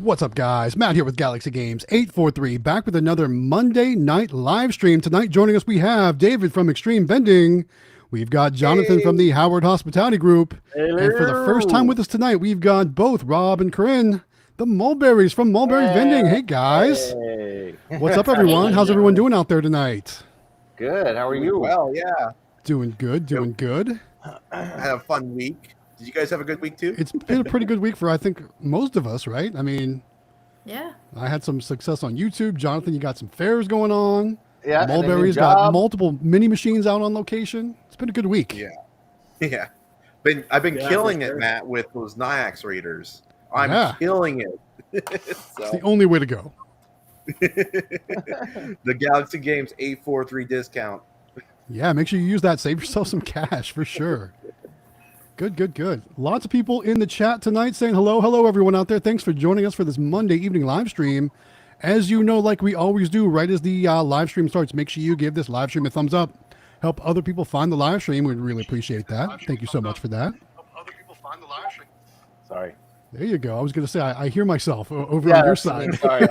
What's up, guys? Matt here with Galaxy Games 843, back with another Monday night live stream. Tonight, joining us, we have David from Xtreme Vending. We've got Jonathan from the Howard Hospitality Group. Hello. And for the first time with us tonight, we've got both Rob and Corinne, the Mulberries from Mulberry Vending. Hey, guys. Hey. What's up, everyone? How's everyone doing out there tonight? Good. How are you? Well, yeah. Doing good, doing good. I had a fun week. Did you guys have a good week too? It's been a pretty good week for, I think, most of us, right? I mean, yeah. I had some success on YouTube. Jonathan, you got some fairs going on. Yeah. Mulberry's got multiple mini machines out on location. It's been a good week. Yeah. Yeah. I've been killing it, Matt, with those Nyax Raiders. I'm killing it. It's the only way to go. The Galaxy Games 843 discount. Yeah, make sure you use that. Save yourself some cash for sure. Good, good, good. Lots of people in the chat tonight saying hello. Hello, everyone out there. Thanks for joining us for this Monday evening live stream. As you know, like we always do, right as the live stream starts, make sure you give this live stream a thumbs up. Help other people find the live stream. We'd really appreciate that. Thank you so much for that. Help other people find the live stream. Sorry. There you go. I was going to say, I hear myself over on your side. Sorry.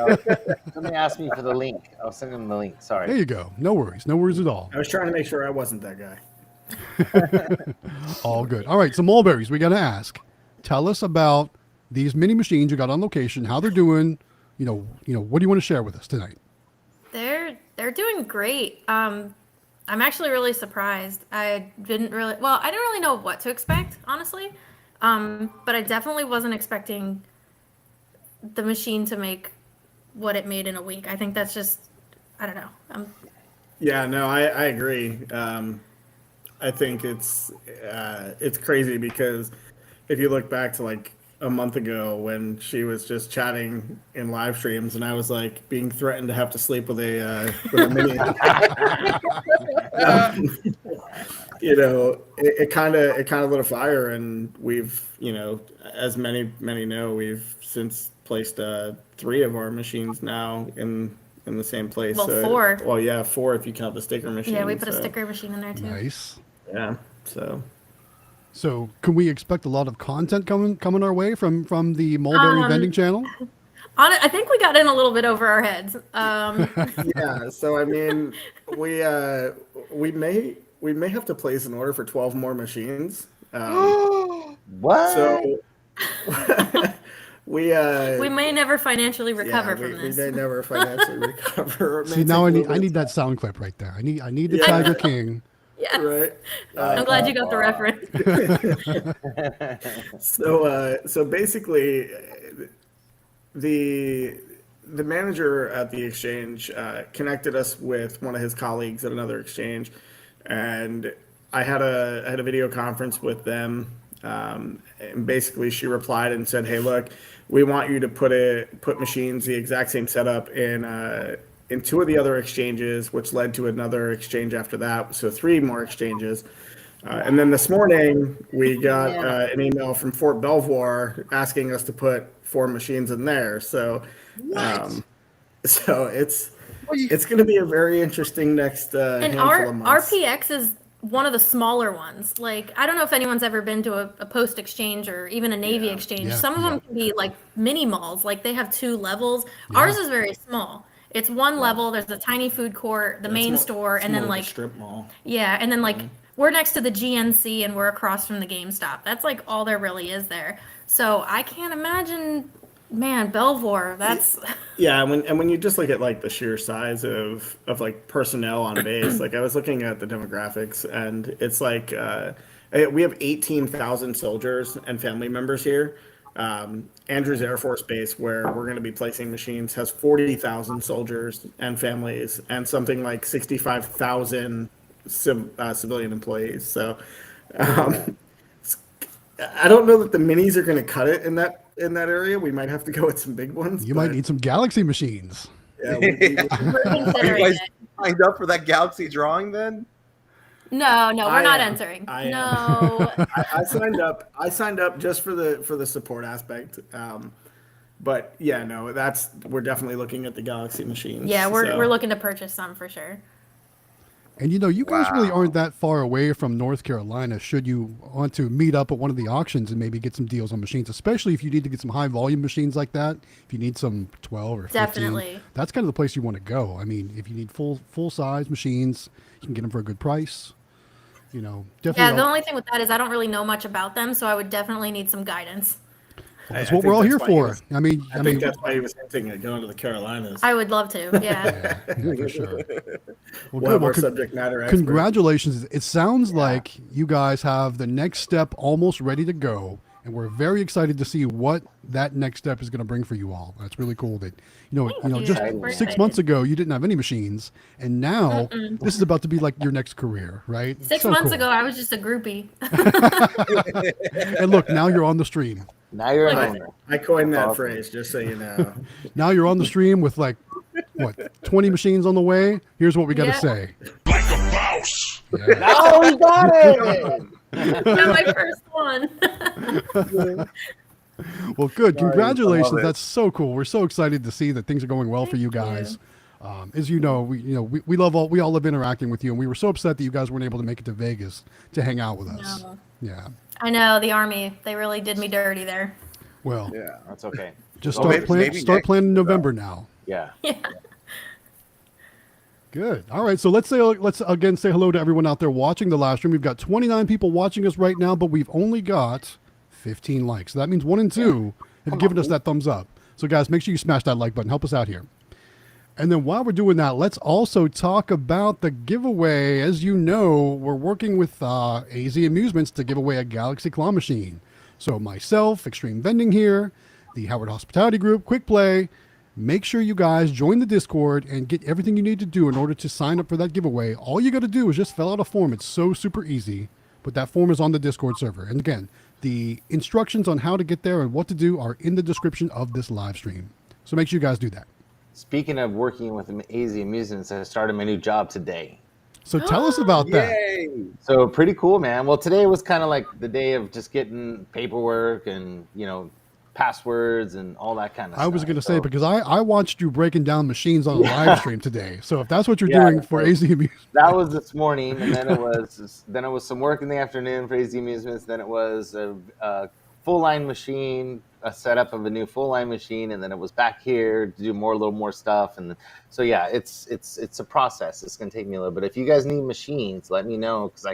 Somebody asked me for the link. I'll send them the link. Sorry. There you go. No worries. No worries at all. I was trying to make sure I wasn't that guy. All good. All right, so Mulberries, we got to ask. Tell us about these mini machines you got on location, how they're doing. You know, what do you want to share with us tonight? They're doing great. I'm actually really surprised. I didn't really know what to expect, honestly. But I definitely wasn't expecting the machine to make what it made in a week. I think that's just, I don't know. Yeah, no, I agree. I think it's crazy because if you look back to like a month ago when she was just chatting in live streams and I was like being threatened to have to sleep with a mini, you know, it kind of lit a fire, and we've, you know, as many know, we've since placed 3 of our machines now in the same place. Well, 4. Well, yeah, 4 if you count the sticker machine. Yeah, we put a sticker machine in there too. Nice. Yeah. So can we expect a lot of content coming our way from the Mulberry Vending channel? I think we got in a little bit over our heads. Yeah. So I mean, we may have to place an order for 12 more machines. What? So we may never financially recover from this. We may never financially recover. See, now I need that sound clip right there. I need the Tiger King. Yeah. Right. I'm glad you got the reference. So basically, the manager at the exchange connected us with one of his colleagues at another exchange, and I had a video conference with them. And basically, she replied and said, "Hey, look, we want you to put machines, the exact same setup in 2 of the other exchanges," which led to another exchange after that. So 3 more exchanges. And then this morning, we got an email from Fort Belvoir asking us to put 4 machines in there. So, so it's going to be a very interesting next and handful of months. RPX is one of the smaller ones. Like, I don't know if anyone's ever been to a post exchange or even a Navy exchange. Yeah, Some of them can be like mini malls. Like, they have 2 levels. Ours is very small. It's 1 level. There's a tiny food court, the main store, and then like strip mall. Yeah, and then like we're next to the GNC and we're across from the GameStop. That's like all there really is there. So I can't imagine, man, Belvoir. That's yeah. When you just look at like the sheer size of like personnel on base, like I was looking at the demographics, and it's like we have 18,000 soldiers and family members here. Andrews Air Force Base, where we're going to be placing machines, has 40,000 soldiers and families, and something like 65,000 civilian employees. So, I don't know that the minis are going to cut it in that area. We might have to go with some big ones. You might need some Galaxy machines. Are Yeah, you guys signed up for that Galaxy drawing then? No, we're not entering. No. I signed up just for the support aspect. But yeah, no, we're definitely looking at the Galaxy machines. Yeah, we're looking to purchase some for sure. And you guys really Wow. aren't that far away from North Carolina. Should you want to meet up at one of the auctions and maybe get some deals on machines, especially if you need to get some high volume machines like that. If you need some 12 or 15, Definitely. that's kind of the place you want to go. I mean, if you need full size machines, you can get them for a good price. Definitely. Yeah, the only thing with that is I don't really know much about them, so I would definitely need some guidance. That's I what we're think all here that's why he for. was- I mean, I think that's why he was hinting at going to the Carolinas. I would love to. Yeah. yeah, for sure. Well, We'll good. have Well, our subject matter expert. congratulations. It sounds like you guys have the next step almost ready to go, and we're very excited to see what that next step is going to bring for you all. That's really cool that Thank you. just We're 6 excited. months ago you didn't have any machines, and now this is about to be like your next career, right? 6 So months cool. ago, I was just a groupie. And look, now you're on the stream. Now you're an Look, owner. I coined that Awesome. phrase, just so you know. Now you're on the stream with like 20 machines on the way. Here's what we got to Yeah. say. Like a mouse. Yeah. Oh, we got it! Got my first one. Well, good. Nice. I Congratulations. love it. That's so cool. We're so excited to see that things are going well for you guys. As you know, we all love interacting with you, and we were so upset that you guys weren't able to make it to Vegas to hang out with us. No. Yeah. I know the Army. They really did me dirty there. Well, Yeah. That's okay. just Well, start maybe start next planning in year, though. November now. Yeah. Yeah. Good. All right. So let's again say hello to everyone out there watching the live stream. We've got 29 people watching us right now, but we've only got 15 likes. So that means 1 and 2 have given us that thumbs up. So guys, make sure you smash that like button. Help us out here. And then while we're doing that, let's also talk about the giveaway. As you know, we're working with AZ Amusements to give away a Galaxy Claw machine. So myself, Xtreme Vending here, the Howard Hospitality Group, Quick Play. Make sure you guys join the Discord and get everything you need to do in order to sign up for that giveaway. All you got to do is just fill out a form. It's so super easy, but that form is on the Discord server. And again, the instructions on how to get there and what to do are in the description of this live stream. So make sure you guys do that. Speaking of working with AZ Amusements, I started my new job today. So tell us about that. Yay! So pretty cool, man. Well, today was kind of like the day of just getting paperwork and, passwords and all that kind of stuff. I was going to say, So because I watched you breaking down machines on a live stream today. So if that's what you're Yeah, doing for AZ Amusements, that was this morning, and then it was some work in the afternoon for AZ Amusements. Then it was a full line machine, a setup of a new full line machine, and then it was back here to do a little more stuff. And so yeah, it's a process. It's gonna take me a little bit. If you guys need machines, let me know because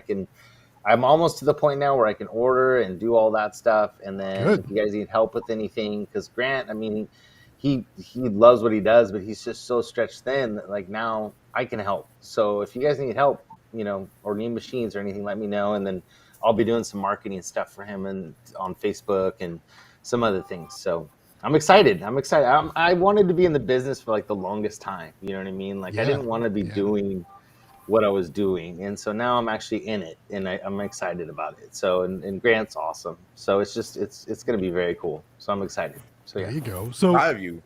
I'm almost to the point now where I can order and do all that stuff. And then Good. if you guys need help with anything, because Grant, I mean, he loves what he does, but he's just so stretched thin that like now I can help. So if you guys need help, or need machines or anything, let me know. And then I'll be doing some marketing stuff for him and on Facebook and some other things. So I'm excited. I wanted to be in the business for like the longest time. You know what I mean? Like I Yeah. didn't want to be Yeah. doing what I was doing. And so now I'm actually in it and I'm excited about it. So, and Grant's awesome. So it's going to be very cool. So I'm excited. So there yeah. you go. So Proud of you.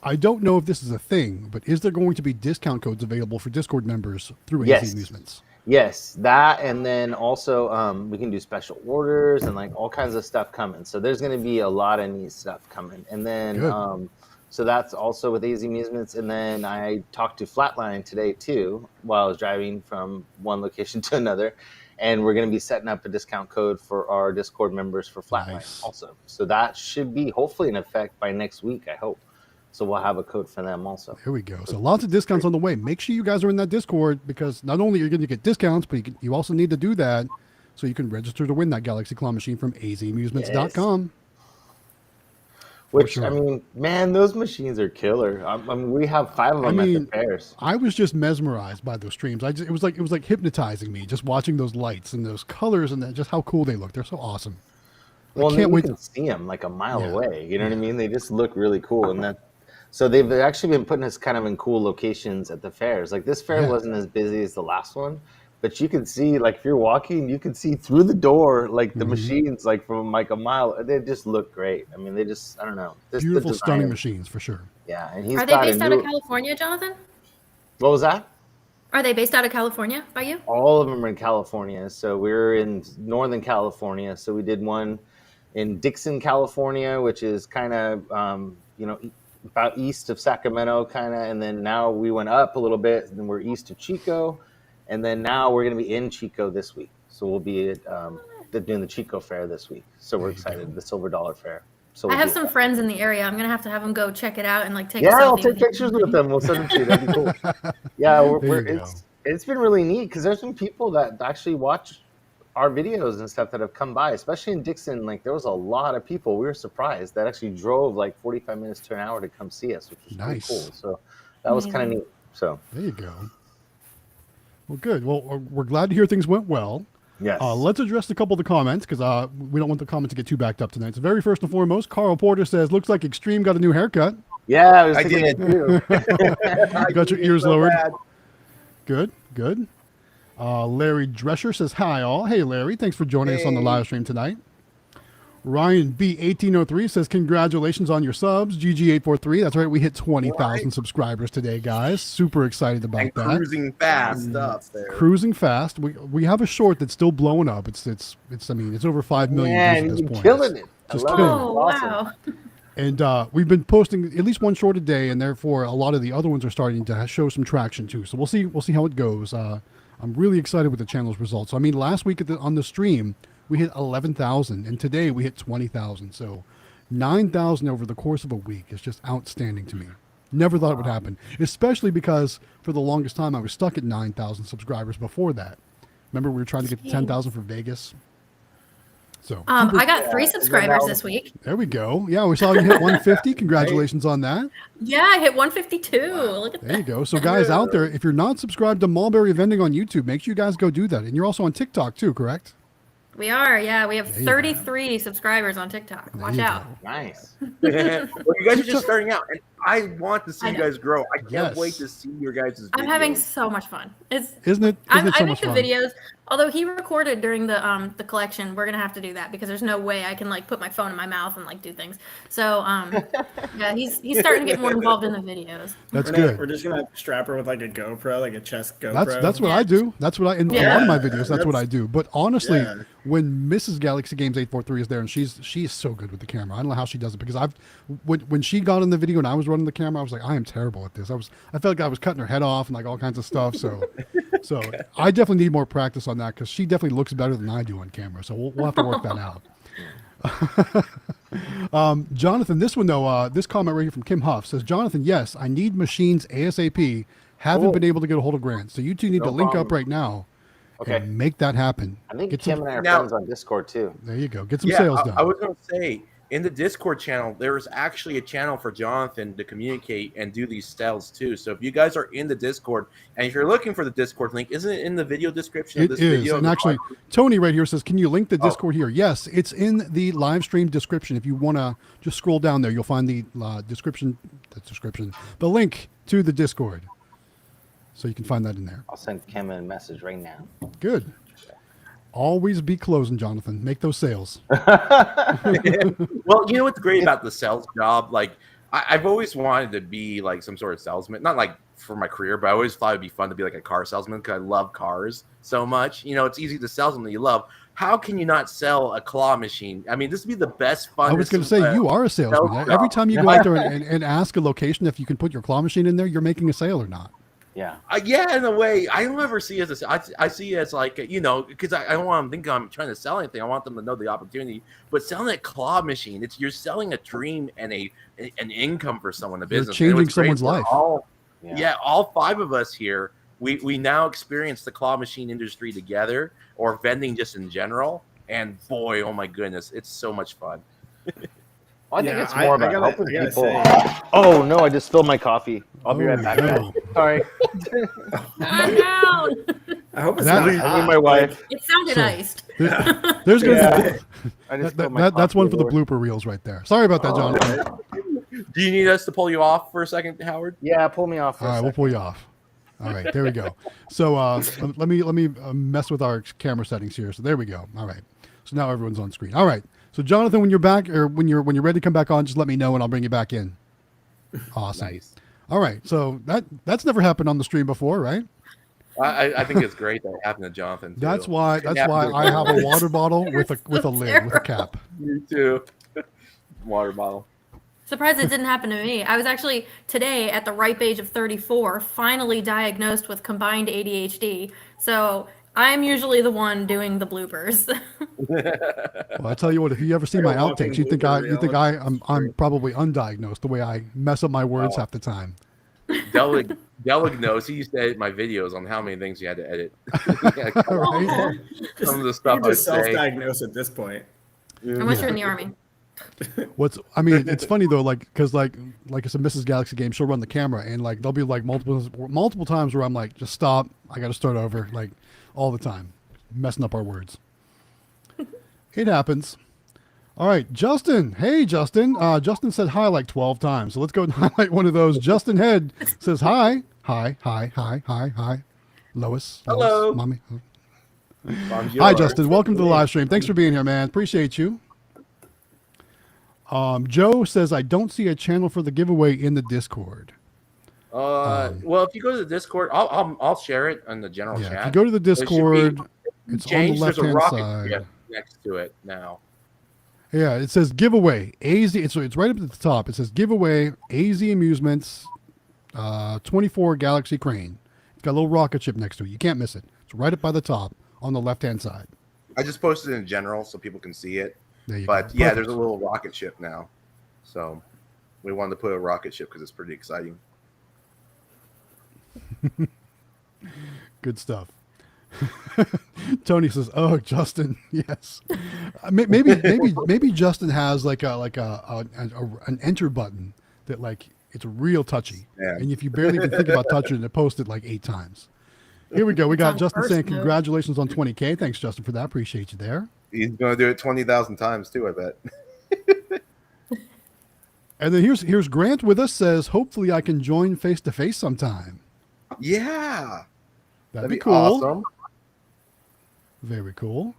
I don't know if this is a thing, but is there going to be discount codes available for Discord members through Yes. AZ Amusements? Yes, that, and then also we can do special orders and like all kinds of stuff coming. So there's going to be a lot of neat stuff coming. And then Good. so that's also with AZ Amusements. And then I talked to Flatline today too while I was driving from one location to another. And we're going to be setting up a discount code for our Discord members for Flatline Nice. also. So that should be hopefully in effect by next week, I hope. So we'll have a code for them also. There we go. So lots of discounts on the way. Make sure you guys are in that Discord because not only are you going to get discounts, but you also need to do that so you can register to win that Galaxy Claw machine from azamusements.com. Which, sure. I mean, man, those machines are killer. I mean, we have 5 of them at the fairs. I was just mesmerized by those streams. It was like hypnotizing me just watching those lights and those colors and just how cool they look. They're so awesome. Well, can't you wait can see them like a mile Yeah. away. You know what I mean? They just look really cool. And so they've actually been putting us kind of in cool locations at the fairs. Like this fair Yeah. wasn't as busy as the last one, but you can see, like if you're walking, you can see through the door, like the machines, like from like a mile. They just look great. I mean, I don't know. Just the Beautiful, stunning design. machines for sure. Yeah, and he's Are they got based a out new. of California, Jonathan? What was that? Are they based out of California by you? All of them are in California. So we're in Northern California. So we did one in Dixon, California, which is kind of, about east of Sacramento, kind of. And then now we went up a little bit and we're east of Chico. And then now we're going to be in Chico this week. So we'll be at, doing the Chico Fair this week. So we're excited. The Silver Dollar Fair. So I have some friends in the area. I'm gonna have them go check it out and like take. Yeah, a selfie I'll take with pictures with them. We'll send them to you. That'd be cool. Yeah, it's been really neat because there's some people that actually watch our videos and stuff that have come by, especially in Dixon. Like there was a lot of people. We were surprised that actually drove like 45 minutes to an hour to come see us, which was nice. Pretty cool. So that was kind of neat. So there you go. Well, good. Well, we're glad to hear things went well. Yes. Let's address a couple of the comments because we don't want the comments to get too backed up tonight. So very first and foremost, Carl Porter says, looks like Xtreme got a new haircut. Yeah, I was thinking it too. You got your ears lowered. Good, good. Larry Drescher says, hi all. Hey, Larry. Thanks for joining us on the live stream tonight. Ryan B1803 says, congratulations on your subs. GG843. That's right. We hit 20,000 subscribers today, guys. Super excited about that. Cruising fast up there. Cruising fast. We have a short that's still blowing up. It's over 5 million views at this point. Killing it. Just I killing love it. Oh wow! And we've been posting at least one short a day, and therefore a lot of the other ones are starting to show some traction too. So we'll see how it goes. I'm really excited with the channel's results. So, I mean, last week on the stream we hit 11,000, and today we hit 20,000. So 9,000 over the course of a week is just outstanding to me. Never thought it would happen, especially because for the longest time I was stuck at 9,000 subscribers before that. Remember we were trying to get to 10,000 for Vegas. So I got 3 subscribers this week. there we go. Yeah, we saw you hit 150. Congratulations on that. Yeah, I hit 152. Look at There that. you go. So guys out there, if you're not subscribed to Mulberry Vending on YouTube, make sure you guys go do that. And you're also on TikTok too, correct? We are. Yeah, we have 33 subscribers on TikTok. Watch you out. Nice. Well, you guys are just starting out, and I want to see I you know. guys grow. I can't Yes. wait to see your guys' videos. I'm having so much fun. Isn't it I so think much the fun? videos, although he recorded during the collection, we're gonna have to do that because there's no way I can like put my phone in my mouth and like do things. So yeah, he's starting to get more involved in the videos. That's We're good. just gonna strap her with like a GoPro, like a chest GoPro. That's what I do. That's what in a lot of my videos. That's what I do. But honestly, Yeah. when Mrs. Galaxy Games 843 is there, and she's so good with the camera. I don't know how she does it because when she got in the video and I was running the camera, I was like, I am terrible at this. I felt like I was cutting her head off and like all kinds of stuff. So I definitely need more practice on that because she definitely looks better than I do on camera. So we'll have to work that out. Jonathan, this one though, this comment right here from Kim Huff says, Jonathan, yes, I need machines ASAP. Haven't been able to get a hold of Grant. So you two need to link up right now and make that happen. I think Get Kim some- and I are Now- friends on Discord too. There you go. Get some sales done. I was going to say, in the Discord channel, there is actually a channel for Jonathan to communicate and do these sales too. So if you guys are in the Discord, and if you're looking for the Discord link, isn't it in the video description of It this is. video? And actually, Tony right here says, can you link the Discord here? Yes, it's in the live stream description. If you want to just scroll down there, you'll find the the link to the Discord. So you can find that in there. I'll send Kim a message right now. Good. Always be closing, Jonathan. Make those sales. Well, you know what's great about the sales job? Like, I've always wanted to be like some sort of salesman, not like for my career, but I always thought it'd be fun to be like a car salesman because I love cars so much. You know, it's easy to sell something you love. How can you not sell a claw machine? I mean, this would be the best fun. I was going to say, you are a salesman. Every time you go out there and ask a location if you can put your claw machine in there, you're making a sale or not. Yeah. Yeah, in a way, I don't ever see it as I see it as like, you know, because I don't want them to think I'm trying to sell anything. I want them to know the opportunity. But selling a claw machine, you're selling a dream and an income for someone, a business. You're changing someone's life. All 5 of us here, we now experience the claw machine industry together, or vending just in general. And boy, oh my goodness, it's so much fun. Well, I think Yeah, it's more about I helping gotta people. say- Oh no, I just spilled my coffee. I'll be right back. no. Sorry. I'm down. I hope it's That- not I need hot. my wife. It sounded iced. There's going to I just be spilled my that's one for the coffee. blooper reels right there. Sorry about that, Jonathan. Do you need us to pull you off for a second, Howard? Yeah, pull me off. For All a right, we'll second. pull you off. All right, there we go. So let me mess with our camera settings here. So there we go. All right. So now everyone's on screen. All right. So Jonathan, when you're back or when you're ready to come back on, just let me know and I'll bring you back in. Awesome. Nice. All right. So that's never happened on the stream before, right? I think it's great that it happened to Jonathan. Too. That's why Shouldn't happen to I have a water bottle with a lid with a cap. Me too. Water bottle. Surprised it didn't happen to me. I was actually today at the ripe age of 34, finally diagnosed with combined ADHD. So I'm usually the one doing the bloopers. Well, I tell you what, if you ever see my outtakes, you think I'm probably undiagnosed the way I mess up my words half the time. Delig knows. He used to edit my videos on how many things you had to edit. Right? Some of the stuff You I just say. self-diagnose at this point. Unless you're in the Army. It's funny though, because like I said, Mrs. Galaxy Game, she'll run the camera, and like there'll be like multiple times where I'm like, just stop, I got to start over, like all the time, messing up our words. It happens. All right, Justin. Hey, Justin. Justin said hi like 12 times, so let's go and highlight one of those. Justin Head says hi, hi, hi, hi, hi, hi. Lois. Hello. Mommy. Bonjour. Hi, Justin. Welcome to the live stream. Thanks for being here, man. Appreciate you. Joe says, I don't see a channel for the giveaway in the Discord. Well, if you go to the Discord, I'll share it on the general chat. If you go to the Discord, it's on the There's a left-hand rocket side. ship next to it now. Yeah, it says giveaway. AZ. It's right up at the top. It says giveaway AZ Amusements 24 Galaxy Crane. It's got a little rocket ship next to it. You can't miss it. It's right up by the top on the left-hand side. I just posted it in general so people can see it. There you But go. yeah, Perfect. there's a little rocket ship now. So we wanted to put a rocket ship because it's pretty exciting. Good stuff. Tony says, "Oh, Justin, yes. Maybe Justin has like an enter button that like it's real touchy, Yeah. and if you barely even think about touching it, post it like 8 times." Here we go. We got on Justin first saying, note. "Congratulations on 20K. Thanks, Justin, for that. Appreciate you there." He's going to do it 20,000 times too, I bet. And then here's Grant with us. Says, "Hopefully, I can join face to face sometime." Yeah. That'd be cool. awesome. Very cool.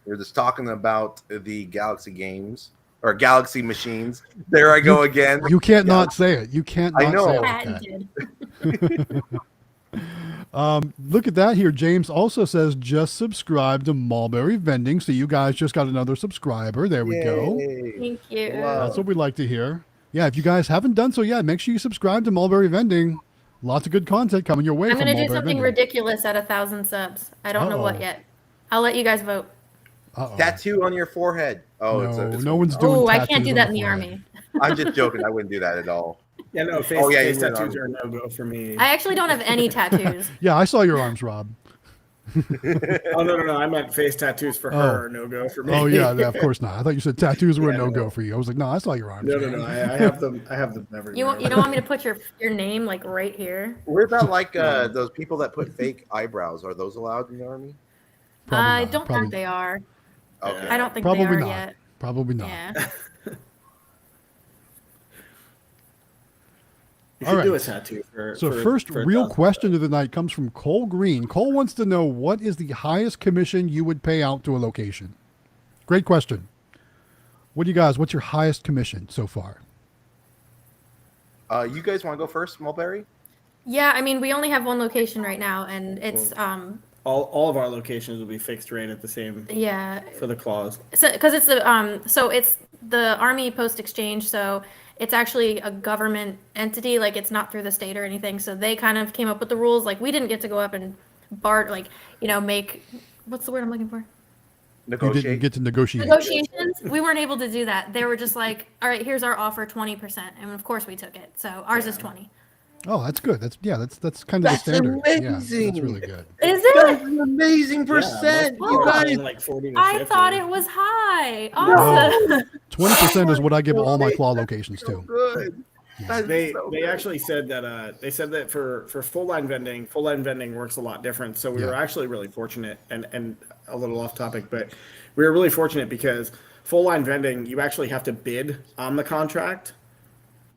We're just talking about the Galaxy games or Galaxy machines. There I go again. You can't not say it. You can't I not know. say it like that. Patented. Look at that here. James also says, just subscribe to Mulberry Vending. So you guys just got another subscriber. There we go. Yay. Thank you. Wow. That's what we like to hear. Yeah, if you guys haven't done so yet, make sure you subscribe to Mulberry Vending. Lots of good content coming your way I'm from going to do Mulberry something Vending. ridiculous at 1,000 subs. I don't know what Uh-oh. yet. I'll let you guys vote. Uh-oh. Tattoo on your forehead. Oh, No, it's no one's doing Oh, I tattoos can't do on that in the forehead. Army. I'm just joking. I wouldn't do that at all. Yeah, no, face Oh, yeah, face you went tattoos on. are a no-go for me. I actually don't have any tattoos. Yeah, I saw your arms, Rob. Oh, no. I meant face tattoos for her are no-go for me. Oh, yeah, of course not. I thought you said tattoos were a no-go for you. I was like, no, I saw your arms. No. man. I have them everywhere. You don't want me to put your name like right here? What about like those people that put fake eyebrows? Are those allowed in the Army? Probably I not. don't Probably- think they are. Okay. I don't think Probably they are not. yet. Probably not. Yeah. You All should do a right. tattoo for. So for- first for real 1,000. question of the night comes from Cole Green. Cole wants to know, what is the highest commission you would pay out to a location? Great question. What's your highest commission so far? You guys want to go first, Mulberry? Yeah, I mean, we only have one location right now, and it's All of our locations will be fixed rate at the same yeah, for the clause. so because it's the Army Post Exchange, so it's actually a government entity, like it's not through the state or anything. So they kind of came up with the rules. Like we didn't get to go up and make what's the word I'm looking for? You didn't Negotiate. get to negotiate. Negotiations. We weren't able to do that. They were just like, all right, here's our offer, 20%, and of course we took it. So ours is 20. Oh, that's good. That's kind of That's the standard. Yeah, amazing. that's really good. Is That's it? an amazing percent. You guys. like 40 to I 50. thought it was high. Awesome. 20% is what I give all my claw locations so to. good. That is They so they good. actually said that for full line vending works a lot different. So we Yeah. were actually really fortunate, and a little off topic, but we were really fortunate because full line vending, you actually have to bid on the contract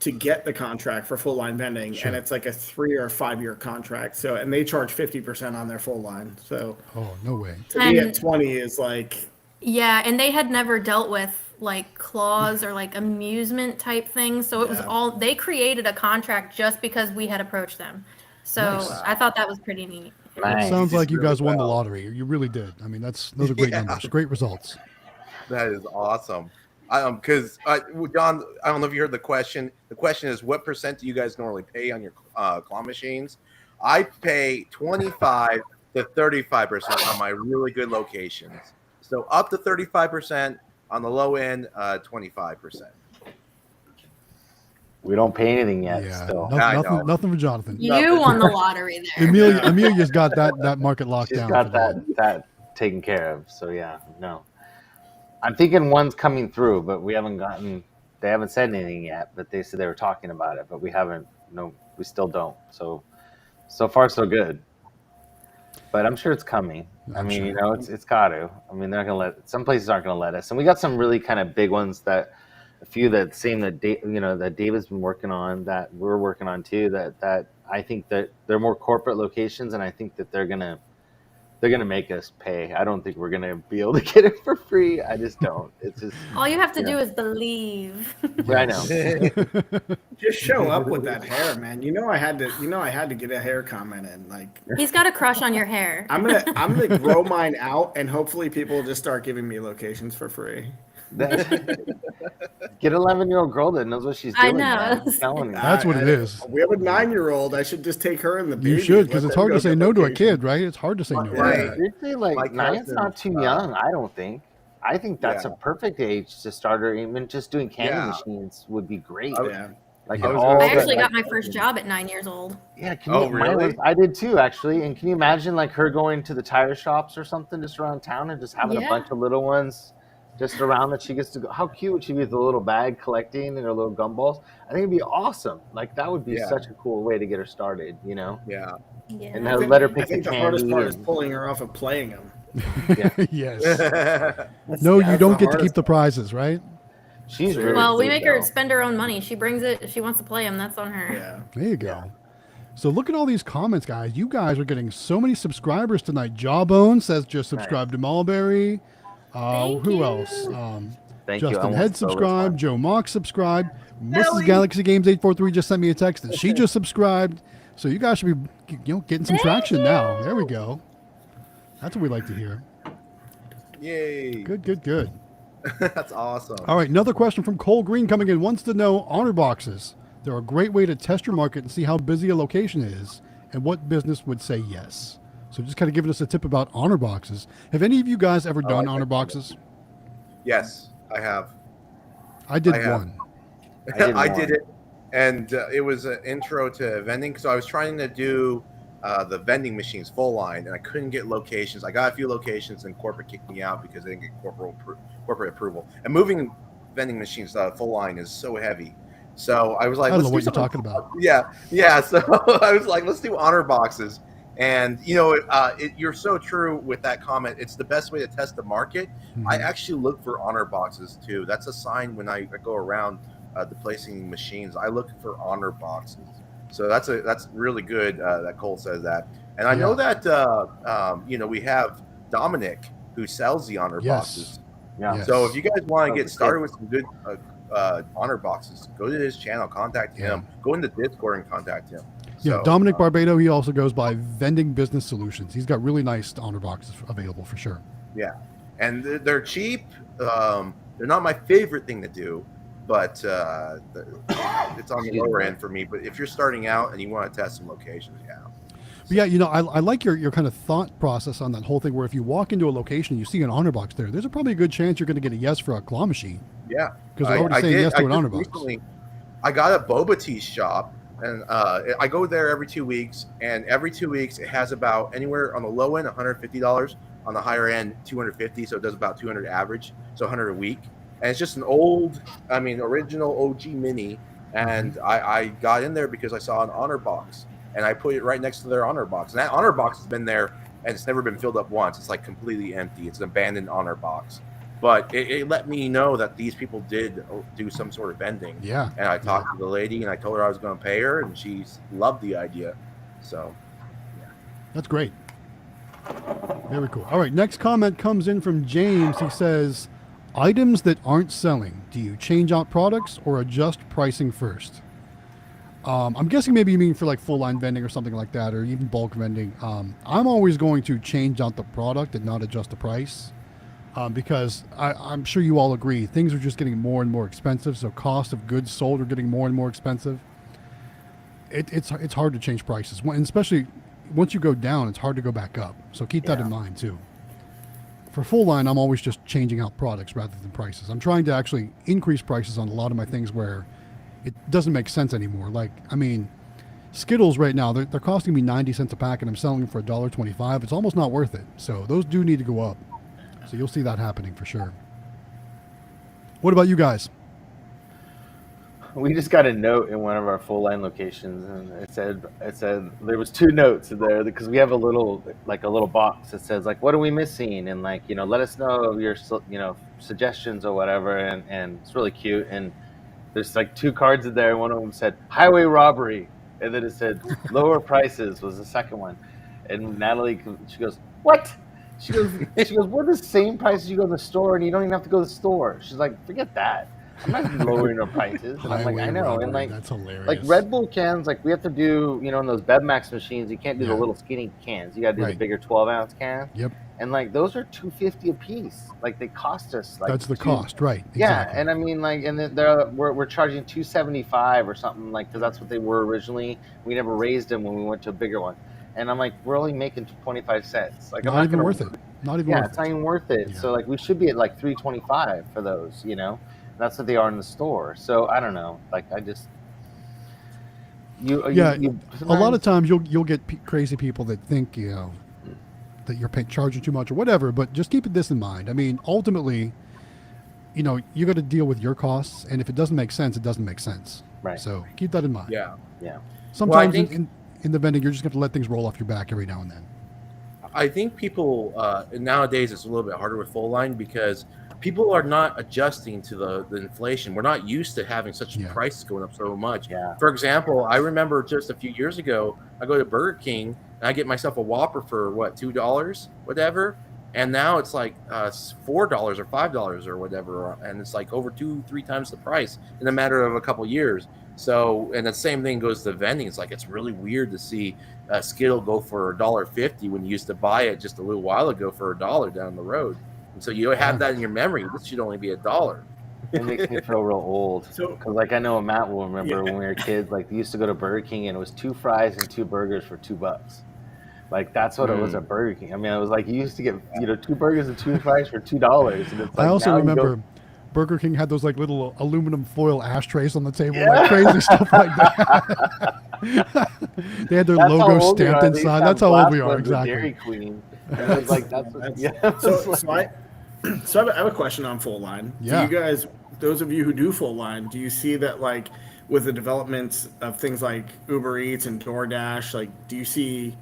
to get the contract for full line vending, Sure. and it's like a 3 or 5 year contract. So and they charge 50% on their full line. So Oh, no way. to be And- at 20 is like Yeah, and they had never dealt with like clause or like amusement type things. So it was Yeah. they created a contract just because we had approached them. So Nice. I thought that was pretty neat. Nice. Sounds like you really guys won the well. lottery. You really did. I mean, those are great Yeah. numbers, great results. That is awesome. Because John, I don't know if you heard the question. The question is, what % do you guys normally pay on your claw machines? I pay 25 to 35% on my really good locations. So up to 35%, on the low end, 25%. We don't pay anything yet. Yeah, Still, nothing for Jonathan. You won the lottery there. Amelia's got that market locked she's down. got that taken care of. So yeah, no. I'm thinking one's coming through, but we haven't gotten. They haven't said anything yet, but they said they were talking about it, but we haven't. No, we still don't. So far so good. But I'm sure it's coming. I mean, you know, it's got to. I mean, they're not gonna let. Some places aren't gonna let us, and we got some really kind of big ones that. A few that that David's been working on, that we're working on too. That I think that they're more corporate locations, and I think that they're gonna make us pay. I don't think we're gonna be able to get it for free. I just don't. It's just all you have to do is believe. I know. Just show up with that hair, man. I had to get a hair comment in. Like He's got a crush on your hair. I'm gonna grow mine out, and hopefully people will just start giving me locations for free. Get an 11-year-old girl that knows what she's doing. I know. I'm telling you. That's what it is. We have a 9-year-old. I should just take her in the baby. You should, because it's hard to say no to a kid, right? It's hard to say no. Right. Seriously, like 9's not too young. I don't think. I think that's a perfect age to start her. Even just doing candy machines would be great. Like I actually got my first job at 9 years old. Yeah. Really? I did too, actually. And can you imagine like her going to the tire shops or something just around town and just having a bunch of little ones just around that she gets to go? How cute would she be with a little bag collecting and her little gumballs? I think it'd be awesome. Like that would be such a cool way to get her started, you know? Yeah. And let her pick I think the candy. hardest part is pulling her off of playing them. Yes. No, you don't get to keep the prizes, right? She's really Well, we sweet, make her though. spend her own money. She brings it. If she wants to play them, that's on her. Yeah. There you go. So look at all these comments, guys. You guys are getting so many subscribers tonight. Jawbone says just subscribe to Mulberry. Thank Who you. else? Thank you. I Justin won't Head so subscribed. Joe Mock subscribed. Mrs. Galaxy Games 843 just sent me a text and she just subscribed. So you guys should be, getting some traction now. There we go. That's what we like to hear. Yay. Good. That's awesome. All right, another question from Cole Green coming in. Wants to know honor boxes. They're a great way to test your market and see how busy a location is and what business would say yes. So just kind of giving us a tip about honor boxes. Have any of you guys ever done honor boxes? Yes, I have. I did have. one. I did it, and it was an intro to vending. So I was trying to do the vending machines full line, and I couldn't get locations. I got a few locations, and corporate kicked me out because they didn't get corporate approval. And moving vending machines full line is so heavy. So I was like, I don't know let's what do you're something- talking about. Yeah. So I was like, let's do honor boxes. And you're so true with that comment. It's the best way to test the market. Mhm. I actually look for honor boxes too. That's a sign when I go around the placing machines. I look for honor boxes. So that's really good that Cole says that. And I know that we have Dominic who sells the honor boxes. Yeah. Yes. So if you guys want to get started with some good honor boxes, go to his channel, contact him. Go into Discord and contact him. Yeah, So, Dominic Barbado, he also goes by Vending Business Solutions. He's got really nice honor boxes available for sure. Yeah, and they're cheap. They're not my favorite thing to do, but it's on the lower end for me. But if you're starting out and you want to test some locations, But yeah, I like your kind of thought process on that whole thing where if you walk into a location and you see an honor box there's a probably a good chance you're going to get a yes for a claw machine. Yeah, Because they're already saying yes to an honor box. Recently, I got a boba tea shop, and I go there every 2 weeks, and every 2 weeks it has about anywhere on the low end $150, on the higher end $250, so it does about 200 average, so 100 a week. And it's just an original OG mini, and I got in there because I saw an honor box, and I put it right next to their honor box. And that honor box has been there, and it's never been filled up once. It's like completely empty. It's an abandoned honor box. But it let me know that these people did do some sort of vending. Yeah. And I talked to the lady, and I told her I was going to pay her, and she loved the idea. So, That's great. Very cool. All right, next comment comes in from James. He says, items that aren't selling, do you change out products or adjust pricing first? I'm guessing maybe you mean for like full line vending or something like that, or even bulk vending. I'm always going to change out the product and not adjust the price. because I'm sure you all agree things are just getting more and more expensive. So cost of goods sold are getting more and more expensive. It's hard to change prices, and especially once you go down, it's hard to go back up. So keep that in mind too. For full line, I'm always just changing out products rather than prices. I'm trying to actually increase prices on a lot of my things where it doesn't make sense anymore. Like, I mean, Skittles right now, they're costing me 90 cents a pack and I'm selling them for $1.25. It's almost not worth it. So those do need to go up. So you'll see that happening for sure. What about you guys? We just got a note in one of our full line locations, and it said there was 2 notes in there because we have a little box that says like, what are we missing, and like, you know, let us know your, you know, suggestions or whatever, and it's really cute. And there's like 2 cards in there. One of them said highway robbery, and then it said lower prices was the second one. And Natalie, she goes, what? She goes, we're the same price as you go to the store, and you don't even have to go to the store. She's like, forget that. I'm not lowering our prices. And I'm like, I know. Robbery, And like, that's hilarious. like Red Bull cans, like we have to do, you know, in those BevMax machines, you can't do the little skinny cans. You got to do the bigger 12-ounce can. Yep. And like those are $2.50 a piece. Like they cost us like that's the cost, right? Yeah, Exactly. and I mean like, and we're charging $2.75 or something, like, because that's what they were originally. We never raised them when we went to a bigger one. And I'm like, we're only making 25 cents. Like, not I'm not even gonna, worth it. Not even. Yeah, worth it's it. not even worth it. Yeah. So like, we should be at like $3.25 for those. You know, that's what they are in the store. So I don't know. Like, I just you a lot of times you'll get crazy people that think, you know, that you're charging too much or whatever. But just keep this in mind. I mean, ultimately, you know, you got to deal with your costs, and if it doesn't make sense, it doesn't make sense. Right. So keep that in mind. Yeah. Sometimes Well, I think- in the vending, you're just going to let things roll off your back every now and then. I think people nowadays it's a little bit harder with full line because people are not adjusting to the inflation. We're not used to having such prices going up so much. Yeah. For example, I remember just a few years ago, I go to Burger King and I get myself a Whopper for what, $2, whatever, and now it's like $4 or $5 or whatever, and it's like over 2-3 times the price in a matter of a couple years. So, and the same thing goes to vending. It's like, it's really weird to see a Skittle go for $1.50 when you used to buy it just a little while ago for $1 down the road. And so you have that in your memory. This should only be $1. It makes me feel real old. So- Because like, I know Matt will remember when we were kids, like we used to go to Burger King and it was 2 fries and 2 burgers for $2. Like that's what it was at Burger King. I mean, it was like you used to get, you know, 2 burgers and 2 fries for $2. And it's like, I also now you remember Burger King had those like little aluminum foil ashtrays on the table, like crazy stuff like that. They had their That's how logo old we stamped are. They used to inside. have That's how old glass we are, ones with exactly. Dairy Queen. And it was like that's what, yeah. it was like- So I have a question on full line. Yeah. Do you guys, those of you who do full line, do you see that like with the developments of things like Uber Eats and DoorDash, like do you see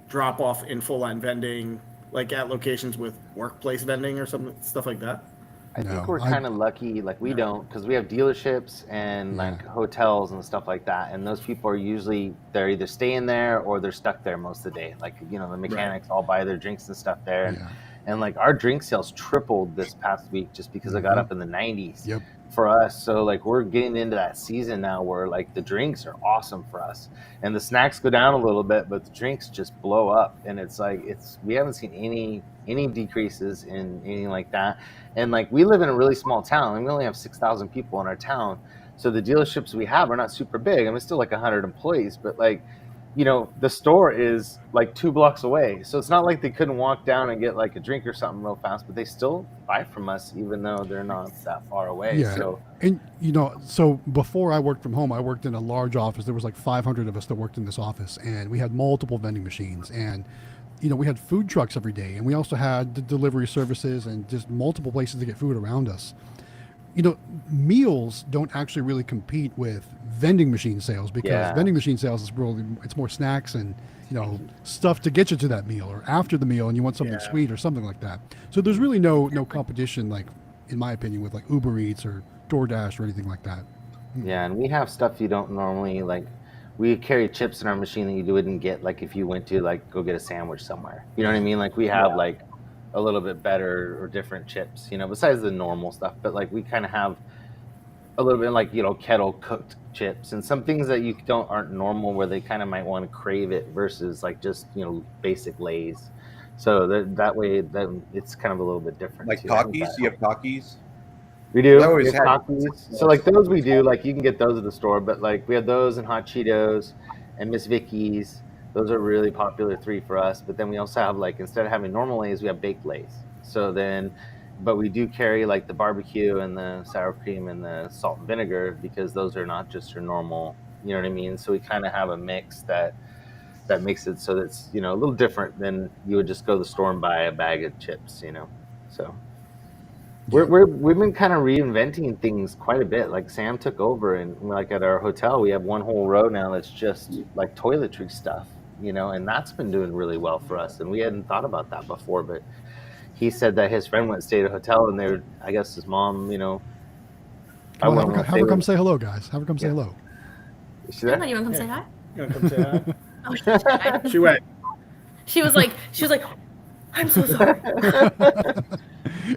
drop off in full line vending, like at locations with workplace vending or something, stuff like that? I think No, we're kind of lucky, like we don't, because we have dealerships and like hotels and stuff like that, and those people are usually, they're either staying there or they're stuck there most of the day. Like, you know, the mechanics all buy their drinks and stuff there, and like our drink sales tripled this past week just because it got up in the 90s for us. So like we're getting into that season now where like the drinks are awesome for us, and the snacks go down a little bit, but the drinks just blow up, and it's like we haven't seen any decreases in anything like that. And like we live in a really small town, and we only have 6,000 people in our town, so the dealerships we have are not super big. I mean, it's still like 100 employees, but like, you know, the store is like 2 blocks away, so it's not like they couldn't walk down and get like a drink or something real fast, but they still buy from us even though they're not that far away. Yeah. So And you know, so before I worked from home, I worked in a large office. There was like 500 of us that worked in this office, and we had multiple vending machines, and you know, we had food trucks every day, and we also had the delivery services and just multiple places to get food around us. You know, meals don't actually really compete with vending machine sales, because vending machine sales is really, it's more snacks and, you know, stuff to get you to that meal or after the meal and you want something sweet or something like that. So there's really no competition, like, in my opinion, with like Uber Eats or DoorDash or anything like that. yeah, and we have stuff you don't normally like. We carry chips in our machine that you wouldn't get like if you went to like go get a sandwich somewhere. You know what I mean? Like we have like a little bit better or different chips, you know, besides the normal stuff. But like we kind of have a little bit like, you know, kettle cooked chips and some things that you aren't normal, where they kind of might want to crave it versus like just, you know, basic Lay's. So that way, it's kind of a little bit different. Like too. talkies? You have talkies? We do. I always We have had- Takis. So like those we do, like you can get those at the store, but like we have those and Hot Cheetos and Miss Vicky's. Those are really popular 3 for us. But then we also have like, instead of having normal Lay's, we have baked Lay's. So then, but we do carry like the barbecue and the sour cream and the salt and vinegar, because those are not just your normal, you know what I mean? So we kind of have a mix that makes it so that's, you know, a little different than you would just go to the store and buy a bag of chips, you know. So we've been kind of reinventing things quite a bit. Like Sam took over, and like at our hotel, we have one whole row now that's just like toiletry stuff, you know, and that's been doing really well for us. And we hadn't thought about that before, but he said that his friend went and stayed at a hotel, and they're, I guess his mom, you know, Come on, have her come say hello, guys. Have her come say hello. Is she there? Emma, you want to come say hi? You wanna come say hi? Oh, she tried. She went. She was like, I'm so sorry.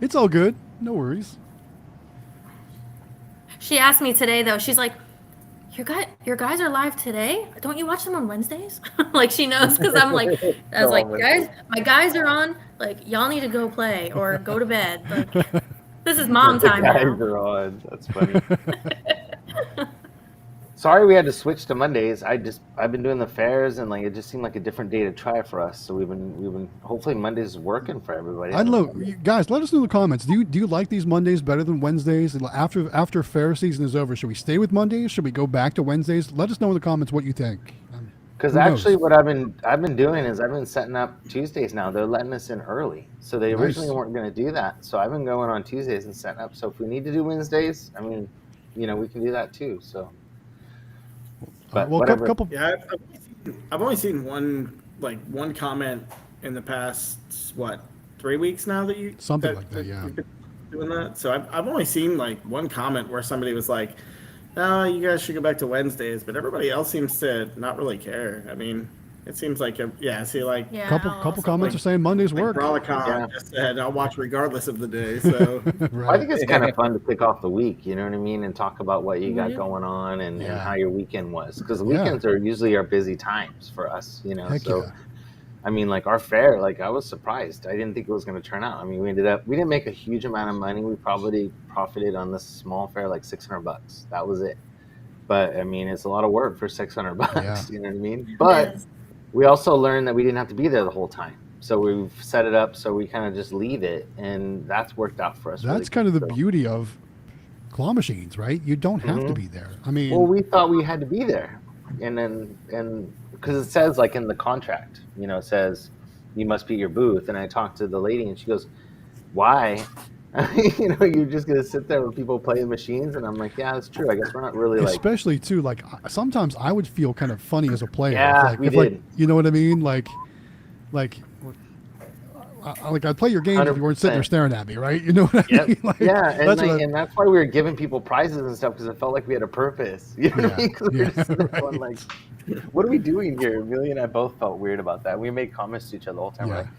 It's all good. No worries. She asked me today though. She's like, your guys are live today? Don't you watch them on Wednesdays? Like she knows, because I was like, guys, my guys are on. Like y'all need to go play or go to bed. Like, this is mom time Guys now. are on. That's funny. Sorry, we had to switch to Mondays. I've been doing the fairs, and like it just seemed like a different day to try for us. So we've been hopefully Mondays is working for everybody. I don't know, guys. Let us know in the comments. Do you like these Mondays better than Wednesdays? After fair season is over, should we stay with Mondays? Should we go back to Wednesdays? Let us know in the comments what you think. Because who actually, knows? what I've been doing is I've been setting up Tuesdays now. They're letting us in early, so they originally Nice. weren't going to do that. So I've been going on Tuesdays and setting up. So if we need to do Wednesdays, I mean, you know, we can do that too. So. But well, whatever. couple. Yeah, I've only seen one comment in the past 3 weeks now that you Something like that, yeah. you've been doing that. So I've only seen like one comment where somebody was like, "No, you guys should go back to Wednesdays," but everybody else seems to not really care. I mean, it seems like I see like Yeah. Couple also- comments are saying Mondays work. Brawlicon Yeah. just said, "I'll watch regardless of the day." So I Right. think it's kind of fun to kick off the week, you know what I mean, and talk about what you got Mhm. going on and Yeah. how your weekend was. Because the Yeah. weekends are usually our busy times for us, you know. Heck So, yeah. I mean, like our fair, like I was surprised. I didn't think it was going to turn out. I mean, we didn't make a huge amount of money. We probably profited on this small fair like $600. That was it. But I mean, it's a lot of work for $600. Yeah. You know what I mean? It But is. we also learned that we didn't have to be there the whole time. So we've set it up so we kind of just leave it, and that's worked out for us. That's really kind of the good. So- beauty of claw machines, right? You don't have to Mhm. be there. I mean, Well, we thought we had to be there, and because it says like in the contract, you know, it says you must be at your booth. And I talked to the lady, and she goes, "Why? You know, you're just gonna sit there when people play the machines?" And I'm like, "Yeah, that's true. I guess we're not really like." especially too, like sometimes I would feel kind of funny as a player. Yeah, if, we if, like, did. you know what I mean? Like I'd play your games if you weren't sitting there 100%. staring at me, right? You know what I Yep. mean? Like, Yeah, and, that's like, what I- and that's why we were giving people prizes and stuff, because it felt like we had a purpose. You know what I Yeah, mean? 'Cause we were yeah, just sitting there right. going like, what are we doing here? Millie and I both felt weird about that. We made comments to each other the whole time. We're Yeah. like,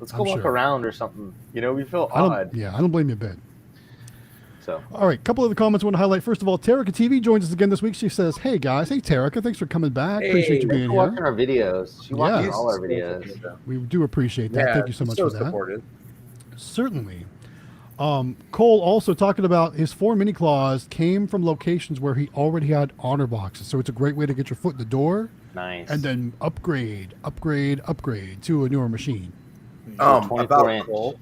let's go I'm walk sure. around or something. You know, we feel I don't, odd. yeah, I don't blame you a bit. So All right, couple of the comments I want to highlight. First of all, Terica TV joins us again this week. She says, "Hey guys, hey Terica, thanks for coming back. Appreciate you thanks being for watching here. our videos. She watches Yeah. all our videos. We do appreciate that. Thank you so much so for that. supportive. Certainly." Cole also talking about his 4 mini claws came from locations where he already had honor boxes, so it's a great way to get your foot in the door Nice. and then upgrade to a newer machine. 24 About inch. Cole.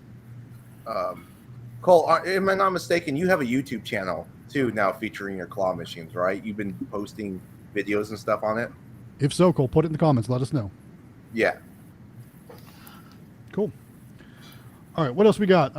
Cole, am I not mistaken? You have a YouTube channel too now featuring your claw machines, right? You've been posting videos and stuff on it. If so, Cole, put it in the comments. Let us know. Yeah. Cool. All right, what else we got?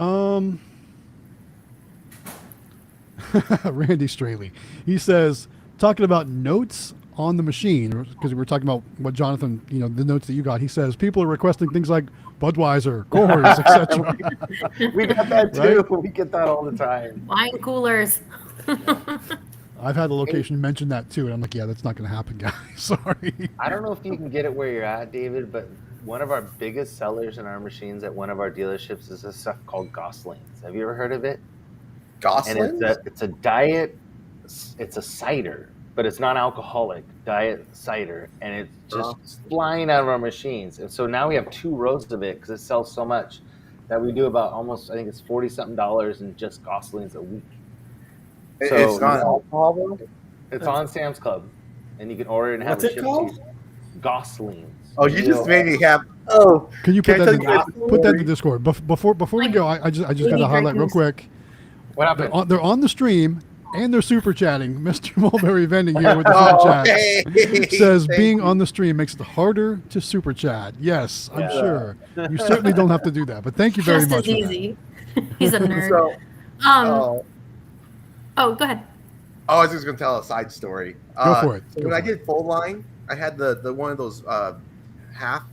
Randy Straley. He says, talking about notes on the machine, because we were talking about what Jonathan, you know, the notes that you got. He says people are requesting things like Budweiser, Coors, etc. We got that too. We get that all the time. Wine coolers. I've had a location mention that too, and I'm like, yeah, that's not going to happen, guys. Sorry. I don't know if you can get it where you're at, David, but one of our biggest sellers in our machines at one of our dealerships is this stuff called Goslings. Have you ever heard of it? Gosling? And it's a diet. It's a cider, but it's non-alcoholic diet cider, and it's just flying out of our machines. And so now we have 2 rows of it because it sells so much that we do about almost, I think it's $40-something in just Goslings a week. So It's not alcohol though? it's on Sam's Club, and you can order it and have What's it it shipped called? to you. Goslings. Oh, you just made me have. Oh, Can you put Can I that in, tell you guys a put that in the story? Discord? Before we go, I just got to Baby highlight real drinkers. quick. What happened? They're on the stream and they're super chatting. Mr. Mulberry Vending here with the super Oh, chat hey, says thank being you. on the stream makes it harder to super chat. Yes, I'm Yeah. sure. You certainly don't have to do that, but thank you very Just much as for that. easy. He's a nerd. So, Oh, oh, go ahead. I was just gonna tell a side story. Go for it. So Go when I for it. did full line, I had the one of those half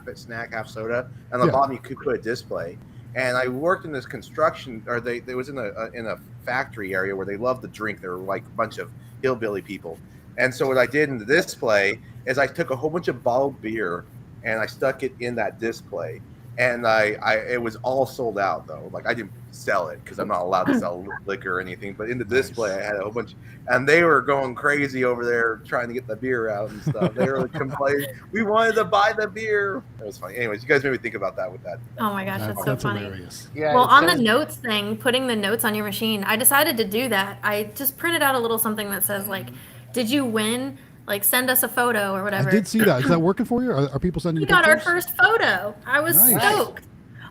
bit snack, half soda, and on the Yeah. bottom you could put a display. And I worked in this construction, or they was in a factory area where they loved to drink. They were like a bunch of hillbilly people. And so what I did in the display is I took a whole bunch of bottled beer and I stuck it in that display. And it was all sold out though. Like I didn't sell it because I'm not allowed to sell liquor or anything. But in the display, I had a whole bunch, and they were going crazy over there trying to get the beer out and stuff. They were like complaining, "We wanted to buy the beer." It was funny. Anyways, you guys made me think about that with that. Oh my gosh, that's so That's funny. hilarious. Yeah. Well, it's on the kinda- notes thing, putting the notes on your machine, I decided to do that. I just printed out a little something that says like, "Did you win? Like, send us a photo or whatever." I did see that. Is that working for you? Are people sending We you got our pictures? first photo. I was Nice. stoked.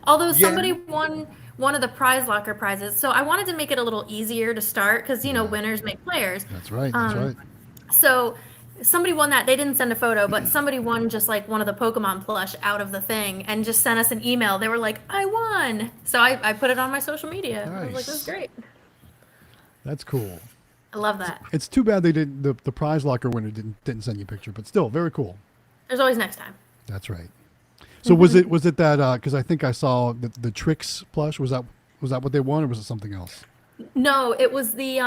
Although Yeah. somebody won one of the prize locker prizes, so I wanted to make it a little easier to start because winners make players. That's right. That's right. So somebody won that. They didn't send a photo, but somebody won just like one of the Pokemon plush out of the thing and just sent us an email. They were like, "I won." So I put it on my social media. I was like, Nice. "That's great." That's cool. I love that. It's too bad they did the prize locker winner didn't send you a picture, but still very cool. There's always next time. That's right. So was it that because I think I saw the Tricks plush, was that what they won, or was it something else? No, it was the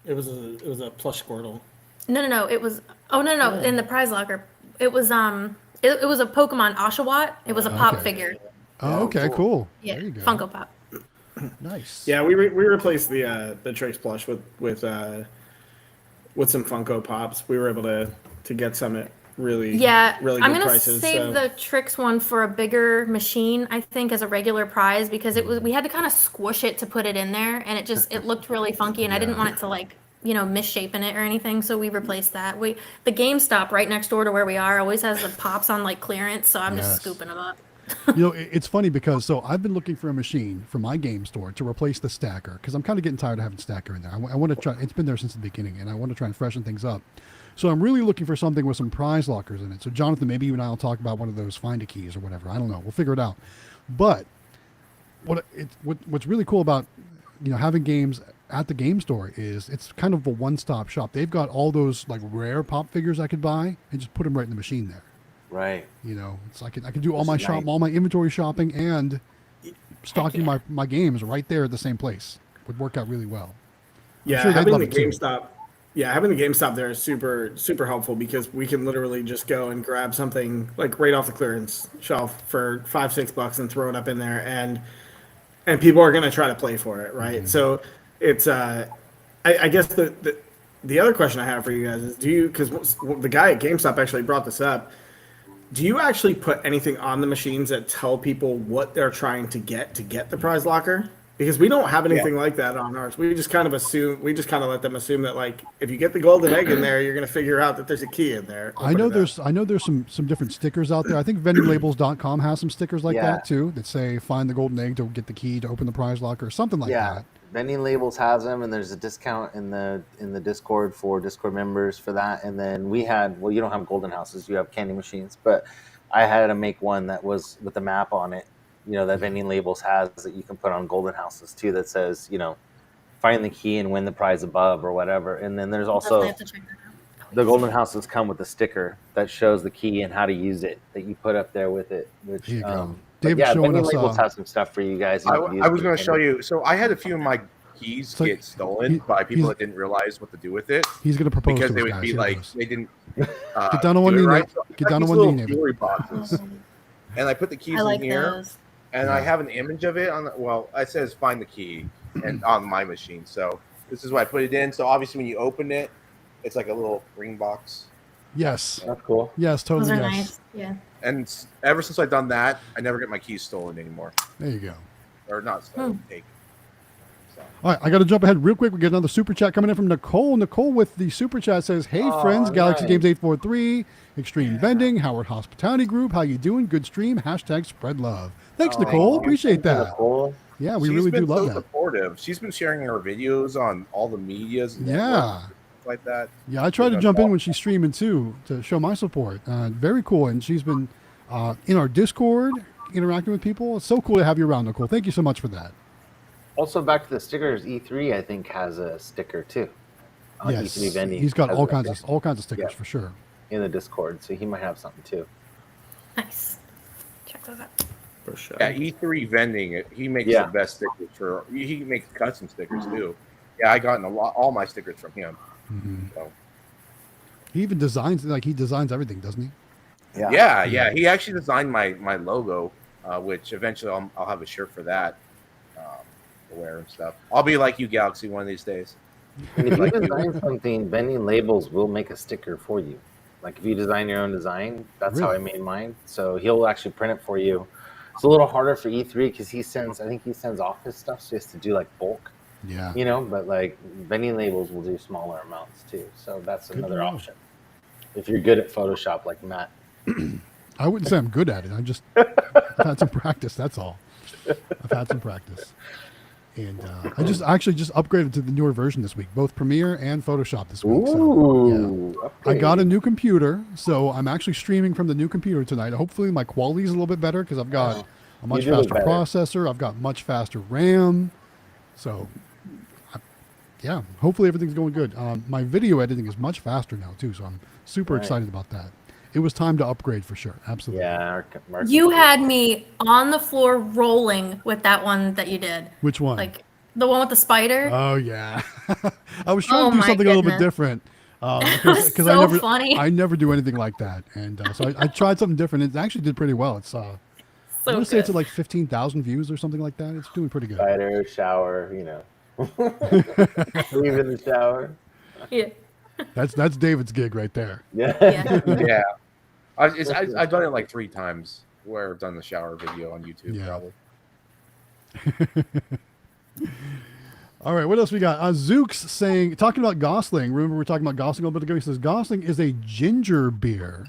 It was a plush Squirtle. no. It was no. In the prize locker, it was it was a Pokemon Oshawott. It was a pop Okay. figure. Oh, okay, cool. Yeah, There you go. Funko Pop. Nice. Yeah, we replaced the Tricks plush with some Funko Pops. We were able to get some at really really I'm good gonna prices. save so. the Tricks one for a bigger machine, I think, as a regular prize because we had to kind of squish it to put it in there, and it looked really funky, and I didn't want it to like misshapen it or anything, so we replaced that. The GameStop right next door to where we are always has the pops on like clearance, so I'm Yes. just scooping them up. It's funny because I've been looking for a machine for my game store to replace the stacker because I'm kind of getting tired of having stacker in there. I want to try. It's been there since the beginning, and I want to try and freshen things up. So I'm really looking for something with some prize lockers in it. So Jonathan, maybe you and I will talk about one of those find a keys or whatever. I don't know. We'll figure it out. But what's really cool about having games at the game store is it's kind of a one-stop shop. They've got all those like rare pop figures I could buy and just put them right in the machine there. Right. It's I can do all my Nice. all my inventory shopping and stocking my games right there at the same place. Would work out really well. Yeah, sure they'd having love the it too. GameStop. Yeah, having the GameStop there is super helpful because we can literally just go and grab something like right off the clearance shelf for $5-6 and throw it up in there, and people are gonna try to play for it, right? Mm-hmm. So it's I guess the other question I have for you guys is because the guy at GameStop actually brought this up. Do you actually put anything on the machines that tell people what they're trying to get the prize locker? Because we don't have anything like that on ours. We just kind of let them assume that like if you get the golden egg in there, you're going to figure out that there's a key in there. I know there's some different stickers out there. I think vendinglabels.com has some stickers like Yeah. that too that say find the golden egg to get the key to open the prize locker or something like Yeah. that. Vending Labels has them, and there's a discount in the Discord for Discord members for that. And then we had, you don't have golden houses, you have candy machines, but I had to make one that was with the map on it. That Vending Labels has that you can put on golden houses too. That says, find the key and win the prize above or whatever. And then there's also Definitely have to check that out. the golden houses come with a sticker that shows the key and how to use it that you put up there with it. Which Here you go. but David's yeah, showing Vending us, Labels has some stuff for you guys. You can use I was for going to show candy. you. So I had a few of my keys So get stolen by people that didn't realize what to do with it He's going to propose because to they us, would guys. be Here it like goes. they didn't Get down on do one it knee, right. Nate. So I Get got down on these one little knee, Nate. jewelry boxes, and I put the keys I like in here. those. And I have an image of it on it says find the key and on my machine. So this is what I put it in. So obviously when you open it, It's like a little ring box. Yes. That's cool. Yes, Those totally. are Yes. nice. Yeah. And ever since I've done that, I never get my keys stolen anymore, There you go. or not stolen, taken. So. All right, I got to jump ahead real quick. We get another super chat coming in from Nicole. Nicole with the super chat says, "Hey friends, Galaxy nice. Games 843, Xtreme Vending, Howard Hospitality Group. How you doing? Good stream. # spread love." Thanks, Nicole. Appreciate that. Nicole. Yeah, we She's really do been love so that. supportive. She's been sharing her videos on all the medias. And Yeah. stuff like that. Yeah, I try to jump in when she's streaming too to show my support. Very cool, and she's been in our Discord interacting with people. It's so cool to have you around, Nicole. Thank you so much for that. Also, back to the stickers. E3, I think, has a sticker too. Yes, E3 Vending he's got has all a kinds of stickers Yeah. for sure. in the Discord, so he might have something too. Nice. Check those out. For sure. Yeah, E3 Vending. He makes Yeah. the best stickers for. He makes custom stickers too. Yeah, I gotten all my stickers from him. So. He even designs everything, doesn't he? Yeah. He actually designed my logo, which eventually I'll have a shirt for that to wear and stuff. I'll be like you, Galaxy, one of these days. And if you design something, Vending Labels will make a sticker for you. Like if you design your own design, that's how I made mine. So he'll actually print it for you. It's a little harder for E3 because I think he sends off his stuff, so he has to do like bulk. Yeah. You know, but like Vending Labels will do smaller amounts too. So that's another option. If you're good at Photoshop like Matt. I wouldn't say I'm good at it. I've had some practice. That's all. I've had some practice. And I just upgraded to the newer version this week, both Premiere and Photoshop this week. Ooh, so, yeah. I got a new computer, so I'm actually streaming from the new computer tonight. Hopefully my quality is a little bit better because I've got a much faster processor. I've got much faster RAM. So, yeah, hopefully everything's going good. My video editing is much faster now, too, so I'm super excited about that. It was time to upgrade for sure. Absolutely. Yeah. You had me on the floor rolling with that one that you did. Which one? Like the one with the spider. Oh, yeah. I was trying to do something a little bit different. Because so funny. I never do anything like that. And so I tried something different. It actually did pretty well. It's I'm going to say it's at like 15,000 views or something like that. It's doing pretty good. Spider, shower, you know. Leave in the shower. Yeah. That's David's gig right there. Yeah. Yeah. I've done it like 3 times where I've done the shower video on YouTube. Yeah. Probably. All right, what else we got? Zooks talking about Gosling. Remember we were talking about Gosling a little bit ago? He says Gosling is a ginger beer.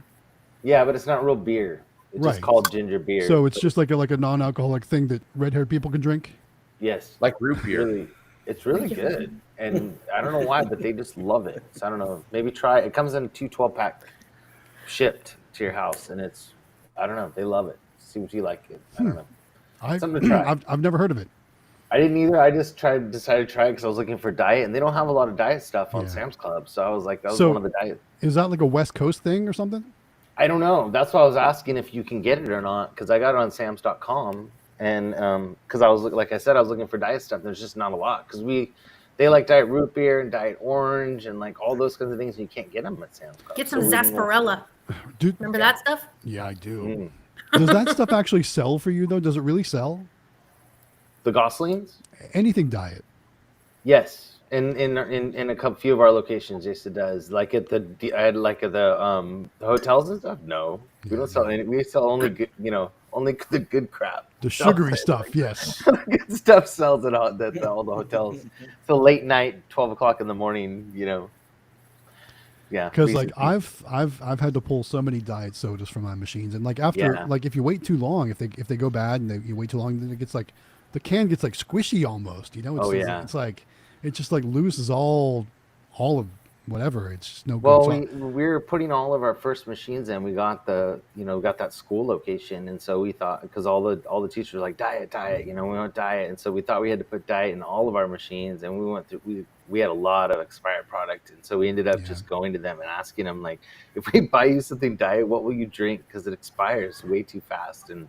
Yeah, but it's not real beer. It's just called ginger beer. So it's just like a non-alcoholic thing that red-haired people can drink? Yes. Like root beer. It's really good. And I don't know why, but they just love it. So I don't know. Maybe try it. It comes in 2 12-pack shipped to your house. And it's, I don't know. They love it. See what you like it. I don't know. Something to try. I've never heard of it. I didn't either. I just decided to try it because I was looking for diet. And they don't have a lot of diet stuff on Sam's Club. So I was like, that was one of the diet. Is that like a West Coast thing or something? I don't know. That's why I was asking if you can get it or not. Because I got it on Sams.com. And because I was, like I said, I was looking for diet stuff. There's just not a lot. Because they like diet root beer and diet orange and like all those kinds of things. And you can't get them at Sam's Club. Get some sarsaparilla. Dude, remember that stuff? Yeah, I do. Does that stuff actually sell for you though? Does it really sell? The Goslings? Anything diet? Yes. In a few of our locations, yes, it does. Like at the hotels and stuff. No, we don't sell any. We sell only good, only the good crap. The sugary stuff, yes. Good stuff sells at all the hotels. So late night, 12 o'clock in the morning, Yeah. Because like I've had to pull so many diet sodas from my machines, and like after like if you wait too long, if they go bad and you wait too long, then it gets like the can gets like squishy almost. It's like it just like loses all of whatever. It's just no good. Well, we're putting all of our first machines in. We got got that school location, and so we thought because all the teachers were like diet, we want diet, and so we thought we had to put diet in all of our machines, and we went through we had a lot of expired product, and so we ended up just going to them and asking them like, if we buy you something diet, what will you drink? Because it expires way too fast, and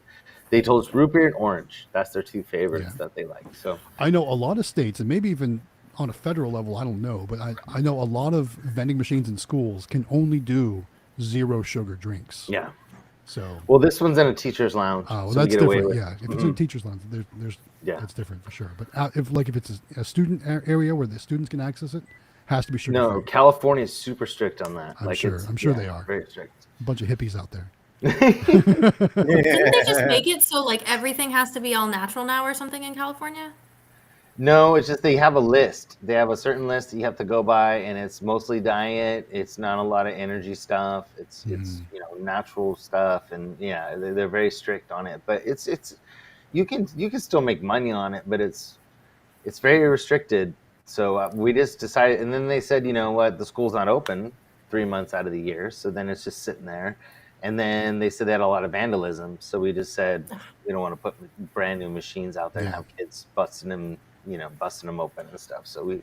they told us root beer and orange. That's their 2 favorites that they like. So I know a lot of states, and maybe even on a federal level, I don't know, but I know a lot of vending machines in schools can only do 0 sugar drinks. Yeah. So well, this one's in a teacher's lounge. Oh, well, so that's different. Yeah, if it's in a teacher's lounge, there's that's different for sure. But if it's a student area where the students can access it, Has to be sugar No, free. California is super strict on that. I'm sure they are. Very strict. A bunch of hippies out there. Didn't they just make it so like everything has to be all natural now or something in California? No, it's just they have a list. They have a certain list that you have to go by, and it's mostly diet. It's not a lot of energy stuff. It's natural stuff, and yeah, they're very strict on it. But it's you can still make money on it, but it's very restricted. So we just decided, and then they said, you know what, the school's not open 3 months out of the year, so then it's just sitting there. And then they said they had a lot of vandalism, so we just said we don't want to put brand new machines out there and have kids busting them open and stuff. So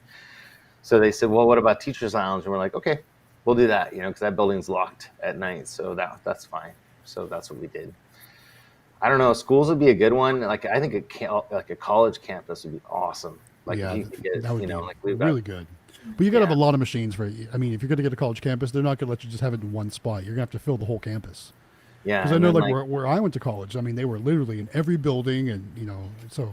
they said, well, what about teachers' lounge? And we're like, okay, we'll do that, because that building's locked at night, so that's fine. So that's what we did. I don't know. Schools would be a good one. Like I think a college campus would be awesome. Like if you could get, that would be like we've really got, good. But you got to have a lot of machines for it. I mean, if you're going to get a college campus, they're not going to let you just have it in one spot. You're going to have to fill the whole campus. Yeah. Because I know, like where I went to college, I mean, they were literally in every building, and so.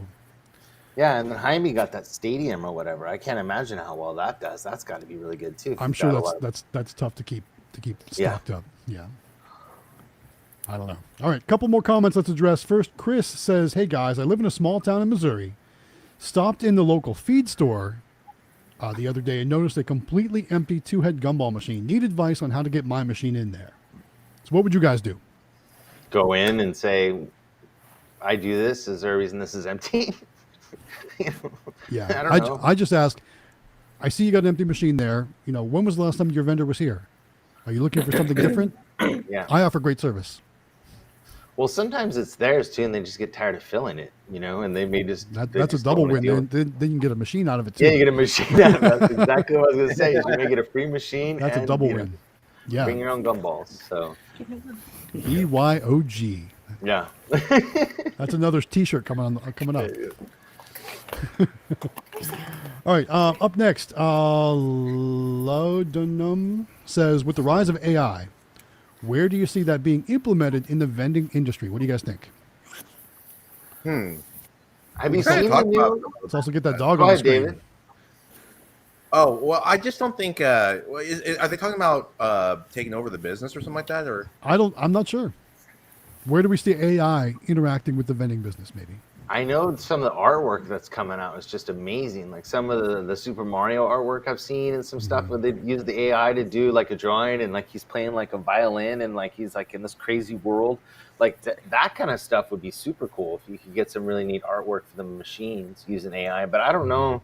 Yeah, and then Jaime got that stadium or whatever. I can't imagine how well that does. That's got to be really good too. I'm sure that's tough to keep stocked up. Yeah. I don't know. All right, couple more comments let's address. First, Chris says, "Hey guys, I live in a small town in Missouri. Stopped in the local feed store the other day and noticed a completely empty 2-head gumball machine. Need advice on how to get my machine in there. So what would you guys do? Go in and say, I do this. Is there a reason this is empty? Yeah. I don't know. I just ask, I see you got an empty machine there. When was the last time your vendor was here? Are you looking for something different? Yeah. I offer great service. Well, sometimes it's theirs too, and they just get tired of filling it, and they may just... That's a double win. Then you can get a machine out of it too. Yeah, you get a machine out of it. That's exactly what I was going to say. You may get a free machine. That's a double win. Yeah. Bring your own gumballs. So. EYOG. Yeah. That's another T-shirt coming up. All right. Up next, Laudanum says, with the rise of AI, where do you see that being implemented in the vending industry? What do you guys think? Have you seen the new... Let's also get that dog Go on the ahead, screen. David. Oh, well, I just don't think. Are they talking about taking over the business or something like that? Or I'm not sure. Where do we see AI interacting with the vending business? Maybe. I know some of the artwork that's coming out is just amazing. Like some of the Super Mario artwork I've seen, and some stuff where they use the AI to do like a drawing, and like he's playing like a violin, and like he's like in this crazy world. Like that kind of stuff would be super cool if you could get some really neat artwork for the machines using AI. But I don't know.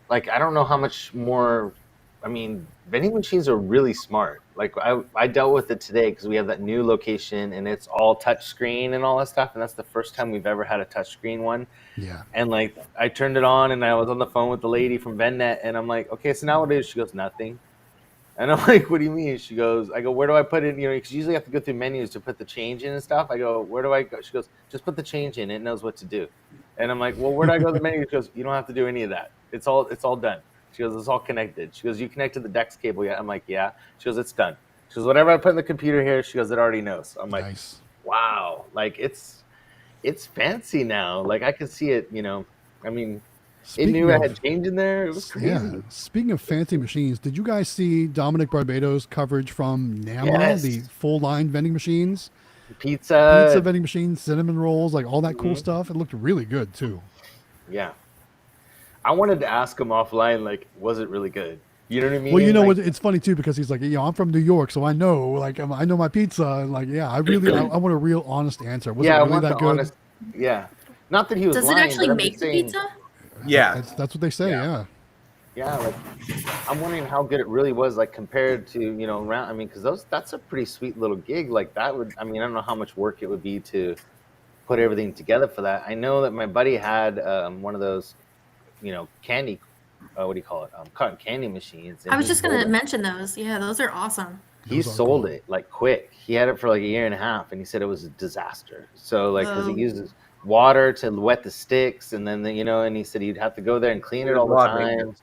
Like I don't know how much more. I mean, vending machines are really smart. Like I dealt with it today because we have that new location and it's all touch screen and all that stuff. And that's the first time we've ever had a touch screen one. Yeah. And like I turned it on and I was on the phone with the lady from VendNet and I'm like, okay, so now what is? She goes, nothing. And I'm like, what do you mean? She goes, I go, where do I put it? Because you usually have to go through menus to put the change in and stuff. I go, where do I go? She goes, just put the change in. It knows what to do. And I'm like, well, where do I go to the menu? She goes, you don't have to do any of that. It's all done. She goes, it's all connected. She goes, you connected the DeX cable yet? I'm like, yeah. She goes, it's done. She goes, whatever I put in the computer here, she goes, it already knows. I'm like, nice. Wow. Like it's fancy now. Like I could see it, I mean, it knew I had change in there. It was crazy. Yeah. Speaking of fancy machines, did you guys see Dominic Barbato's coverage from NAMA, the full line vending machines? Pizza vending machines, cinnamon rolls, like all that cool stuff. It looked really good too. Yeah. I wanted to ask him offline, like, was it really good? You know what I mean? Well, like, it's funny too because he's like, I'm from New York, so I know, like, I know my pizza, and like, yeah, I want a real honest answer. Was it really that good? Honest, yeah, not that he was. Does lying, it actually but I'm make just the saying, pizza? yeah, that's what they say. Yeah. Yeah, like I'm wondering how good it really was, like compared to around. I mean, because that's a pretty sweet little gig. Like that would. I mean, I don't know how much work it would be to put everything together for that. I know that my buddy had one of those, candy. What do you call it? Cotton candy machines. I was just going to mention those. Yeah, those are awesome. He sold it like quick. He had it for like a year and a half, and he said it was a disaster. So like, because he uses water to wet the sticks, and then and he said he'd have to go there and clean it all the time.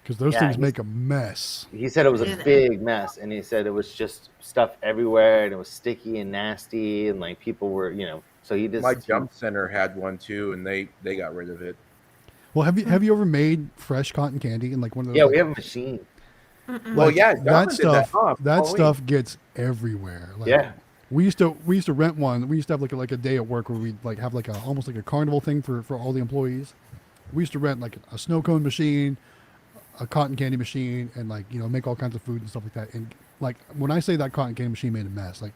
Because those things make a mess. He said it was a big mess, and he said it was just stuff everywhere, and it was sticky and nasty, and like people were, so he just. My jump center had one too, and they got rid of it. Well, have you ever made fresh cotton candy in like one of those? Yeah, like, we have a machine. Well, yeah, that Jonathan did stuff. huh, That Halloween. stuff gets everywhere. Like, Yeah. We used to rent one. We used to have like a day at work where we'd like have like a almost like a carnival thing for all the employees. We used to rent like a snow cone machine, a cotton candy machine, and like make all kinds of food and stuff like that. And like when I say that cotton candy machine made a mess, like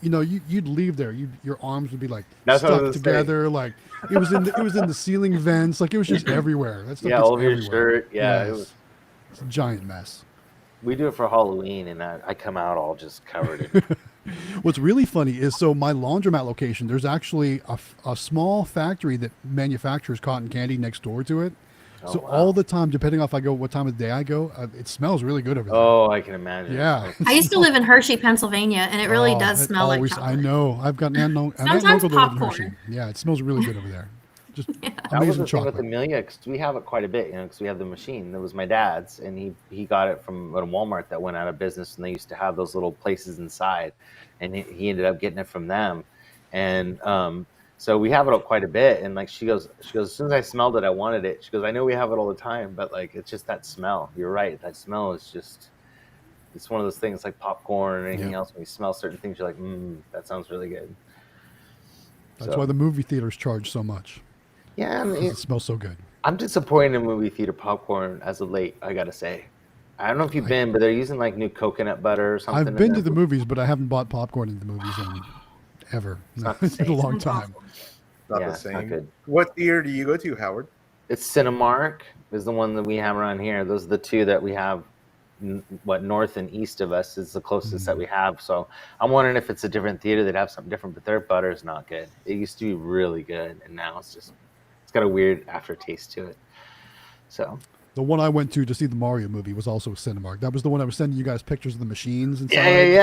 you'd leave there, your arms would be like That's what I stuck was together, like it was in the ceiling vents, like it was just everywhere. That stuff Yeah, gets over your everywhere. shirt. Yeah, Yes. It's a giant mess. we do it for Halloween, and I come out all just covered in. What's really funny is my laundromat location, there's actually a small factory that manufactures cotton candy next door to it. Oh, So wow. all the time, depending on what time of the day I go, it smells really good over there. Oh, I can imagine. Yeah. I used to live in Hershey, Pennsylvania, and it really Oh, does it smell like always- chocolate. I know. I've got an aunt Sometimes uncle that live in popcorn. Hershey. Yeah, it smells really good over there. Just That was amazing the thing with chocolate. Amelia, because we have it quite a bit, because we have the machine. That was my dad's, and he got it from a Walmart that went out of business, and they used to have those little places inside, and he ended up getting it from them, and so we have it quite a bit. And like she goes, as soon as I smelled it, I wanted it. She goes, I know we have it all the time, but like it's just that smell. You're right, that smell is just. It's one of those things like popcorn or anything else. When you smell certain things, you're like, that sounds really good. That's why the movie theaters charge so much. Yeah, I 'Cause mean, it smells so good. I'm disappointed in movie theater popcorn as of late, I gotta say. I don't know if you've been, but they're using like new coconut butter or something. I've been to the movies, but I haven't bought popcorn in the movies in ever. not the It's been a same. long time. Not Yeah, the it's not same. good. What theater do you go to, Howard? It's Cinemark is the one that we have around here. Those are the two that we have. North and east of us is the closest that we have. So I'm wondering if it's a different theater. They'd have something different, but their butter is not good. It used to be really good, and now it's got a weird aftertaste to it. So The one I went to see the Mario movie was also Cinemark. That was the one I was sending you guys pictures of the machines inside.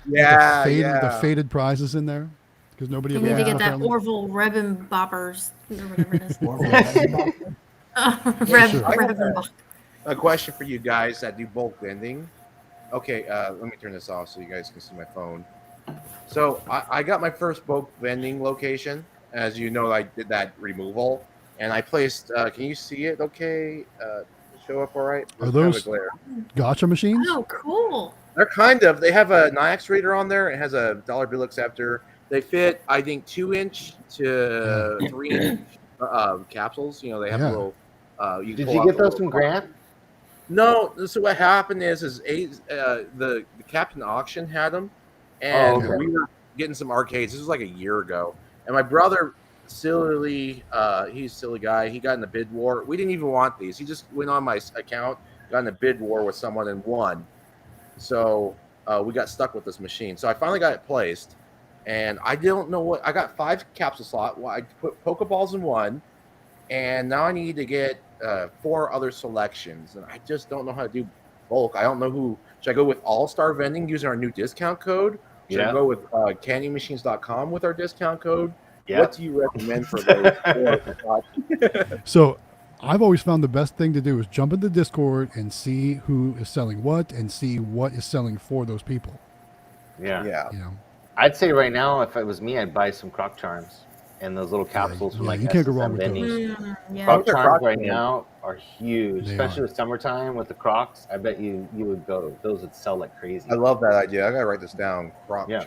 yeah. The faded prizes in there because nobody You ever need to got get that apparently. Orville ribbon boppers or whatever it is. Sure. Ribbon bop. A question for you guys that do bulk vending. Okay, let me turn this off so you guys can see my phone. So I got my first bulk vending location. As you know, I did that removal, and I placed. Can you see it? Okay, show up all right. Are There's kind of those- a glare. Gotcha machines? Oh, cool. They're kind of. They have a NIAX reader on there. It has a dollar bill acceptor. They fit, I think, 2-inch to 3-inch capsules. They have Yeah. a little. Did pull you out get the those little from Grant? No, so what happened is the Captain Auction had them, and Oh, okay. we were getting some arcades. This was like a year ago, and my brother, he's a silly guy. He got in a bid war. We didn't even want these. He just went on my account, got in a bid war with someone and won. So we got stuck with this machine. So I finally got it placed, and I don't know what. I got 5 capsule slot. Well, I put Pokeballs in one, and now I need to get 4 other selections, and I just don't know how to do bulk. I don't know who. Should I go with All Star Vending using our new discount code? Should I go with candymachines.com with our discount code? Yeah. What do you recommend for those? So I've always found the best thing to do is jump into Discord and see who is selling what and see what is selling for those people. Yeah. Yeah. I'd say right now, if it was me, I'd buy some Croc Charms and those little capsules from yeah, like you can't go wrong SSM with Vending. Yeah. Croc They're Charms Croc right Charms. now are huge, They especially are. with summertime with the Crocs. I bet you would go. Those would sell like crazy. I love that idea. I gotta write this down. Croc. Yeah.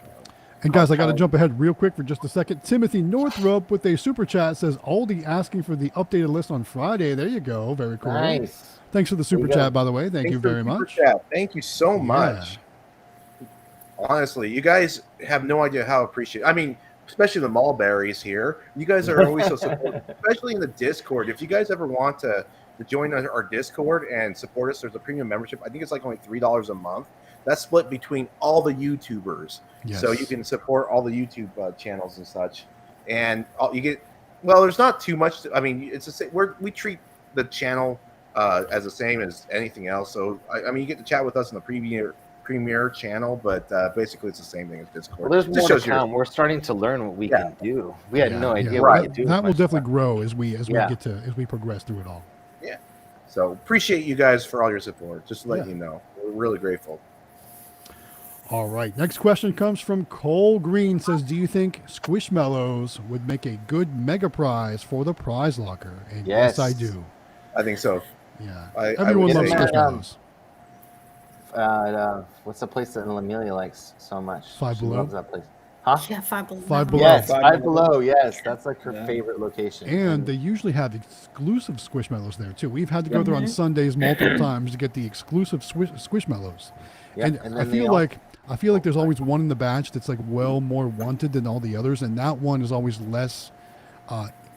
And guys, I got to jump ahead real quick for just a second. Timothy Northrup with a super chat says Aldi asking for the updated list on Friday. There you go. Very cool. Nice. Thanks for the super you go. chat, by the way. Thank you Thanks for very the super much. chat. Thank you so Yeah. much. Honestly, you guys have no idea how appreciated. I mean, especially the Mulberries here. You guys are always so supportive, especially in the Discord. If you guys ever want to join our Discord and support us, there's a premium membership. I think it's like only $3 a month. That's split between all the YouTubers, Yes. so you can support all the YouTube channels and such. And you get there's not too much. I mean, it's the same. We treat the channel as the same as anything else. So I mean, you get to chat with us in the premier channel, but basically it's the same thing as Discord. Well, there's Just more to shows your- come. We're starting to learn what we Yeah. can do. We had no idea Right. what we could do. That will with definitely grow as we Yeah. as we progress through it all. So appreciate you guys for all your support. Just to let Yeah. you know, we're really grateful. All right. Next question comes from Cole Green. Says, do you think Squishmallows would make a good mega prize for the prize locker? And yes, Yes. I do. I think so. Yeah. I Everyone would loves say- Squishmallows. What's the place that Amelia likes so much? Five She Below? loves that place. Huh? Yeah, Five Below. Five Below. Yes, Five Five Below. Below. Yes, that's like her Yeah. favorite location. And they usually have exclusive Squishmallows there too. We've had to go there on Sundays multiple times to get the exclusive Squishmallows. Yeah, And, and I then they feel all- like there's always one in the batch that's like well more wanted than all the others, and that one is always less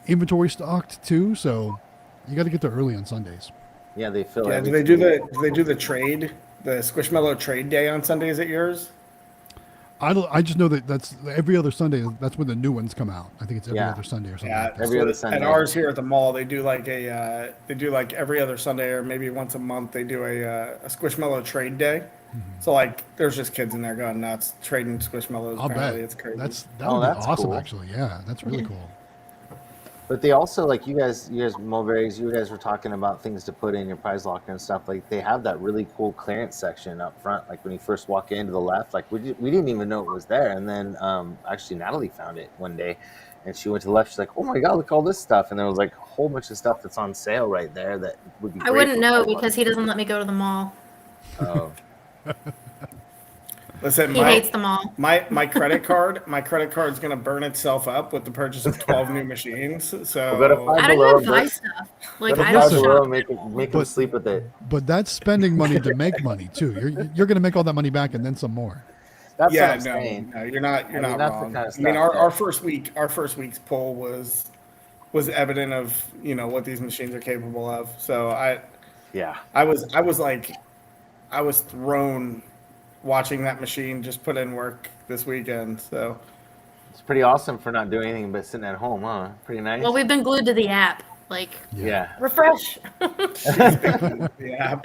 inventory stocked too. So you got to get there early on Sundays. yeah, they fill. Yeah, do everything. they do the trade, the Squishmallow trade day on Sundays at yours? I just know that that's every other Sunday. That's when the new ones come out. I think it's every Yeah. other Sunday or something. Yeah, like that. Every so other at Sunday. ours here at the mall, they do like every other Sunday or maybe once a month they do a Squishmallow trade day. So like there's just kids in there going nuts trading Squishmallows. I'll bet. Apparently, it's crazy. That Oh, would be that's awesome. cool. Actually, yeah, that's really cool. But they also, like you guys Mulberries, you guys were talking about things to put in your prize locker and stuff. Like they have that really cool clearance section up front. Like when you first walk in to the left, like we didn't even know it was there. And then actually Natalie found it one day, and she went to the left. She's like, "Oh my god, look at all this stuff!" And there was like a whole bunch of stuff that's on sale right there that would be. I wouldn't know because he doesn't let me go to the mall. Oh, Listen, He hates the mall. my credit card's gonna burn itself up with the purchase of 12 new machines. So We'll go to Five I don't Below, even buy but- stuff. Like Go to I Five don't Below, shop. make them But- sleep with it. But that's spending money to make money too. You're going to make all that money back and then some more. That's yeah, what I'm saying. no, you're not I mean, not that's the wrong. kind of I mean, stuff our that- first week's poll was evident of what these machines are capable of. So Yeah. I was thrown watching that machine just put in work this weekend. So It's pretty awesome for not doing anything but sitting at home, huh? Pretty nice. Well, we've been glued to the app. Like yeah. refresh. yeah,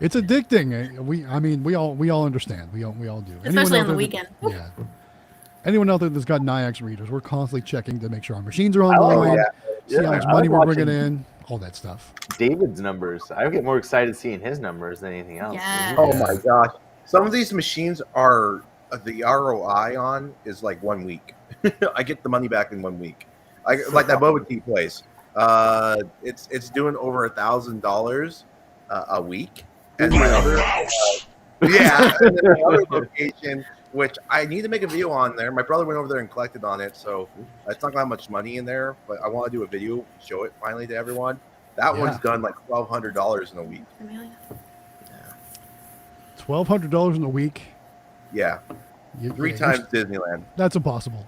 It's addicting. We all understand. We all do. Anyone Especially out on the there weekend. Yeah. Anyone out there that's got NIAX readers, we're constantly checking to make sure our machines are like online, that. see how much I money like we're watching- bringing in, all that stuff. David's numbers. I get more excited seeing his numbers than anything else. Yeah. Oh my gosh. Some of these machines are the ROI on is like 1 week. I get the money back in 1 week. Like that boba tea place. It's doing over $1,000 a week. And my other yeah, and then my other location, which I need to make a video on there. My brother went over there and collected on it, so it's not that much money in there. But I want to do a video, show it finally to everyone. That Yeah. one's done like $1,200 in a week. Amelia. $1,200 in a week. Yeah, three times Disneyland. That's impossible.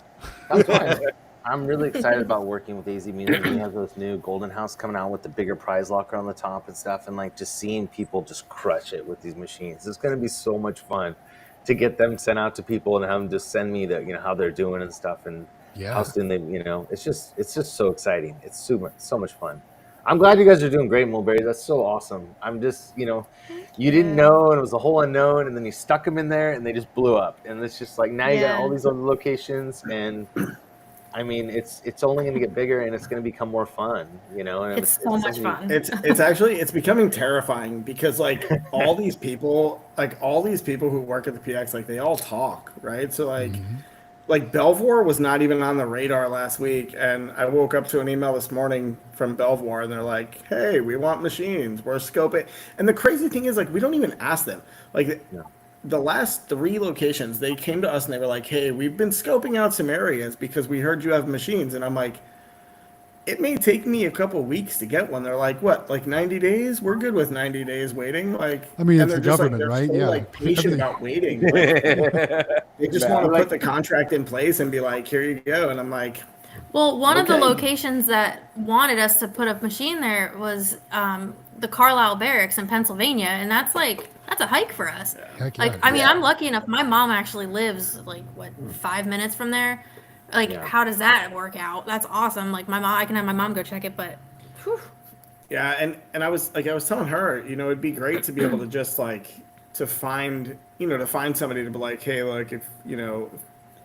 That's why I'm really excited about working with AZ Music. We have those new Golden House coming out with the bigger prize locker on the top and stuff, and like just seeing people just crush it with these machines. It's going to be so much fun to get them sent out to people and have them just send me the how they're doing and stuff and Yeah. how soon they it's just so exciting. It's so much fun. I'm glad you guys are doing great, Mulberry. That's so awesome. I'm just, you didn't know, and it was a whole unknown, and then you stuck them in there, and they just blew up. And it's just like now you got all these other locations, and I mean, it's only going to get bigger, and it's going to become more fun, And It's so much fun. it's becoming terrifying because like all these people who work at the PX, like they all talk, right? So like Belvoir was not even on the radar last week, and I woke up to an email this morning from Belvoir, and they're like, "Hey, we want machines. We're scoping." And the crazy thing is, like, we don't even ask them. Like, the last 3 locations, they came to us and they were like, "Hey, we've been scoping out some areas because we heard you have machines." And I'm like, it may take me a couple weeks to get one. They're like, what, like 90 days? We're good with 90 days waiting. Like, I mean, and it's they're the just, like, government, they're right? so, Yeah. like patient Everything- about waiting. Like, they just want to like- put the contract in place and be like, here you go. And I'm like, Well, one of the Okay. locations that wanted us to put a machine there was the Carlisle Barracks in Pennsylvania, and that's a hike for us. Heck Like, yeah. I mean, I'm lucky enough. My mom actually lives 5 minutes from there. Like, Yeah. how does that work out? That's awesome. Like, I can have my mom go check it, but whew. yeah. And I was telling her, it'd be great to be able to just to find somebody to be like, hey, look,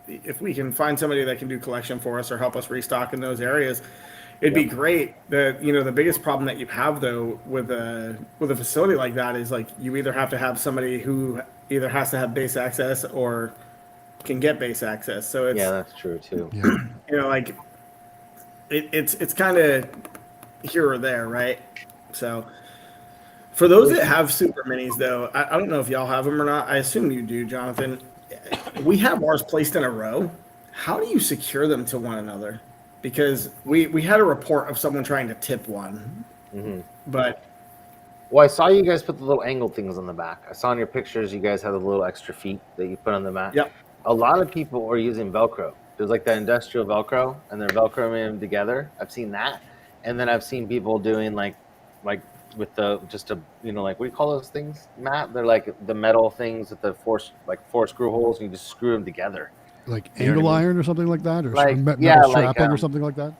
if we can find somebody that can do collection for us or help us restock in those areas, it'd be great. The biggest problem that you have though with a facility like that is like you either have to have somebody who either has to have base access or can get base access. So it's Yeah, that's true too. Yeah. like it's kind of here or there, right? So for those that have super minis, though, I don't know if y'all have them or not. I assume you do, Jonathan. We have ours placed in a row. How do you secure them to one another? Because we had a report of someone trying to tip one, but Well, I saw you guys put the little angled things on the back. I saw in your pictures you guys had the little extra feet that you put on the back. Yep. A lot of people are using Velcro. There's like that industrial Velcro, and they're Velcroing them together. I've seen that, and then I've seen people doing like with the just a like, what do you call those things, Matt? They're like the metal things with the four screw holes, and you just screw them together. Like You know angle what I mean? iron or something like that, or Like, metal yeah, like, strapping or something like that.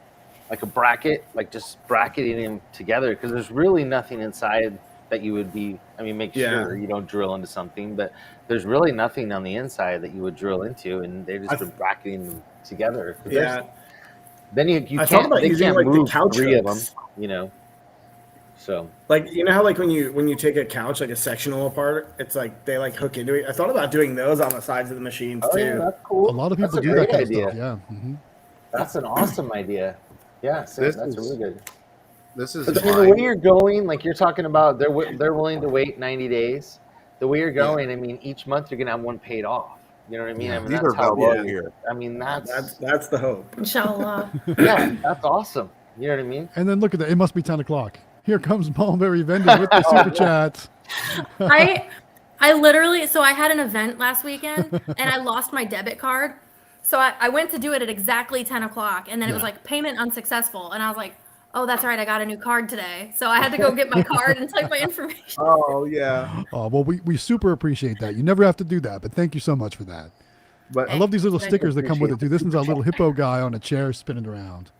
Like a bracket, like just bracketing them together, because there's really nothing inside that you would be. I mean, make sure you don't drill into something, but there's really nothing on the inside that you would drill into, and they've just been bracketing them together. yeah. Then you I thought can't about they using, can't like, the move couch three of them, hooks. So Like, you know how like when you take a couch, like a sectional apart, it's like they like hook into it. I thought about doing those on the sides of the machines too. yeah, that's cool. A lot of That's people a do that great kind idea. of stuff. Yeah. That's an awesome idea. Yeah, so This that's is- really good. This is But I mean, the way you're going, like you're talking about, they're willing to wait 90 days. The way you're going, I mean, each month you're gonna have one paid off. You know what I mean? Yeah. I mean, These that's are how Velcro well here. I mean, That's the hope. Inshallah. yeah, that's awesome. You know what I mean? And then look at that. It must be 10 o'clock. Here comes Mulberry Vending with the super chats. I literally, so I had an event last weekend and I lost my debit card. So I went to do it at exactly 10 o'clock, and then it was like payment unsuccessful. And I was like, oh, that's right, I got a new card today. So I had to go get my card and type my information. Oh yeah. Oh, well, we super appreciate that. You never have to do that, but thank you so much for that. But I love these little Thank stickers that come with it too. This one's a little hippo guy on a chair spinning around.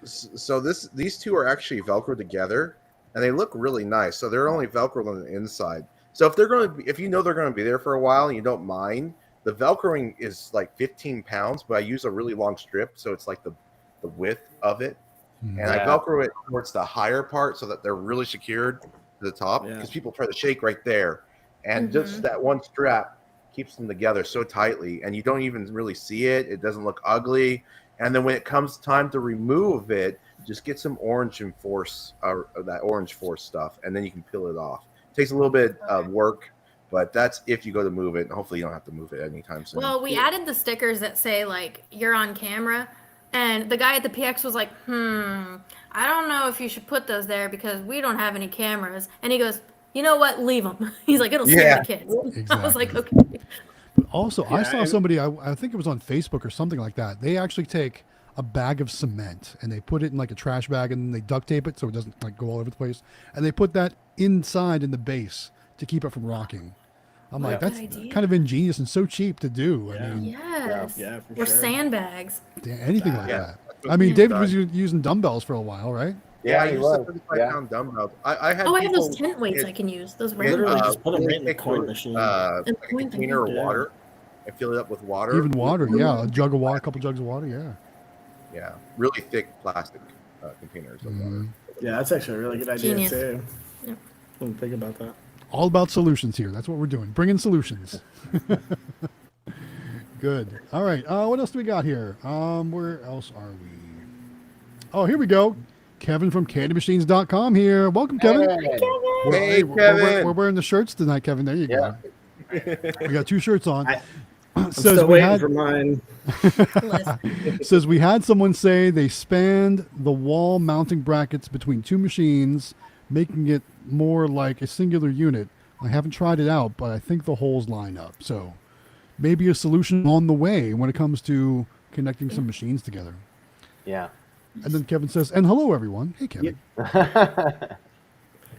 so these two are actually Velcro together, and they look really nice. So they're only Velcro on the inside. So if they're going to be, if you know they're going to be there for a while and you don't mind, the Velcroing is like 15 pounds, but I use a really long strip, so it's like the width of it. And I Velcro it towards the higher part so that they're really secured to the top, because people try to shake right there. And just that one strap keeps them together so tightly, and you don't even really see it. It doesn't look ugly. And then when it comes time to remove it, just get some orange and force, that orange force stuff, and then you can peel it off. It takes a little bit of work, but that's if you go to move it. And hopefully you don't have to move it anytime soon. Well, we added the stickers that say like you're on camera, and the guy at the PX was like, I don't know if you should put those there because we don't have any cameras. And he goes, you know what? Leave them. He's like, it'll scare the kids. I was like, okay. But also, I saw somebody, I think it was on Facebook or something like that. They actually take a bag of cement and they put it in like a trash bag, and then they duct tape it so it doesn't like go all over the place. And they put that inside in the base to keep it from rocking. I'm like, that's kind of ingenious and so cheap to do. I mean, Yes. Yeah, for Or sure. sandbags. anything like Yeah. that. I mean, David was using dumbbells for a while, right? Yeah, I he used was. a 35-pound dumbbell. I had Oh, I have those people tent weights get- I can use. Those get, random Literally just put them right in the take coin machine. like a coin container of thing, yeah. water and fill it up with water. Even water, yeah. A jug of water, a couple jugs of water, yeah. Yeah, really thick plastic containers of water. Yeah, that's actually a really good idea Genius. too. Yep. Didn't think about that. All about solutions here. That's what we're doing. Bringing solutions. Good. All right. What else do we got here? Where else are we? Oh, here we go. Kevin from CandyMachines.com here. Welcome, Kevin. Hey, Kevin. We're wearing the shirts tonight, Kevin. There you go. We got 2 shirts on. I'm still waiting for mine. Says we had someone say they spanned the wall mounting brackets between 2 machines, making it more like a singular unit. I haven't tried it out, but I think the holes line up. So maybe a solution on the way when it comes to connecting some machines together. Yeah. And then Kevin says, and hello, everyone. Hey, Kevin.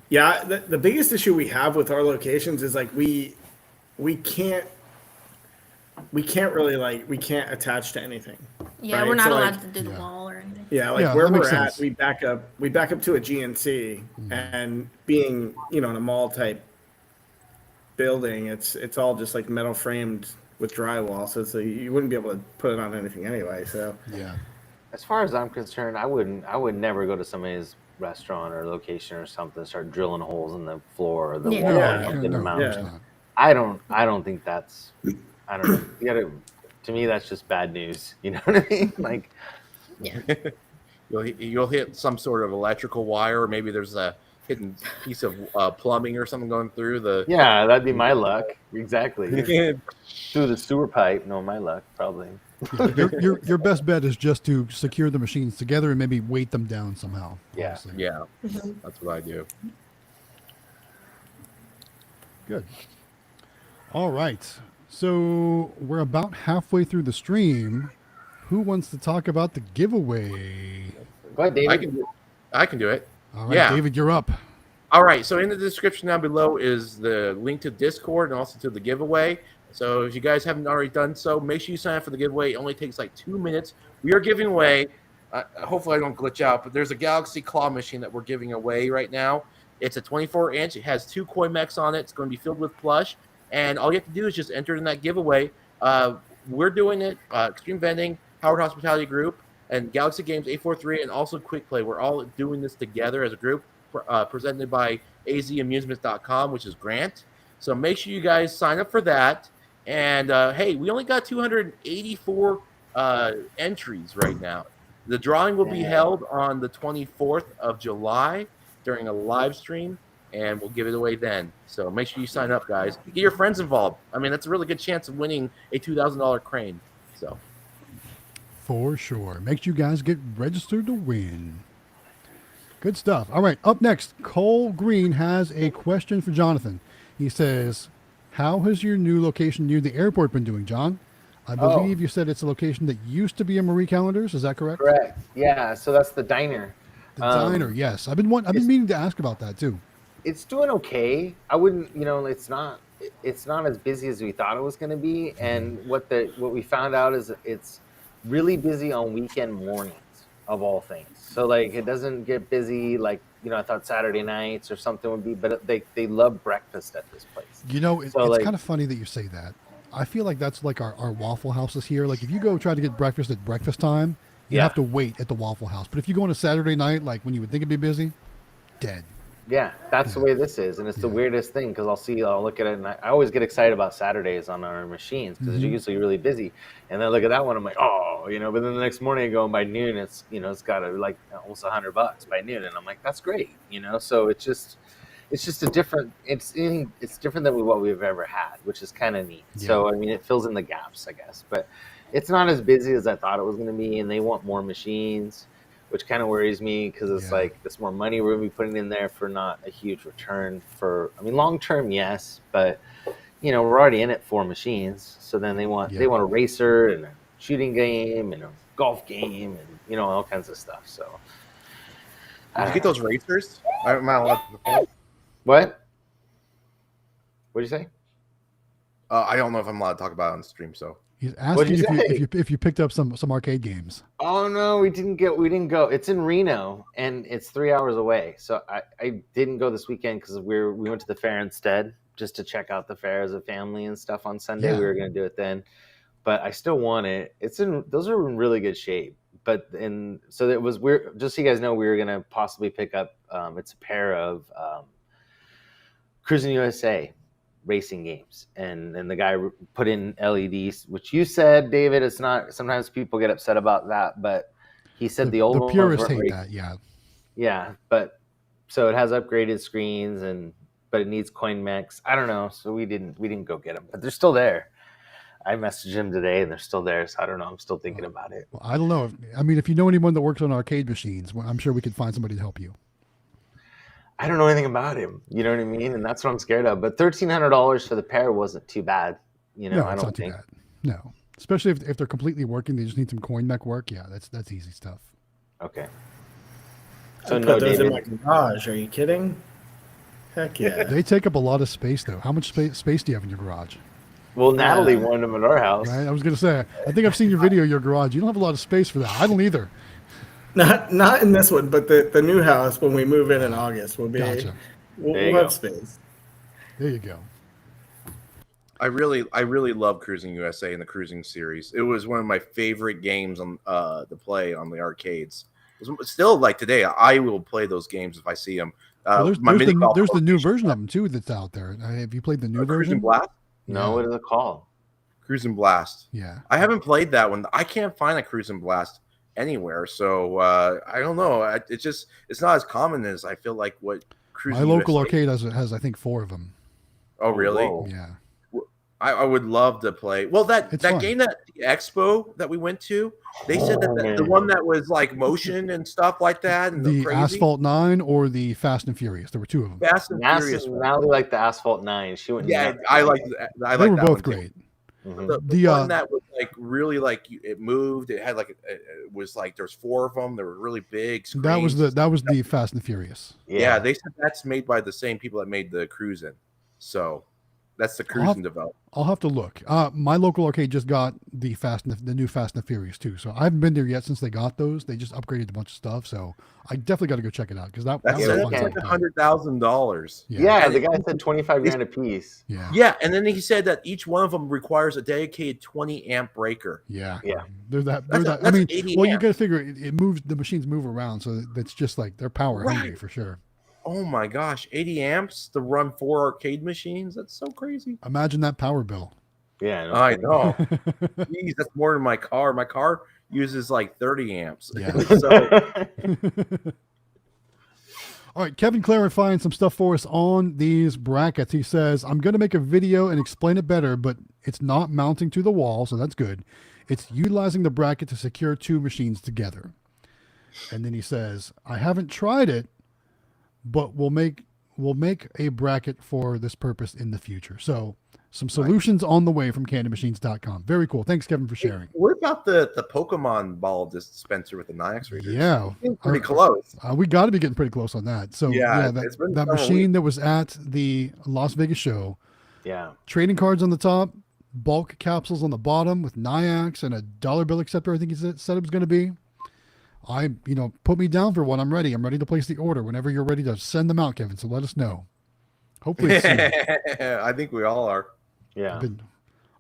Yeah, the biggest issue we have with our locations is like we can't really like we can't attach to anything. Yeah, Right, we're not so, allowed like- to do the wall or anything. Yeah, like Yeah, where that we're makes at, sense. we back up to a GNC, and being in a mall type building, it's all just like metal framed with drywall, so it's like, you wouldn't be able to put it on anything anyway. So Yeah. As far as I'm concerned, I would never go to somebody's restaurant or location or something, start drilling holes in the floor or the Yeah. wall Yeah. or something to No, mount. of course Yeah. not. I don't think that's, I don't know. You gotta, to me, that's just bad news. You know what I mean? Like, Yeah. You'll hit some sort of electrical wire, or maybe there's a hidden piece of plumbing or something going through the. Yeah, that'd be my luck. Exactly. Through the sewer pipe. No, my luck, probably. Yeah, your best bet is just to secure the machines together and maybe weight them down somehow. Yeah. Honestly. Yeah, that's what I do. Good. All right. So we're about halfway through the stream. Who wants to talk about the giveaway? Go ahead, David. I can do it. All right, Yeah. David, you're up. All right. So in the description down below is the link to Discord and also to the giveaway. So if you guys haven't already done so, make sure you sign up for the giveaway. It only takes like 2 minutes. We are giving away. Hopefully I don't glitch out, but there's a Galaxy claw machine that we're giving away right now. It's a 24-inch. It has 2 coin mechs on it. It's going to be filled with plush. And all you have to do is just enter in that giveaway. We're doing it. Xtreme Vending, Howard Hospitality Group, and Galaxy Games 843, and also Quick Play. We're all doing this together as a group, presented by azamusements.com, which is Grant. So make sure you guys sign up for that. And hey, we only got 284 entries right now. The drawing will be held on the 24th of July during a live stream, and we'll give it away then. So make sure you sign up, guys. Get your friends involved. I mean, that's a really good chance of winning a $2,000 crane. So For sure. Make sure you guys get registered to win. Good stuff. All right. Up next, Cole Green has a question for Jonathan. He says, how has your new location near the airport been doing, John? I believe you said it's a location that used to be in Marie Callender's. Is that correct? Correct. Yeah. So that's the diner. The diner, yes. I've been meaning to ask about that too. It's doing okay. I wouldn't, it's not as busy as we thought it was going to be. And what we found out is it's really busy on weekend mornings of all things. So like it doesn't get busy like, I thought Saturday nights or something would be, but they love breakfast at this place. It's kind of funny that you say that. I feel like that's like our Waffle Houses here. Like if you go try to get breakfast at breakfast time, you have to wait at the Waffle House. But if you go on a Saturday night, like when you would think it'd be busy, dead. Yeah, that's the way this is. And it's the weirdest thing because I'll look at it and I always get excited about Saturdays on our machines because they're usually really busy. And then I look at that one, I'm like, but then the next morning I go and by noon, it's got like almost $100 by noon. And I'm like, that's great. So it's just a different, it's different than what we've ever had, which is kind of neat. Yeah. So, I mean, it fills in the gaps, I guess, but it's not as busy as I thought it was going to be. And they want more machines, which kind of worries me because it's like this more money we're going to be putting in there for not a huge return long term, yes, but we're already in it for machines. So then they want a racer and a shooting game and a golf game and, all kinds of stuff. So did you get those racers? I'm not allowed to. What? What'd you say? I don't know if I'm allowed to talk about it on the stream, so. He's asking if you picked up some arcade games. Oh no, we didn't go. It's in Reno and it's 3 hours away. So I didn't go this weekend because we went to the fair instead just to check out the fair as a family and stuff on Sunday. Yeah. We were going to do it then, but I still want it. Those are in really good shape. So it was weird. Just so you guys know, we were going to possibly pick up. It's a pair of Cruising USA racing games, and the guy put in LEDs, which you said, David, it's not. Sometimes people get upset about that, but he said the old purists hate that. Yeah, but so it has upgraded screens, but it needs coin mechs. I don't know, so we didn't go get them, but they're still there. I messaged him today, and they're still there. So I don't know. I'm still thinking about it. Well, I don't know. I mean, if you know anyone that works on arcade machines, I'm sure we could find somebody to help you. I don't know anything about him. You know what I mean? And that's what I'm scared of. But $1,300 for the pair wasn't too bad. No, I don't think. Too bad. No, especially if they're completely working, they just need some coin mech work. Yeah, that's easy stuff. Okay. So no, those in my garage. Are you kidding? Heck yeah. They take up a lot of space, though. How much space do you have in your garage? Well, Natalie wanted them at our house. Right? I was going to say, I think I've seen your video of your garage. You don't have a lot of space for that. I don't either. Not in this one, but the new house when we move in August will be. Gotcha. We'll have space. There you go. I really love Cruising USA and the Cruising series. It was one of my favorite games on to play on the arcades. Still, like today, I will play those games if I see them. There's the new version of them too that's out there. Have you played the new version? Cruising Blast? No, what is it called? Cruising Blast. Yeah. I haven't played that one. I can't find a Cruising Blast anywhere. So I don't know. It's not as common as I feel like what Cruising My local USA arcade has I think 4 of them. Oh, really? Whoa. Yeah. I would love to play. Well, that It's fun. game, that the expo that we went to, they said that the man. one that was like motion and stuff like that, and The crazy, Asphalt 9 or the Fast and Furious. There were 2 of them. Fast and Furious. Now they like the Asphalt 9. She went. Yeah, nuts. I like They were that both one too. great. Mhm. The one that was like really like it moved. It had like it was like there's 4 of them. They were really big. That was screens. the Fast and Furious. Yeah, they said that's made by the same people that made the Cruisin'. So that's the Cruisin' development. I'll have to look. My local arcade just got the new Fast and the Furious too. So I haven't been there yet since they got those. They just upgraded a bunch of stuff. So I definitely got to go check it out because that That's was a fun like time to play. $100,000. Yeah, the guy said 25 grand a piece. Yeah. Yeah, and then he said that each one of them requires a dedicated 20 amp breaker. Yeah. Yeah. They're that. That's I that's mean, 80 well, you amps. got to figure it moves. The machines move around, so that's just like they're power hungry Right. for sure. Oh my gosh, 80 amps to run 4 arcade machines? That's so crazy. Imagine that power bill. Yeah, no I kidding. know. Jeez, that's more than my car. My car uses like 30 amps. Yeah. So All right, Kevin clarifying some stuff for us on these brackets. He says, I'm going to make a video and explain it better, but it's not mounting to the wall, so that's good. It's utilizing the bracket to secure 2 machines together. And then he says, I haven't tried it, but we'll make a bracket for this purpose in the future. So some solutions on the way from candymachines.com. Very cool. Thanks, Kevin, for sharing. what about the Pokemon ball dispenser with the 9x readers? Yeah. Pretty close. We got to be getting pretty close on that. So Yeah, that, it's been that several machine that was at the Las Vegas show, Yeah. trading cards on the top, bulk capsules on the bottom with Nyax and a dollar bill acceptor. I think he said it was going to be. Put me down for one. I'm ready. I'm ready to place the order whenever you're ready to send them out, Kevin. So let us know. Hopefully it's soon. I think we all are. Yeah.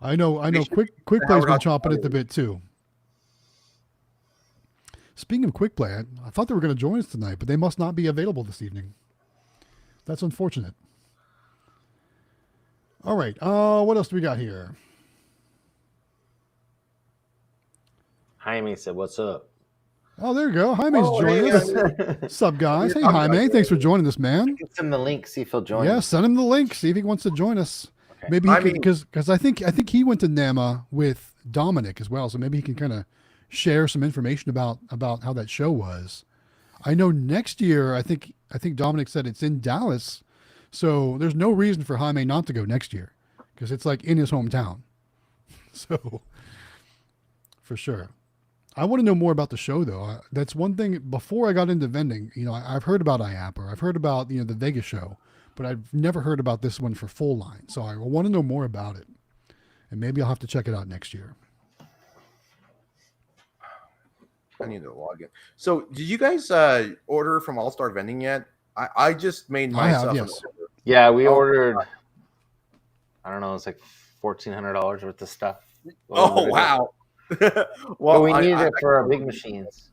I know. Quick Play's been chomping at the bit too. Speaking of Quick Play, I thought they were going to join us tonight, but they must not be available this evening. That's unfortunate. All right. What else do we got here? Jaime said, "What's up?" Oh, there you go. Jaime's joining us. What's up, guys? Hey, Jaime. Thanks for joining us, man. Send the link. See if he'll join. Yeah, send him the link. See if he wants to join us. Okay. Maybe he could, because I think he went to NAMA with Dominic as well, so maybe he can kind of share some information about how that show was. I know next year, I think Dominic said it's in Dallas, so there's no reason for Jaime not to go next year because it's like in his hometown. So for sure. I want to know more about the show, though. That's one thing. Before I got into vending, I've heard about IAPR. I've heard about, the Vegas show, but I've never heard about this one for full line. So I want to know more about it. And maybe I'll have to check it out next year. I need to log in. So did you guys order from All Star Vending yet? I just made myself an yes. order. Yeah, we ordered. I don't know. It's like $1,400 worth of stuff. Oh wow. Well, we needed it for our big machines.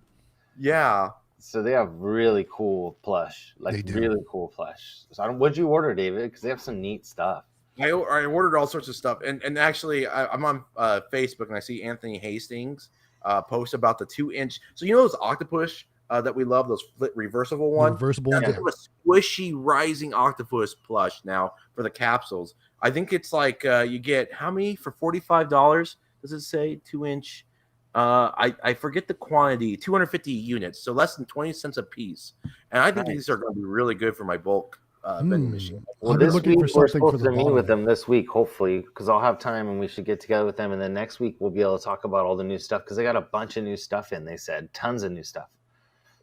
Yeah. So they have really cool plush, They like do. really cool plush. So what'd you order, David? Because they have some neat stuff. I ordered all sorts of stuff, and actually I'm on Facebook and I see Anthony Hastings post about the 2-inch. So those octopus that we love, those reversible The ones. reversible Now, ones, they have a squishy rising octopus plush now for the capsules. I think it's like you get how many for $45? Does it say 2-inch? I forget the quantity. 250 units, so less than 20 cents a piece. And I think these are going to be really good for my bulk vending machine. Well, I've been this looking week for we're something for supposed the to meet bottom. with them this week, hopefully, because I'll have time and we should get together with them. And then next week we'll be able to talk about all the new stuff because they got a bunch of new stuff in. They said tons of new stuff.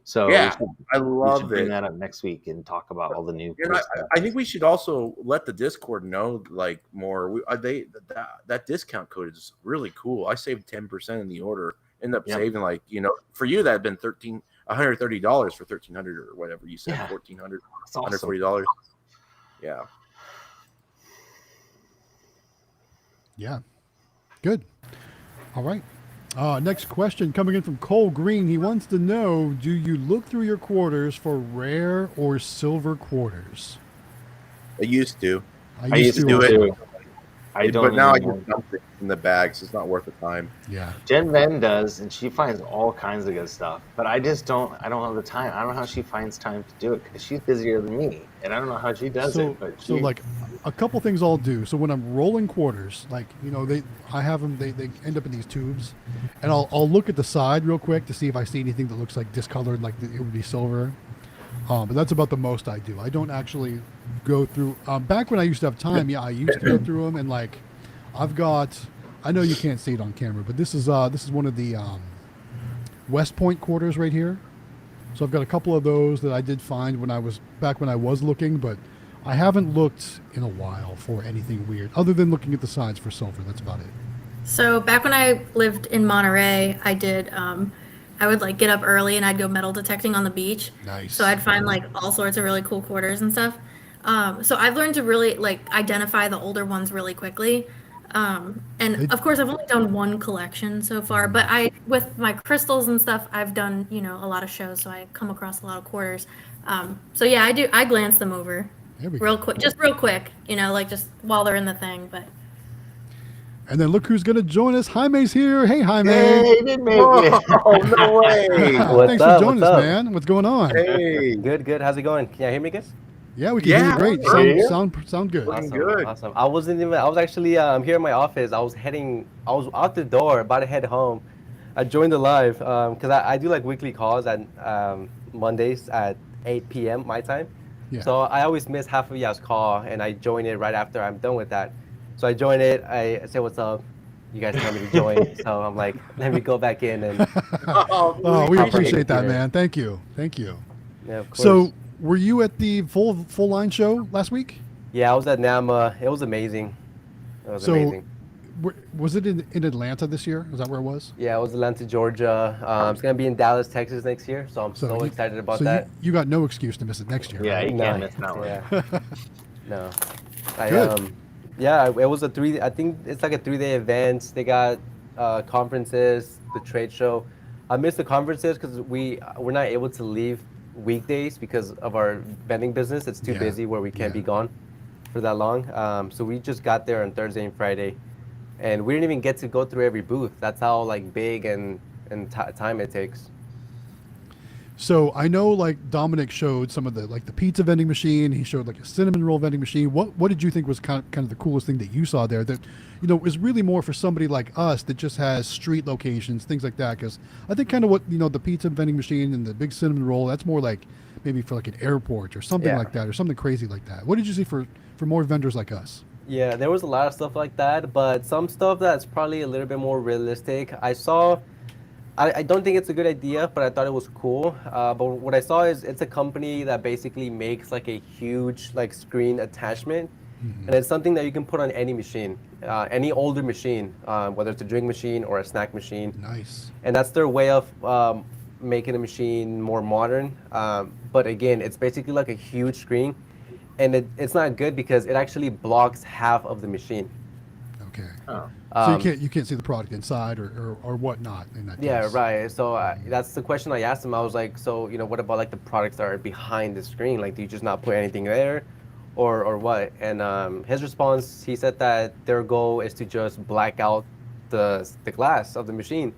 So Yeah, I we should love bring it. that up next week and talk about all the new. And cool stuff. I think we should also let the Discord know like more. That discount code is really cool. I saved 10% in the order. End up saving for you that had been $130 for $1,300 or whatever you said, Yeah. $1,400, That's awesome. $140. Yeah. Yeah. Good. All right. Next question coming in from Cole Green. He wants to know, do you look through your quarters for rare or silver quarters? I used to. I used to do it. I don't. But now I even know. just dumped it in the bag, so it's not worth the time. Yeah. Jen Ven does, and she finds all kinds of good stuff. But I just don't. I don't have the time. I don't know how she finds time to do it because she's busier than me, and I don't know how she does So it. But so like a couple things I'll do. So when I'm rolling quarters, like I have them. They end up in these tubes, and I'll look at the side real quick to see if I see anything that looks like discolored, like it would be silver. But that's about the most I do. I don't actually go through. Back when I used to have time, yeah, I used to go through them, and like I've got. I know you can't see it on camera, but this is one of the West Point quarters right here. So I've got a couple of those that I did find when I was looking, but I haven't looked in a while for anything weird other than looking at the sides for silver. That's about it. So back when I lived in Monterey, I did. I would like get up early and I'd go metal detecting on the beach. Nice. So I'd find like all sorts of really cool quarters and stuff. So I've learned to really like identify the older ones really quickly. And of course, I've only done one collection so far, but with my crystals and stuff, I've done, a lot of shows, so I come across a lot of quarters. So yeah, I glance them over real quick, just like just while they're in the thing, but. And then look who's going to join us. Jaime's here. Hey, Jaime. Hey, he didn't make it. Oh, no way. Thanks for joining us, man. What's going on? Hey. Good. How's it going? Can you hear me, guys? Yeah, we can hear you great. great. Sound good. Looking good. Awesome. I was actually here in my office. I was out the door, about to head home. I joined the live because I do like weekly calls at Mondays at 8 p.m. my time. Yeah. So I always miss half of y'all's call, and I join it right after I'm done with that. So I join it. I say, "What's up?" You guys tell me to join. So I'm like, let me go back in and. Oh, we appreciate that, man. Thank you. Yeah, of course. So, were you at the full line show last week? Yeah, I was at NAMA. It was amazing. Amazing. Was it in Atlanta this year? Is that where it was? Yeah, it was Atlanta, Georgia. It's gonna be in Dallas, Texas next year. So I'm so excited about that. You got no excuse to miss it next year. Yeah, right? you can't miss that one. Yeah. No. Good. Yeah, it was I think it's like a 3-day event. They got conferences, the trade show. I missed the conferences because we're not able to leave weekdays because of our vending business. It's too busy where we can't be gone for that long. So we just got there on Thursday and Friday, and we didn't even get to go through every booth. That's how like big and time it takes. So I know like Dominic showed some of the pizza vending machine. He showed like a cinnamon roll vending machine. What did you think was kind of the coolest thing that you saw there that is really more for somebody like us that just has street locations, things like that? Because I think kind of what the pizza vending machine and the big cinnamon roll, that's more like maybe for like an airport or something like that, or something crazy like that. What did you see for more vendors like us? Yeah, there was a lot of stuff like that, but some stuff that's probably a little bit more realistic. I don't think it's a good idea, but I thought it was cool. But what I saw is it's a company that basically makes like a huge like screen attachment, and it's something that you can put on any machine, any older machine, whether it's a drink machine or a snack machine. Nice. And that's their way of making a machine more modern. But again, it's basically like a huge screen, and it's not good because it actually blocks half of the machine. Okay. Oh. So you can't see the product inside or whatnot in that case. Yeah, right. So that's the question I asked him. I was like, so what about like the products that are behind the screen? Like, do you just not put anything there, or what? And his response, he said that their goal is to just black out the glass of the machine,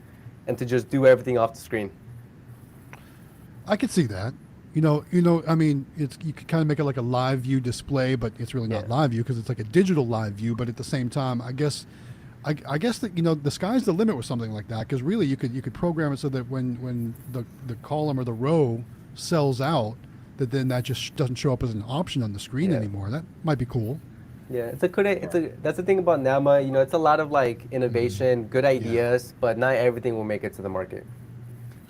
and to just do everything off the screen. I could see that. I mean, you could kind of make it like a live view display, but it's really not live view because it's like a digital live view. But at the same time, I guess that the sky's the limit with something like that, because really you could program it so that when the column or the row sells out, that just doesn't show up as an option on the screen anymore. That might be cool. Yeah, that's the thing about NAMA. It's a lot of like innovation, good ideas, but not everything will make it to the market.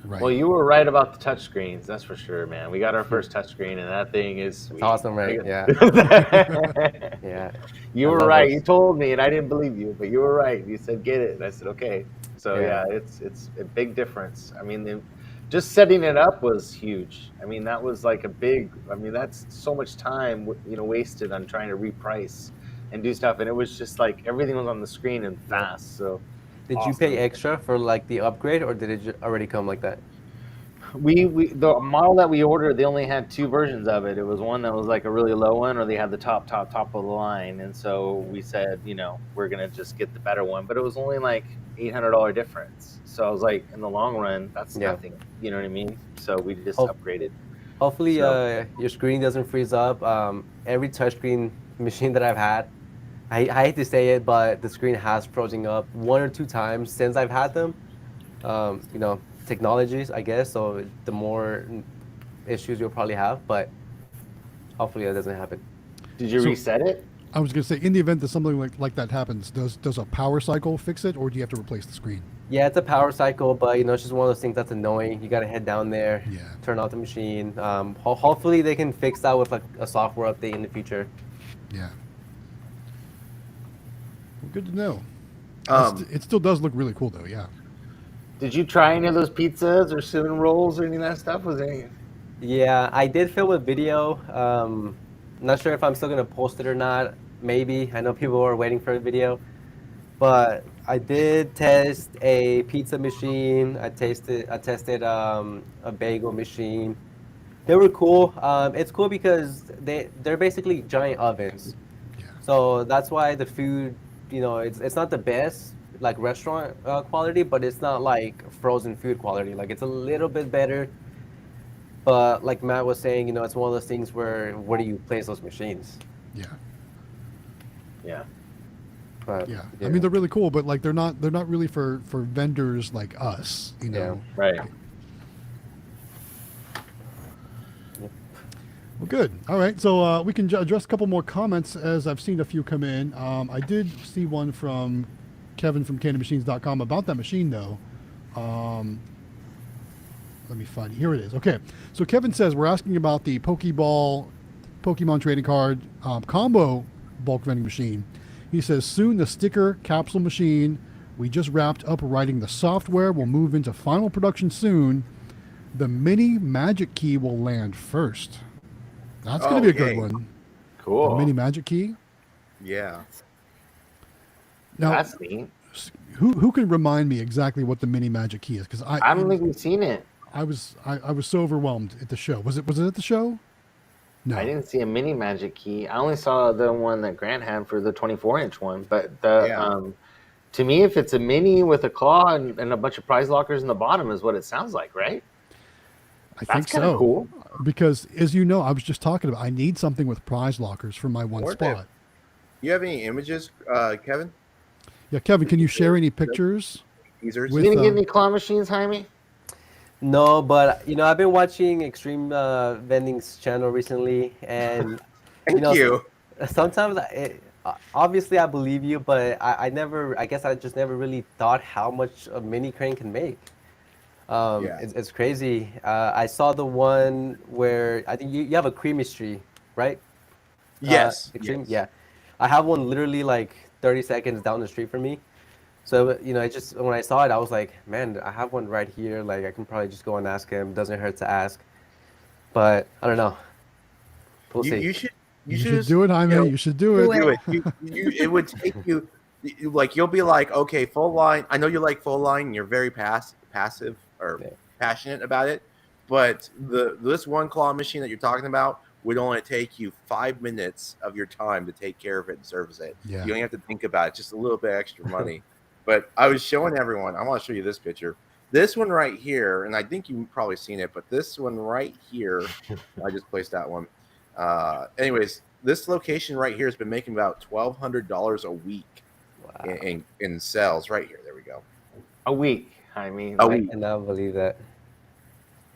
Right. Well, you were right about the touchscreens, that's for sure, man. We got our first touchscreen, and that thing is sweet. It's awesome, right? Yeah. Yeah. You were right. You told me, and I didn't believe you, but you were right. You said get it, and I said okay. So yeah, it's a big difference. I mean, just setting it up was huge. I mean, that was like that's so much time wasted on trying to reprice and do stuff, and it was just like everything was on the screen and fast. So. Did you pay extra for like the upgrade, or did it already come like that? the model that we ordered, they only had 2 versions of it. It was one that was like a really low one, or they had the top of the line. And so we said, we're gonna just get the better one. But it was only like $800 difference. So I was like, in the long run, that's nothing. You know what I mean? So we just upgraded. Hopefully, your screen doesn't freeze up. Every touchscreen machine that I've had, I hate to say it, but the screen has frozen up 1 or 2 times since I've had them. Technologies, I guess. So the more issues you'll probably have, but hopefully that doesn't happen. Did you reset it? I was going to say, in the event that something like that happens, does a power cycle fix it, or do you have to replace the screen? Yeah, it's a power cycle, but it's just one of those things that's annoying. You got to head down there, turn off the machine. Hopefully they can fix that with like a software update in the future. Yeah. Well, good to know. It still does look really cool, though. Yeah. Did you try any of those pizzas or cinnamon rolls or any of that stuff? Was any? Yeah, I did film a video. Not sure if I'm still gonna post it or not. Maybe. I know people are waiting for a video, but I did test a pizza machine. I tested a bagel machine. They were cool. It's cool because they're basically giant ovens. Yeah. So that's why the food, it's not the best like restaurant quality, but it's not like frozen food quality. Like it's a little bit better. But like Matt was saying, it's one of those things where do you place those machines? Yeah. Yeah. But, yeah. I mean, they're really cool, but like they're not really for vendors like us, Yeah. Right. Well, good. All right, so we can address a couple more comments as I've seen a few come in. I did see one from Kevin from CandyMachines.com about that machine, though. Let me find it. Here it is. Okay, so Kevin says we're asking about the Pokemon trading card combo bulk vending machine. He says soon the sticker capsule machine. We just wrapped up writing the software. We'll move into final production soon. The mini magic key will land first. That's going to be a good one. Cool. The mini magic key. Yeah. Now, that's neat. Who can remind me exactly what the mini magic key is? Because I don't think we've seen it. I was so overwhelmed at the show. Was it at the show? No, I didn't see a mini magic key. I only saw the one that Grant had for the 24-inch one. But to me, if it's a mini with a claw and a bunch of prize lockers in the bottom, is what it sounds like, right? I think so. That's cool. Because as you know, I was just talking about. I need something with prize lockers for my one spot. You have any images, Kevin? Yeah, Kevin, can you share any pictures? Teasers. You didn't get any claw machines, Jaime? No, but I've been watching Xtreme Vending's channel recently, and Thank you. Sometimes obviously I believe you, but I guess I just never really thought how much a mini crane can make. It's crazy. I saw the one where I think you have a creamy tree, right? Yes. Xtreme? Yes. Yeah. I have one literally like 30 seconds down the street from me. So, it just, when I saw it, I was like, man, I have one right here. Like, I can probably just go and ask him. Doesn't hurt to ask. But, I don't know. We'll see. You should do it, Jaime. You should do it. Do it. It would take you, like, you'll be like, okay, full line. I know you like full line. And you're very passive or passionate about it. But this one claw machine that you're talking about would only take you 5 minutes of your time to take care of it and service it. Yeah. You don't have to think about it. Just a little bit extra money. But I was showing everyone. I want to show you this picture. This one right here, and I think you've probably seen it, but this one right here, I just placed that one. Anyways, this location right here has been making about $1,200 a week in sales. Right here, there we go. A week. I mean, I cannot believe that.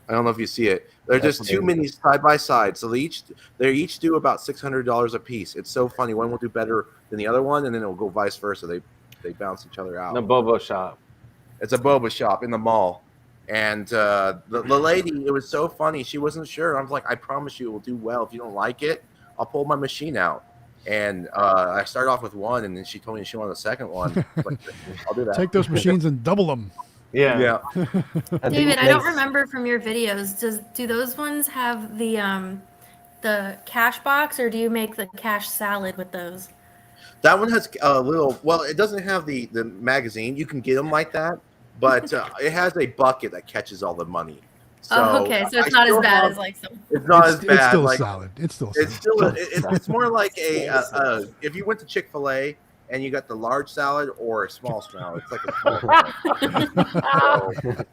I don't know if you see it. They're just two minis side by side, so they each do about $600 a piece. It's so funny. One will do better than the other one, and then it will go vice versa. They bounce each other out. The Bobo shop. It's a boba shop in the mall. And the lady, it was so funny. She wasn't sure. I was like, I promise you it will do well. If you don't like it, I'll pull my machine out. And I started off with one, and then she told me she wanted a second one. Like, I'll do that. Take those machines and double them. Yeah. David, I don't remember from your videos. Do those ones have the cash box, or do you make the cash salad with those? That one has a little. Well, it doesn't have the magazine. You can get them like that, but it has a bucket that catches all the money. Oh, okay. So it's I not as still bad have- as like some. It's not as It's bad. still a like, salad. It's still a It's salad. still it's more like if you went to Chick-fil-A and you got the large salad or a small salad. It's like a small salad.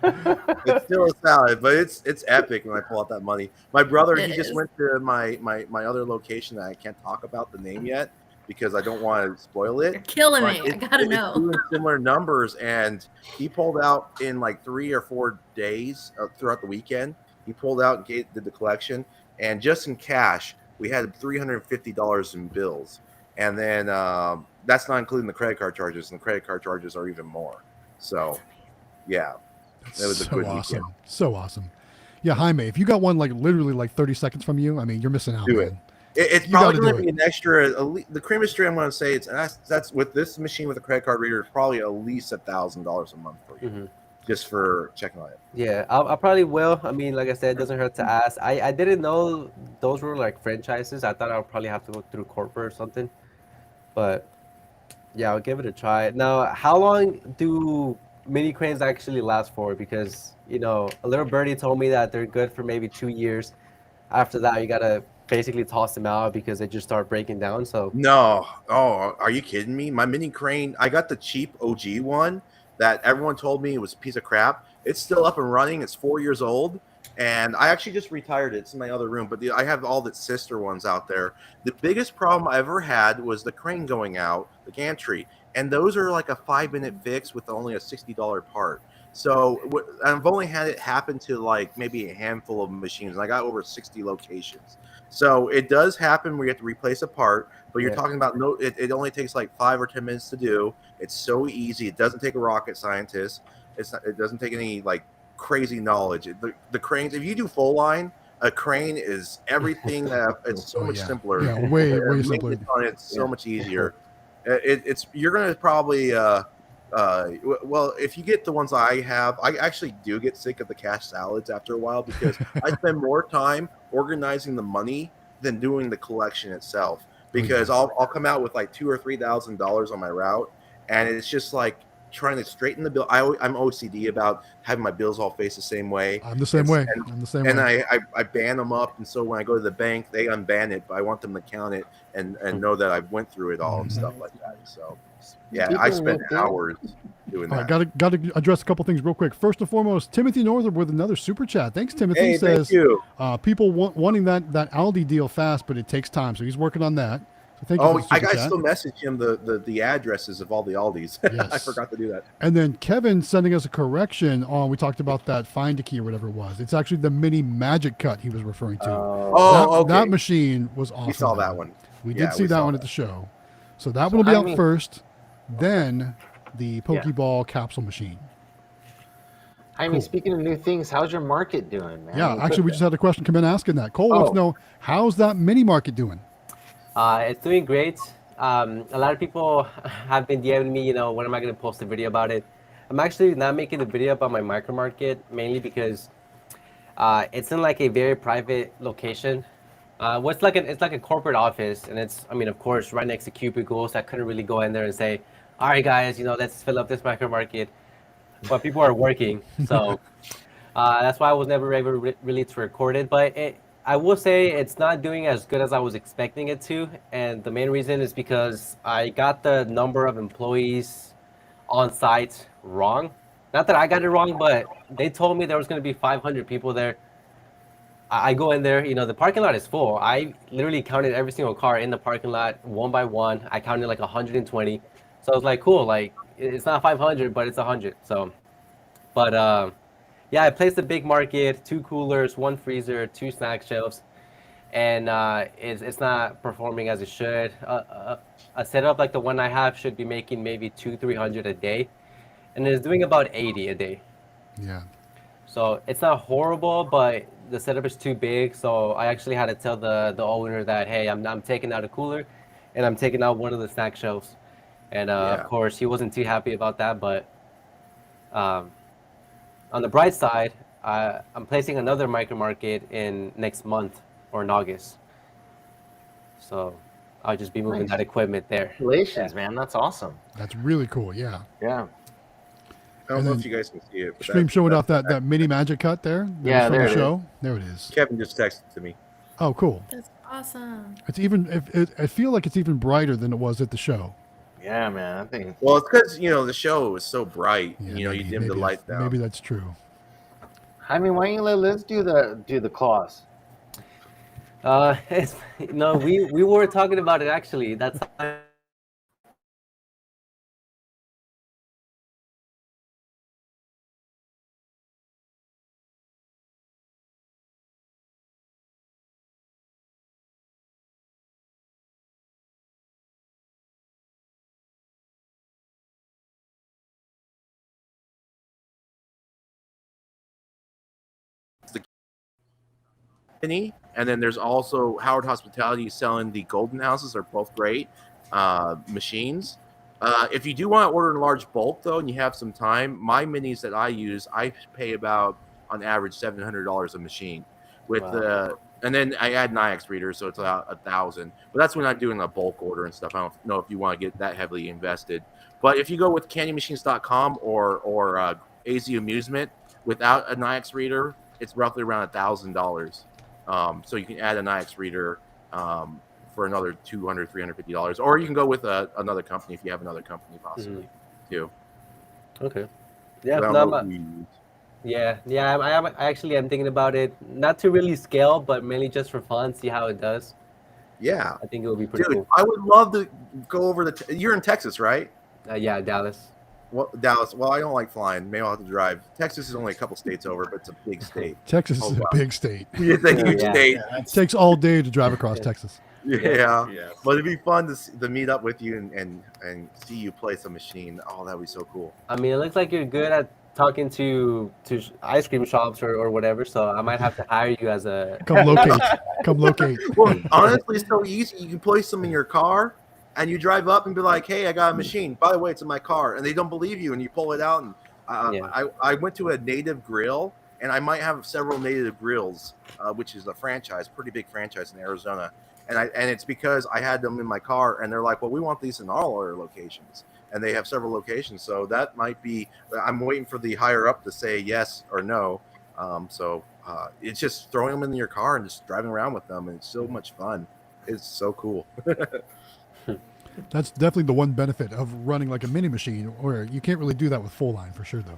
So, it's still a salad, but it's epic when I pull out that money. My brother, It he just is. went to my other location that I can't talk about the name yet because I don't want to spoil You're it. killing But me. I gotta it's know. doing similar numbers, and he pulled out in like 3 or 4 days throughout the weekend. He pulled out and did the collection, and just in cash, we had $350 in bills, and then that's not including the credit card charges, and the credit card charges are even more. So, yeah, That's it was a so good awesome. weekend. So awesome. Yeah, Jaime, if you got one like literally like 30 seconds from you, I mean, you're missing out, Do man. it. It's You probably gotta going do to be an extra. The cream stream, I'm going to say that's with this machine with a credit card reader, probably at least $1,000 a month for you, just for checking on it. Yeah, I probably will. I mean, like I said, it doesn't hurt to ask. I didn't know those were like franchises. I thought I would probably have to go through corporate or something. But yeah, I'll give it a try. Now, how long do mini cranes actually last for? Because, you know, a little birdie told me that they're good for maybe 2 years. After that, you gotta basically toss them out because they just start breaking down. So No, oh, are you kidding me? My mini crane, I got the cheap OG one that everyone told me it was a piece of crap. It's still up and running. It's 4 years old, and I actually just retired it. It's in my other room, but I have all the sister ones out there. The biggest problem I ever had was the crane going out, the gantry, and those are like a 5-minute fix with only a $60 part. So I've only had it happen to like maybe a handful of machines, and I got over 60 locations. So it does happen where you have to replace a part, but you're talking about it only takes like 5 or 10 minutes to do. It's so easy. It doesn't take a rocket scientist. It doesn't take any like crazy knowledge. The cranes, if you do full line, a crane is everything that it's so much simpler. Yeah, way simpler. Maintenance on it's so much easier. It's you're gonna probably well, if you get the ones I have, I actually do get sick of the cash salads after a while because I spend more time organizing the money than doing the collection itself. Because I'll come out with like $2,000 or $3,000 on my route, and it's just like trying to straighten the bill. I'm OCD about having my bills all face the same way. I'm the same way. I'm the same way. I ban them up, and so when I go to the bank, they unban it, but I want them to count it and know that I went through it all and stuff like that. So, yeah, I spent hours doing that. All right, got to address a couple things real quick. First and foremost, Timothy Northrup with another super chat. Thanks, Timothy. Hey, says, thank you. People wanting that Aldi deal fast, but it takes time, so he's working on that. So thank you for the super I got chat. still message him the addresses of all the Aldis. Yes. I forgot to do that. And then Kevin sending us a correction on, we talked about that Find a Key or whatever it was. It's actually the mini Magic Cut he was referring to. Okay. That machine was awesome. We saw that one. We Yeah, did see we that saw one that. at the show. So that one will be out first, then the Pokeball capsule machine. Jaime, speaking of new things, how's your market doing, man? Yeah, actually, we just had a question come in asking that. Cole wants to know, how's that mini market doing? it's doing great. A lot of people have been DMing me, you know, when am I going to post a video about it? I'm actually not making the video about my micro market, mainly because it's in like a very private location. It's like a corporate office, and it's, I mean, of course, right next to cubicles. I couldn't really go in there and say, all right, guys, you know, let's fill up this micro market. But people are working, so that's why I was never able really to record it. But I will say it's not doing as good as I was expecting it to, and the main reason is because I got the number of employees on site wrong. Not that I got it wrong, but they told me there was going to be 500 people there. I go in there, you know, the parking lot is full. I literally counted every single car in the parking lot one by one. I counted like 120. So I was like, cool, like it's not 500, but it's 100. So, but yeah, I placed a big market, 2 coolers, 1 freezer, 2 snack shelves, and it's not performing as it should. A setup like the one I have should be making maybe 200-300 a day, and it's doing about 80 a day. Yeah. So it's not horrible, but the setup is too big. So I actually had to tell the owner that, hey, I'm taking out a cooler, and I'm taking out one of the snack shelves. And of course, he wasn't too happy about that. But on the bright side, I'm placing another micro market in next month or in August. So I'll just be moving that equipment there. Congratulations, man. That's awesome. That's really cool. Yeah. Yeah. I don't know if you guys can see it. But Stream showing off that mini magic cut there. Yeah, from there the it is. show. There it is. Kevin just texted to me. Oh, cool. That's awesome. It's even. I feel like it's even brighter than it was at the show. Yeah, man. I think. Well, it's because the show is so bright. Yeah, you maybe- dim the maybe light that's- down. Maybe that's true. I mean, why don't you let Liz do the claws? No, we were talking about it actually. That's Company, and then there's also Howard Hospitality selling the Golden Houses. Are both great machines. If you do want to order in large bulk though, and you have some time, my minis that I use, I pay about on average $700 a machine. With and then I add NIX readers, so it's about $1,000. But that's when I'm doing a bulk order and stuff. I don't know if you want to get that heavily invested. But if you go with CandyMachines.com or AZ Amusement without a NIX reader, it's roughly around $1,000. So you can add a NIX reader for another $200, $350, or you can go with another company if you have another company possibly too. okay. Yeah, So I no, don't know what you use. yeah. I actually am thinking about it, not to really scale, but mainly just for fun, see how it does. Yeah, I think it would be pretty dude, cool. I would love to go over you're in Texas, right? Yeah, Dallas. Well, Dallas. Well, I don't like flying. Maybe I'll have to drive. Texas is only a couple states over, but it's a big state. Texas Oh, is a wow. big state. It's a huge Yeah. state. It takes all day to drive across Texas. Yeah. Yeah. But it'd be fun to meet up with you and see you play some machine. Oh, that'd be so cool. I mean, it looks like you're good at talking to ice cream shops or whatever, so I might have to hire you as a. Come locate. Come locate. Well, honestly, it's so easy. You can place them in your car, and you drive up and be like, "Hey, I got a machine. By the way, it's in my car," and they don't believe you, and you pull it out. And I went to a Native Grill, and I might have several Native Grills, which is a franchise, pretty big franchise in Arizona. And it's because I had them in my car, and they're like, "Well, we want these in all our locations," and they have several locations. So that might be. I'm waiting for the higher up to say yes or no. It's just throwing them in your car and just driving around with them, and it's so much fun. It's so cool. That's definitely the one benefit of running like a mini machine, or you can't really do that with full line for sure, though.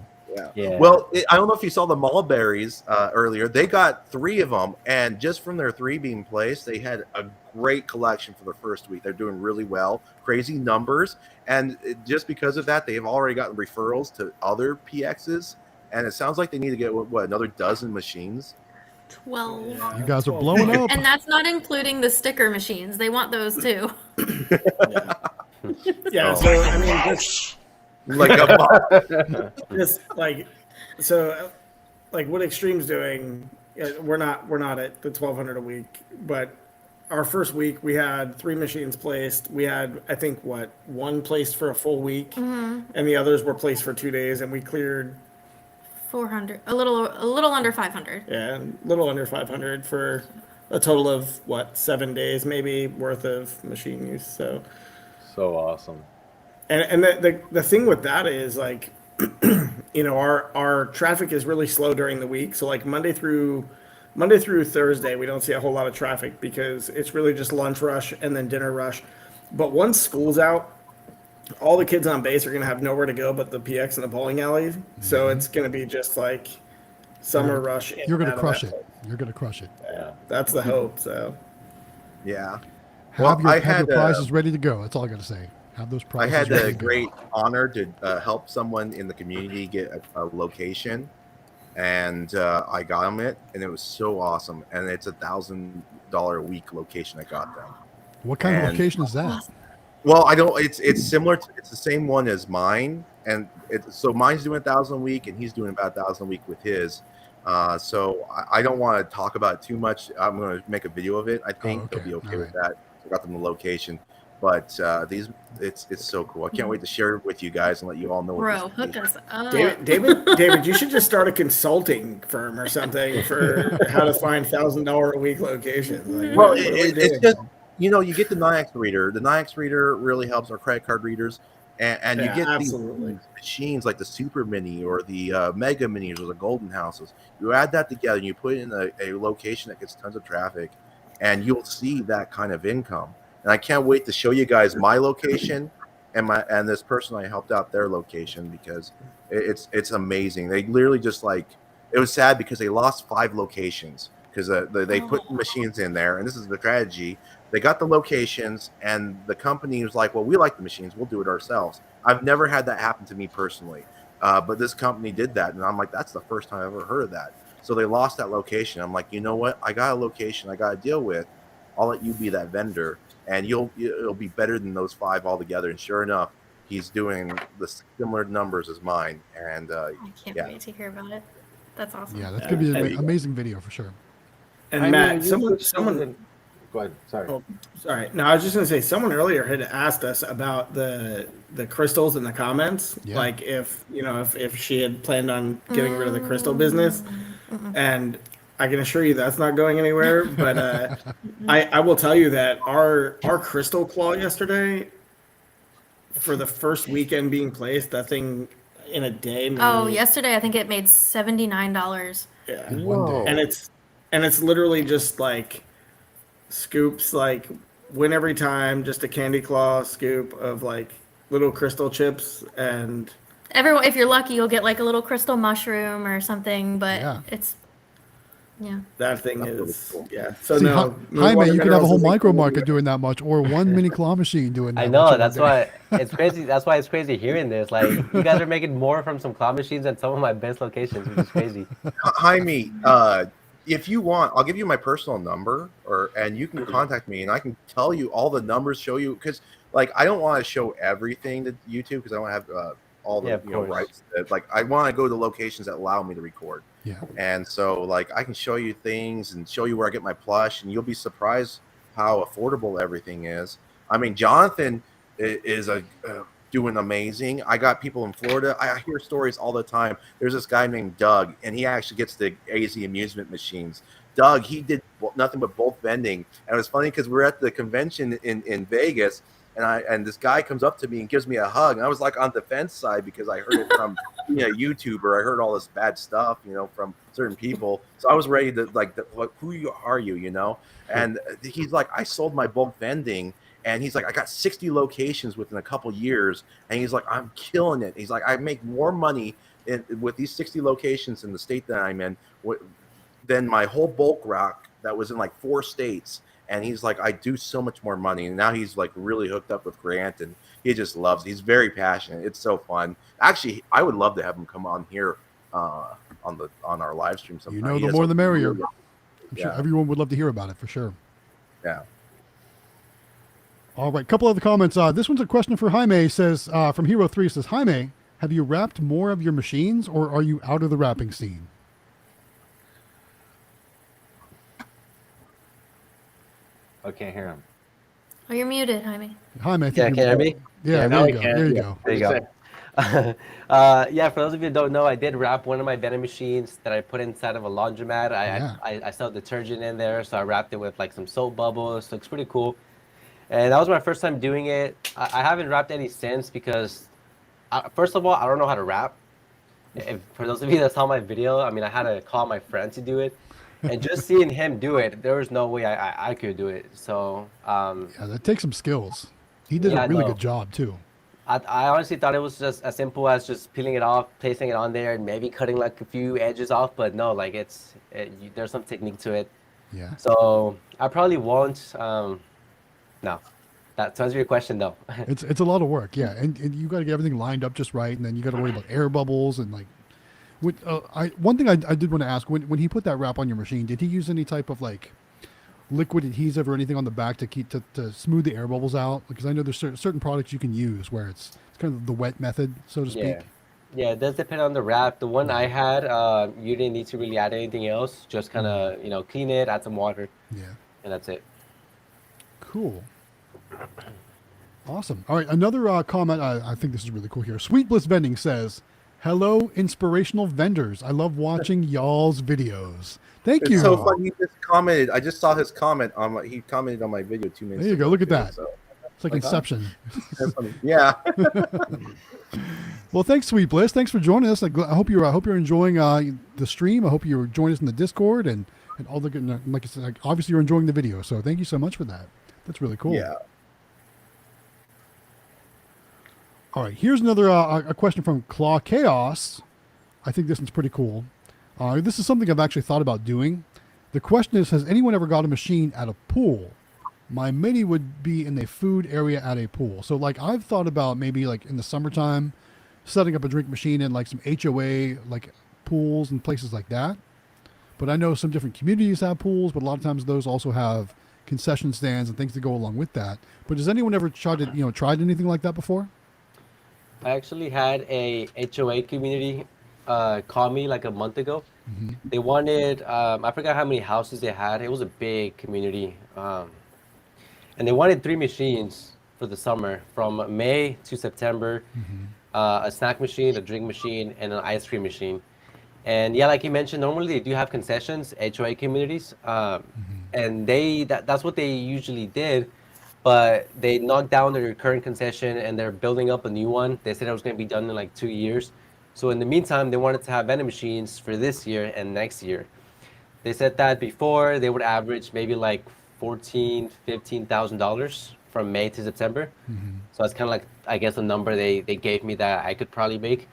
Yeah. Well, I don't know if you saw the Mulberries earlier. They got 3 of them, and just from their 3 being placed, they had a great collection for the first week. They're doing really well, crazy numbers, and just because of that, they've already gotten referrals to other PXs, and it sounds like they need to get another dozen machines. 12. You guys are blowing up. And that's not including the sticker machines. They want those too. Yeah. Oh. So I mean, just Like a just like what Xtreme's doing, we're not at the 1,200 a week, but our first week we had 3 machines placed. We had, I think, one placed for a full week, and the others were placed for 2 days, and we cleared 400, a little under 500. a little under 500 for a total of 7 days maybe worth of machine use. So awesome. And the thing with that is like, our traffic is really slow during the week. So like Monday through Thursday, we don't see a whole lot of traffic because it's really just lunch rush and then dinner rush. But once school's out, all the kids on base are going to have nowhere to go but the PX and the bowling alley. So it's going to be just like summer rush. in You're and going out to of crush that it. You're going to crush it. Yeah, that's the hope. So yeah. Have I your had prizes ready to go. That's all I got to say. Have those I prizes had ready the to go. great honor to help someone in the community get a location, and I got them it, and it was so awesome. And it's $1,000 a week location I got them. What kind of and- location is that? Well, I don't. It's similar. It's the same one as mine, and so mine's doing 1,000 a week, and he's doing about 1,000 a week with his. So I don't want to talk about it too much. I'm going to make a video of it. I think okay. they'll be okay All with that. I got them the location, but it's so cool. I can't wait to share it with you guys and let you all know. Bro, what hook this us up. David, you should just start a consulting firm or something for how to find $1,000 a week locations. Like, Well, what are we it's doing? just you get the NIX reader. The NIX reader really helps our credit card readers, And Yeah, you get absolutely. these machines like the Super Mini or the Mega Minis or the Golden Houses. You add that together and you put it in a location that gets tons of traffic, and you'll see that kind of income. And I can't wait to show you guys my location and this person I helped out their location, because it's amazing. They literally just like, it was sad because they lost 5 locations because they put machines in there, and this is the tragedy. They got the locations, and the company was like, well, we like the machines, we'll do it ourselves. I've never had that happen to me personally, but this company did that, and I'm like, that's the first time I've ever heard of that. So they lost that location. I'm like, you know what? I got a location I got to deal with. I'll let you be that vendor, and it'll be better than those 5 altogether. And sure enough, he's doing the similar numbers as mine. And I can't wait to hear about it. That's awesome. Yeah, that's gonna be an amazing video for sure. And I Matt, mean, someone. Go ahead. Sorry. Oh, sorry. No, I was just gonna say someone earlier had asked us about the crystals in the comments, Yeah. like if she had planned on getting rid of the crystal business, and I can assure you that's not going anywhere. But I will tell you that our crystal claw yesterday, for the first weekend being placed, that thing in a day. Oh, yesterday I think it made $79. Yeah. In one day. And it's literally just like scoops, like win every time, just a candy claw scoop of like little crystal chips. And Everyone, if you're lucky, you'll get like a little crystal mushroom or something. But Yeah. it's yeah. that thing That's really is cool. yeah. So See, no, Jaime, you could have a whole minerals micro isn't cool. market doing that much, or one mini claw machine doing that I much know. in a That's day. why it's crazy. That's why it's crazy hearing this. Like, you guys are making more from some claw machines than some of my best locations, which is crazy. Jaime, if you want, I'll give you my personal number, and you can contact me, and I can tell you all the numbers, show you, because like I don't want to show everything to YouTube because I don't have all the Yeah, of course. rights. Like I want to go to locations that allow me to record, Yeah. and so like I can show you things and show you where I get my plush, and you'll be surprised how affordable everything is. I mean, Jonathan is doing amazing. I got people in Florida. I hear stories all the time. There's this guy named Doug, and he actually gets the AZ amusement machines. Doug, he did nothing but bulk vending, and it was funny because we were at the convention in Vegas, and this guy comes up to me and gives me a hug, and I was like on the fence side because I heard it from a YouTuber. I heard all this bad stuff, from certain people. So I was ready to like, who are you, And he's like, I sold my bulk vending. And he's like, I got 60 locations within a couple years. And he's like, I'm killing it. He's like, I make more money with these 60 locations in the state that I'm in than my whole bulk rack that was in like 4 states. And he's like, I do so much more money. And now he's like really hooked up with Grant, and he just loves it. He's very passionate. It's so fun. Actually, I would love to have him come on here on our live stream sometime. The more the merrier. I'm Yeah. sure everyone would love to hear about it for sure. Yeah. All right, couple other comments. This one's a question for Jaime. Says from Hero 3 says, Jaime, have you wrapped more of your machines, or are you out of the wrapping scene? I can't hear him. Oh, you're muted, Jaime. Jaime, I think Yeah, you're- can you hear me? Yeah, now there we you go. can. There you Yeah. go. There you go. Yeah, for those of you who don't know, I did wrap one of my vending machines that I put inside of a laundromat. I sell detergent in there, so I wrapped it with like some soap bubbles. Looks pretty cool. And that was my first time doing it. I haven't wrapped any since because, first of all, I don't know how to wrap. For those of you that saw my video, I mean, I had to call my friend to do it. And just seeing him do it, there was no way I could do it. So, Yeah, that takes some skills. He did Yeah, a really I know. good job too. I honestly thought it was just as simple as just peeling it off, placing it on there, and maybe cutting like a few edges off. But no, like there's some technique to it. Yeah. So I probably won't. No, that to answer your question though. It's a lot of work, yeah, and you got to get everything lined up just right, and then you got to worry about air bubbles and like. One thing I did want to ask, when he put that wrap on your machine, did he use any type of like liquid adhesive or anything on the back to keep to smooth the air bubbles out? Because I know there's certain products you can use where it's kind of the wet method, so to speak. Yeah. Yeah, it does depend on the wrap. The one I had, you didn't need to really add anything else. Just kind of clean it, add some water, Yeah. and that's it. Cool. Awesome. All right, another comment. I think this is really cool here. Sweet Bliss Vending says, "Hello, inspirational vendors. I love watching y'all's videos. Thank you." It's so funny. He just commented. I just saw his comment he commented on my video 2 minutes ago. There you go. Look at too, that. So It's like Inception. Yeah. Well, thanks, Sweet Bliss. Thanks for joining us. I hope you're enjoying the stream. I hope you're joining us in the Discord and all the good. Like I said, obviously you're enjoying the video. So thank you so much for that. That's really cool. Yeah. All right. Here's another a question from Claw Chaos. I think this one's pretty cool. This is something I've actually thought about doing. The question is, has anyone ever got a machine at a pool? My mini would be in a food area at a pool. So like I've thought about maybe like in the summertime, setting up a drink machine in like some HOA, like pools and places like that. But I know some different communities have pools, but a lot of times those also have concession stands and things that go along with that. But has anyone ever tried anything like that before? I actually had a HOA community call me like a month ago. Mm-hmm. They wanted, I forgot how many houses they had. It was a big community. And they wanted 3 machines for the summer from May to September. Mm-hmm. A snack machine, a drink machine, and an ice cream machine. And yeah, like you mentioned, normally they do have concessions, HOA communities. And that's what they usually did. But they knocked down their current concession and they're building up a new one. They said it was going to be done in like 2 years. So in the meantime, they wanted to have vending machines for this year and next year. They said that before they would average maybe like $15,000 from May to September. Mm-hmm. So that's kind of like, I guess, a number they gave me that I could probably make.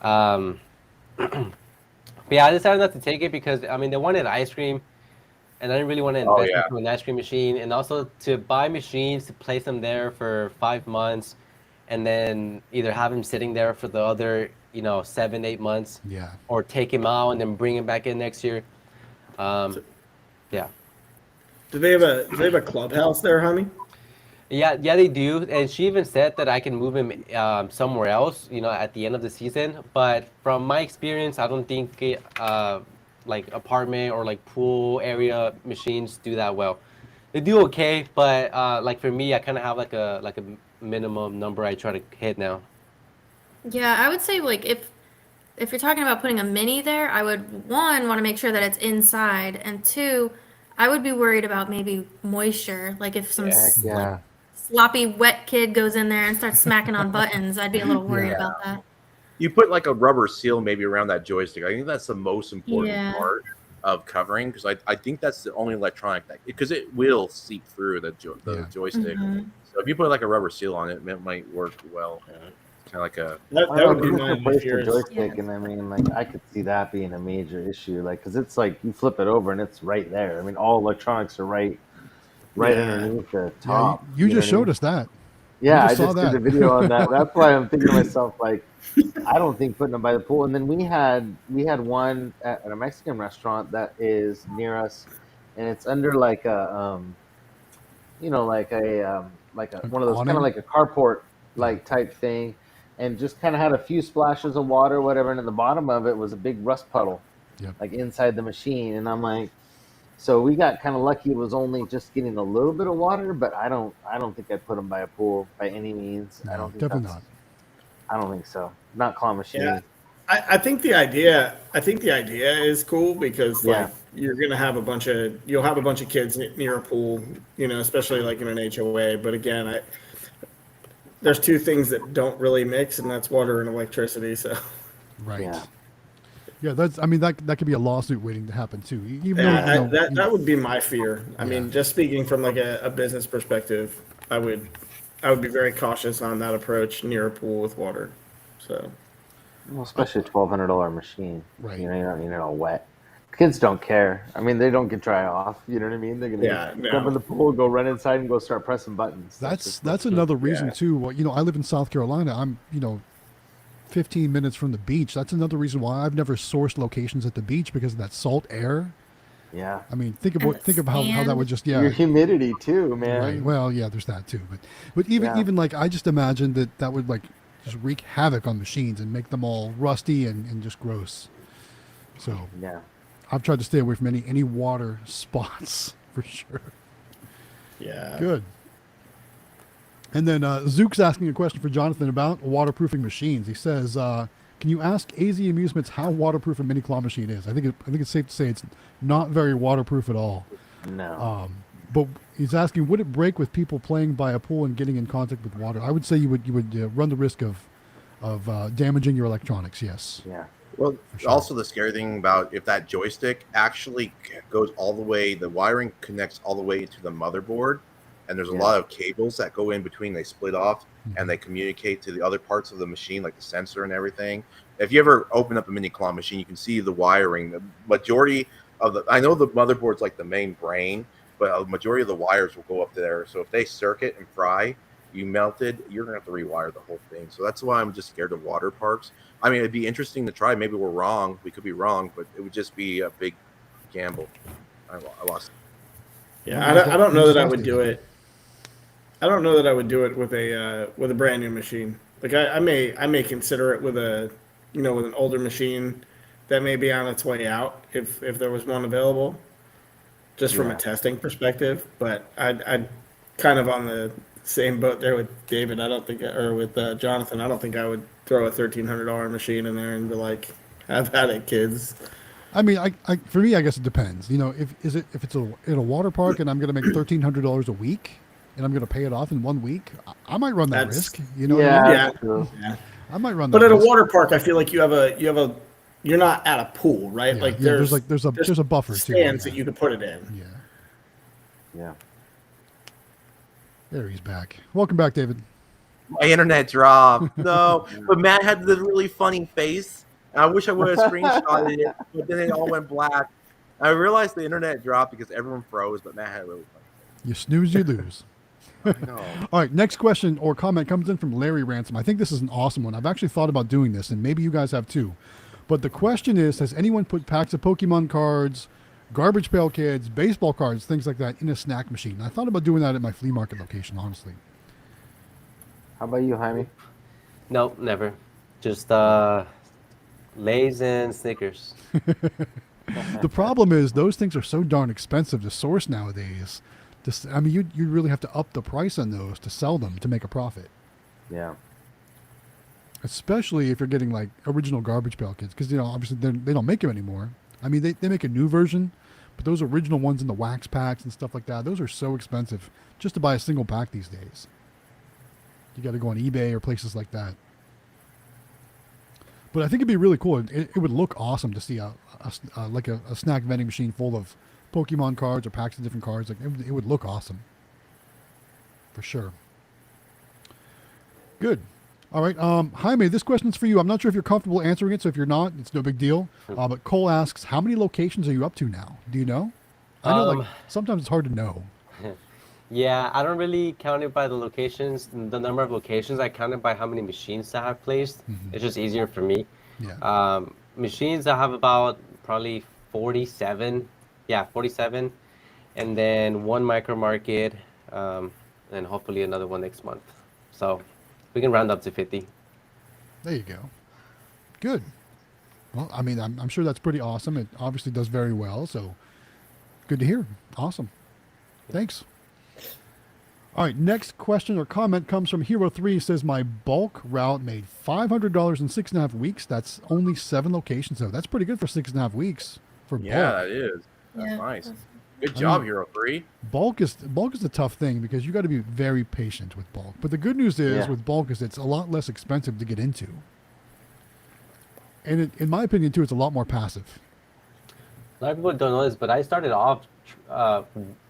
But yeah, I decided not to take it because, I mean, they wanted ice cream and I didn't really want to invest into an ice cream machine. And also to buy machines, to place them there for 5 months and then either have them sitting there for the other, 7-8 months. Yeah. Or take him out and then bring him back in next year. Yeah. Do they have a clubhouse there, Jaime? Yeah, they do. And she even said that I can move him somewhere else, at the end of the season. But from my experience, I don't think like apartment or like pool area machines do that well. They do okay, but like for me, I kind of have like a minimum number I try to hit now. Yeah, I would say like if you're talking about putting a mini there, I would want to make sure that it's inside, and 2, I would be worried about maybe moisture. Like if some Yeah. sloppy wet kid goes in there and starts smacking on buttons, I'd be a little worried about that. You put like a rubber seal maybe around that joystick. I think that's the most important part of covering, because I think that's the only electronic because it will seep through the joystick. Mm-hmm. So if you put like a rubber seal on it, it might work well. Kind of like a That would be my place the fears. joystick, and I mean, like I could see that being a major issue, like because it's like you flip it over and it's right there. I mean, all electronics are right underneath the top. Yeah, you just showed us that. Yeah, I just saw just that. did a video on that. That's why I'm thinking to myself, like, I don't think putting them by the pool. And then we had one at a Mexican restaurant that is near us, and it's under like a like one of those kind of like a carport like type thing, and just kind of had a few splashes of water, whatever. And in the bottom of it was a big rust puddle, like inside the machine. And I'm like, so we got kind of lucky. It was only just getting a little bit of water, but I don't think I'd put them by a pool by any means. No, I don't think definitely not. I don't think so. Not claw machine. Yeah. I think the idea is cool because like you'll have a bunch of kids near a pool, especially like in an HOA. But again, there's 2 things that don't really mix, and that's water and electricity. So Right. Yeah, that could be a lawsuit waiting to happen too. Even that would be my fear. I mean, just speaking from like a business perspective, I would be very cautious on that approach near a pool with water. So, well, especially a $1,200 machine. Right. You don't need it all wet. Kids don't care. I mean, they don't get dry off. You know what I mean? They're gonna jump in the pool, go run inside, and go start pressing buttons. That's another reason too. Well, I live in South Carolina. I'm 15 minutes from the beach. That's another reason why I've never sourced locations at the beach, because of that salt air. Yeah. I mean, think of how that would just your humidity too, man. Right. Well, yeah, there's that too. But even like I just imagine that would like just wreak havoc on machines and make them all rusty and just gross. So yeah, I've tried to stay away from any water spots for sure. Yeah. Good. And then Zook's asking a question for Jonathan about waterproofing machines. He says, "Can you ask AZ Amusements how waterproof a mini claw machine is?" I think it's safe to say it's not very waterproof at all. No. But he's asking, would it break with people playing by a pool and getting in contact with water? I would say you would run the risk of damaging your electronics. Yes. Yeah. Well, sure. also the scary thing about if that joystick actually goes all the way, the wiring connects all the way to the motherboard, and there's a lot of cables that go in between. They split off and they communicate to the other parts of the machine, like the sensor and everything. If you ever open up a mini claw machine, you can see the wiring. The majority of I know the motherboard's like the main brain, but a majority of the wires will go up there. So if they circuit and fry, you melted, you're gonna have to rewire the whole thing. So that's why I'm just scared of water parks. I mean, it'd be interesting to try. Maybe we're wrong. We could be wrong, but it would just be a big gamble. I lost. Yeah, I don't know that I would do it. I don't know that I would do it with a brand new machine. Like I may consider it with with an older machine that may be on its way out if there was one available, just from a testing perspective. But I'd kind of on the same boat there with David. I don't think, or with Jonathan. I don't think I would throw a $1,300 machine in there and be like, "Have at it, kids." I mean, for me, I guess it depends. If it's in a water park and I'm going to make $1,300 a week and I'm going to pay it off in 1 week, I might run that risk. You know? Yeah, what I mean? Yeah. true. Yeah. I might run that. But at a risk. water park, I feel like you're not at a pool, right? Yeah, Like yeah, there's a buffer too. stands that you could put it in. Yeah. Yeah. There he's back. Welcome back, David. My internet dropped. No, but Matt had the really funny face. And I wish I would have screenshotted it, but then it all went black. I realized the internet dropped because everyone froze, but Matt had a really funny face. You snooze, you lose. No. All right, next question or comment comes in from Larry Ransom. I think this is an awesome one. I've actually thought about doing this, and maybe you guys have too. But the question is, has anyone put packs of Pokemon cards, garbage pail kids, baseball cards, things like that in a snack machine? I thought about doing that at my flea market location, honestly. How about you, Jaime? Nope, never. Just Lay's and Snickers. The problem is those things are so darn expensive to source nowadays. I mean, you really have to up the price on those to sell them to make a profit. Yeah. Especially if you're getting like original garbage pail kids, because obviously they don't make them anymore. I mean, they make a new version, but those original ones in the wax packs and stuff like that, those are so expensive just to buy a single pack these days. You got to go on eBay or places like that. But I think it'd be really cool. It would look awesome to see a snack vending machine full of Pokemon cards or packs of different cards. Like it would look awesome, for sure. Good. All right, Jaime, this question's for you. I'm not sure if you're comfortable answering it, so if you're not, it's no big deal. But Cole asks, how many locations are you up to now? Do you know? I know, sometimes it's hard to know. Yeah, I don't really count it by the locations, the number of locations. I count it by how many machines I have placed. Mm-hmm. It's just easier for me. Yeah. Machines, I have about probably 47. Yeah, 47. And then one micro market, and hopefully another one next month. So we can round up to 50. There you go. Good. Well, I mean, I'm sure that's pretty awesome. It obviously does very well, so good to hear. Awesome. Thanks. All right, next question or comment comes from Hero3. Says, my bulk route made $500 in 6.5 weeks. That's only 7 locations, though. That's pretty good for 6.5 weeks for bulk. Yeah, that is. That's nice. Good job, Hero 3. Bulk is a tough thing because you got to be very patient with bulk. But the good news is with bulk is it's a lot less expensive to get into. And in my opinion, too, it's a lot more passive. A lot of people don't know this, but I started off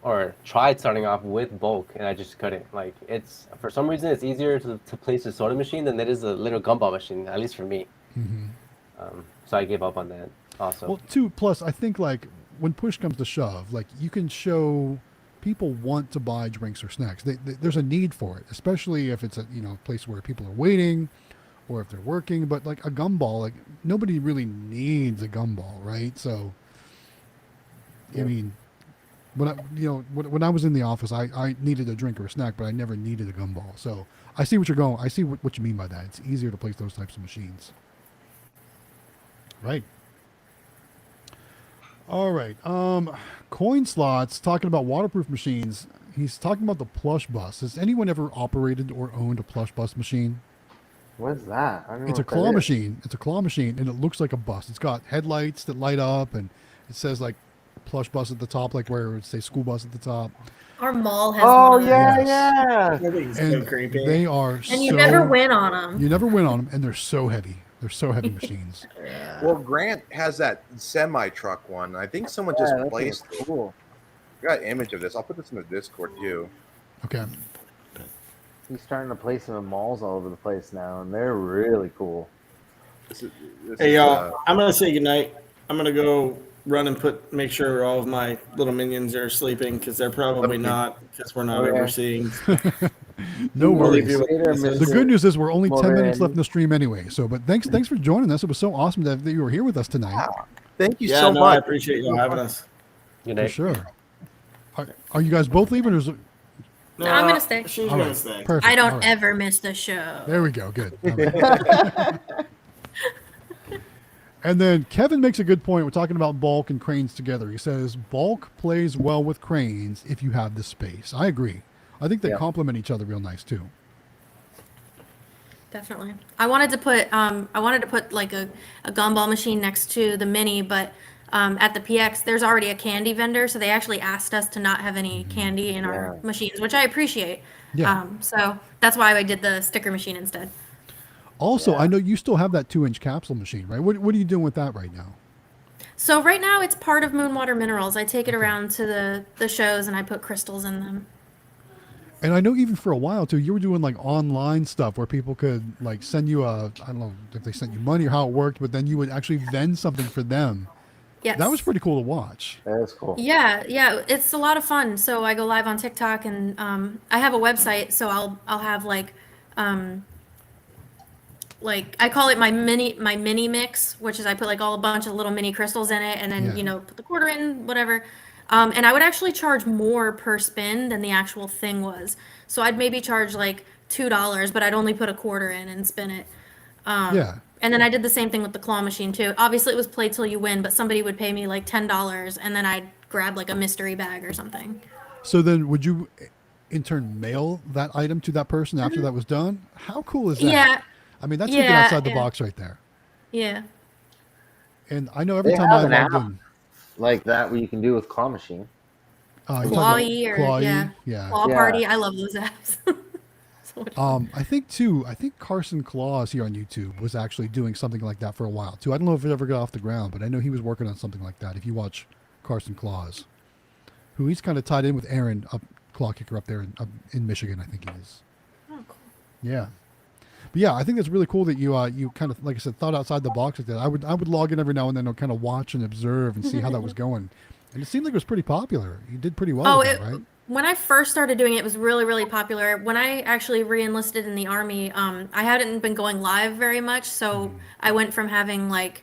or tried starting off with bulk, and I just couldn't. Like, it's for some reason it's easier to place a soda machine than it is a little gumball machine, at least for me. Mm-hmm. So I gave up on that also. Well, plus I think like when push comes to shove, like you can show people want to buy drinks or snacks. There's a need for it, especially if it's a place where people are waiting or if they're working. But like a gumball, like nobody really needs a gumball, right? So I mean, when I was in the office, I needed a drink or a snack, but I never needed a gumball. So I see what you're going. I see what you mean by that. It's easier to place those types of machines. Right. All right. Coin slots, talking about waterproof machines. He's talking about the plush bus. Has anyone ever operated or owned a plush bus machine? What's that? I don't know It's a what that claw is. machine. It's a claw machine, and it looks like a bus. It's got headlights that light up, and it says like plush bus at the top, like where it would say school bus at the top. Our mall has Oh one. yeah, Yes. yeah. That thing's so And creepy. they are And you so, never win on them. You never win on them, and they're so heavy. They're so heavy machines. Well, Grant has that semi truck one. I think someone just that thing is placed it. cool. I got an image of this. I'll put this in the Discord too. Okay. He's starting to place them in malls all over the place now, and they're really cool. This Hey is, y'all, I'm gonna say goodnight. I'm gonna go run and make sure all of my little minions are sleeping because they're probably not because we're not Okay. overseeing. No We'll leave worries. you with Later, this. The good news is we're only 10 minutes Mulberry. left in the stream anyway. So, but thanks for joining us. It was so awesome that you were here with us tonight. thank you Yeah, so no, I much. appreciate y'all having us. Good For night. sure. Are you guys both leaving, or is it No, I'm gonna stay. She's all gonna right, stay. perfect? I don't All right. ever miss the show. There we go. Good. All right. And then Kevin makes a good point. We're talking about bulk and cranes together. He says bulk plays well with cranes if you have the space. I agree. I think they Yeah. complement each other real nice too. Definitely. I wanted to put like a gumball machine next to the mini, but at the PX there's already a candy vendor, so they actually asked us to not have any candy in our Yeah. machines, which I appreciate. Yeah. So that's why I did the sticker machine instead. Also, Yeah. I know you still have that 2-inch capsule machine, right? What are you doing with that right now? So right now it's part of Moonwater Minerals. I take it around to the shows and I put crystals in them. And I know even for a while too, you were doing like online stuff where people could like send you I don't know if they sent you money or how it worked, but then you would actually vend something for them. Yes. That was pretty cool to watch. That is cool. Yeah, it's a lot of fun. So I go live on TikTok, and I have a website, so I'll have like I call it my mini mix, which is I put like a bunch of little mini crystals in it, and then Yeah. put the quarter in, whatever. And I would actually charge more per spin than the actual thing was. So I'd maybe charge like $2, but I'd only put a quarter in and spin it. Yeah. And then I did the same thing with the claw machine too. Obviously, it was play till you win, but somebody would pay me like $10, and then I'd grab like a mystery bag or something. So then would you in turn mail that item to that person after that was done? How cool is that? Yeah, I mean, that's thinking Yeah, outside the yeah. box right there. yeah. And I know every They time have I an logged app. in. Like that, what you can do with claw machine. You're talking Clawy about or Clawy? yeah, Yeah. Claw Yeah. Party. I love those apps. So much I think Carson Claus here on YouTube was actually doing something like that for a while too. I don't know if it ever got off the ground, but I know he was working on something like that. If you watch Carson Claus, who he's kind of tied in with Aaron, claw kicker up there in Michigan, I think he is. Oh, cool. Yeah. But yeah, I think it's really cool that you kind of, like I said, thought outside the box like that. I would log in every now and then and kind of watch and observe and see how that was going. And it seemed like it was pretty popular. You did pretty well with that, right? When I first started doing it, it was really, really popular. When I actually re-enlisted in the Army, I hadn't been going live very much, so I went from having like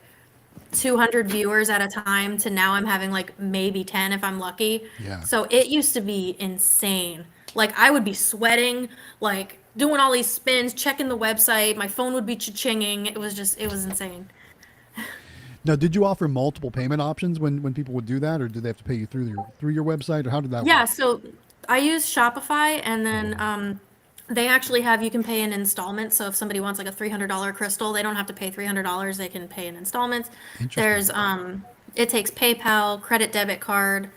200 viewers at a time to now I'm having like maybe 10 if I'm lucky. Yeah. So it used to be insane. Like I would be sweating, like doing all these spins, checking the website. My phone would be cha-chinging. It was insane. Now, did you offer multiple payment options when people would do that, or did they have to pay you through your website, or how did that Yeah, work? so I use Shopify, and then they actually have you can pay in installments. So if somebody wants like a $300 crystal, they don't have to pay $300. They can pay in installments. There's it takes PayPal, credit debit card.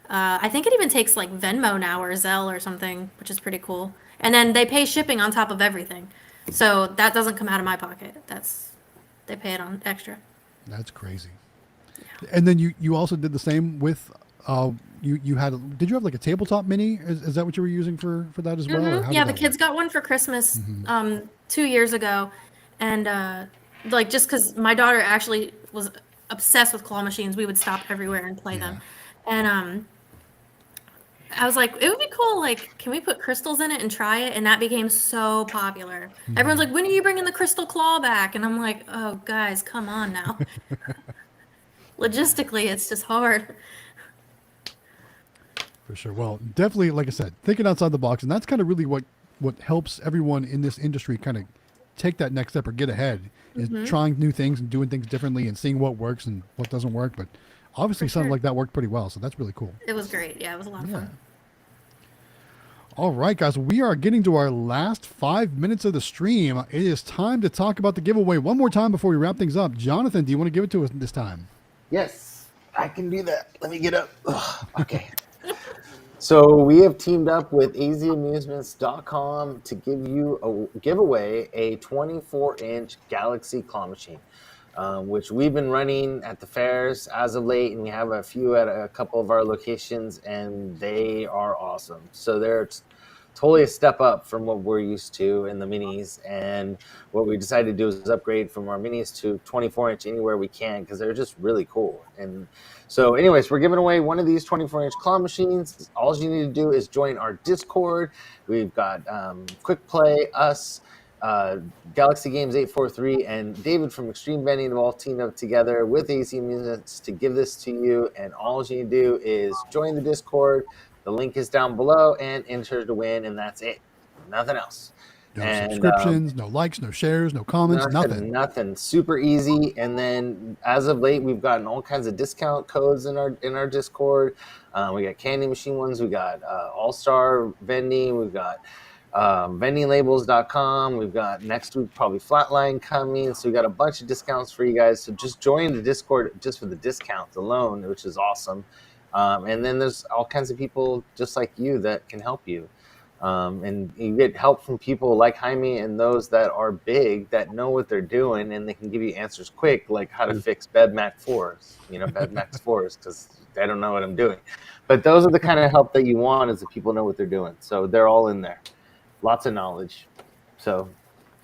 I think it even takes like Venmo now or Zelle or something, which is pretty cool. And then they pay shipping on top of everything. So that doesn't come out of my pocket. They pay it on extra. That's crazy. And then you also did the same with you had did you have like a tabletop mini? Is that what you were using for that as well? Or how Yeah, did the that kids work? got one for Christmas 2 years ago, and like just because my daughter actually was obsessed with claw machines, we would stop everywhere and play them, and I was like, it would be cool. Like, can we put crystals in it and try it? And that became so popular. Everyone's like, when are you bringing the crystal claw back? And I'm like, oh, guys, come on now. Logistically, it's just hard. For sure. Well, definitely, like I said, thinking outside the box, and that's kind of really what helps everyone in this industry kind of take that next step or get ahead is trying new things and doing things differently and seeing what works and what doesn't work. But obviously, For something sure. like that worked pretty well, so that's really cool. It was great. Yeah, it was a lot of fun. All right, guys, we are getting to our last 5 minutes of the stream. It is time to talk about the giveaway one more time before we wrap things up. Jonathan, do you want to give it to us this time? Yes. I can do that. Let me get up. Ugh, okay. So we have teamed up with azamusements.com to give away a 24-inch Galaxy claw machine, which we've been running at the fairs as of late, and we have a few at a couple of our locations, and they are awesome. So they're totally a step up from what we're used to in the minis, and what we decided to do is upgrade from our minis to 24-inch anywhere we can, because they're just really cool. And so anyways, we're giving away one of these 24-inch claw machines. All you need to do is join our Discord. We've got Quick Play, us, Galaxy Games 843, and David from Xtreme Vending have all teamed up together with AC Amusements to give this to you. And all you need to do is join the Discord. The link is down below, and enter to win, and that's it. Nothing else. No subscriptions, no likes, no shares, no comments, nothing. Nothing. Super easy. And then as of late, we've gotten all kinds of discount codes in our Discord. We got candy machine ones. We got All-Star Vending. We've got vendinglabels.com. We've got next week probably Flatline coming. So we got a bunch of discounts for you guys. So just join the Discord just for the discounts alone, which is awesome. And then there's all kinds of people just like you that can help you. And you get help from people like Jaime and those that are big that know what they're doing, and they can give you answers quick, like how to fix Bed Max 4s, Bed Max 4s, because I don't know what I'm doing. But those are the kind of help that you want, is that people know what they're doing. So they're all in there. Lots of knowledge. So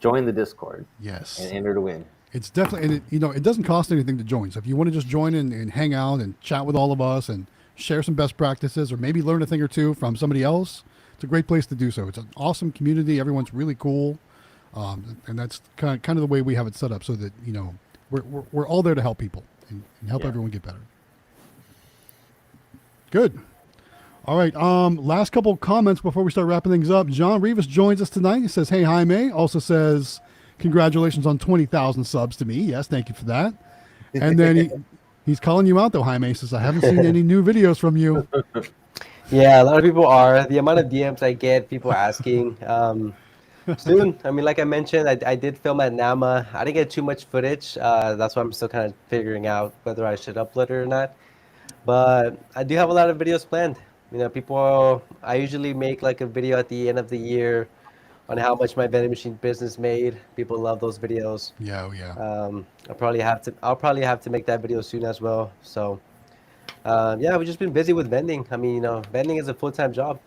join the Discord. Yes. And enter to win. It's definitely, and it doesn't cost anything to join. So if you want to just join in and hang out and chat with all of us and share some best practices, or maybe learn a thing or two from somebody else, it's a great place to do so. It's an awesome community. Everyone's really cool. And that's kind of the way we have it set up, so that, we're all there to help people and help everyone get better. Good. All right. Last couple of comments before we start wrapping things up. John Rivas joins us tonight. He says, "Hey, Jaime." Also says, "Congratulations on 20,000 subs to me." Yes, thank you for that. And then he's calling you out, though, Jaime. He says, "I haven't seen any new videos from you." Yeah, a lot of people are. The amount of DMs I get, people asking. Soon. I mean, like I mentioned, I did film at NAMA. I didn't get too much footage. That's why I'm still kind of figuring out whether I should upload it or not. But I do have a lot of videos planned. I usually make like a video at the end of the year on how much my vending machine business made. People love those videos. Yeah, yeah. I'll probably have to make that video soon as well. So, we've just been busy with vending. I mean, vending is a full-time job.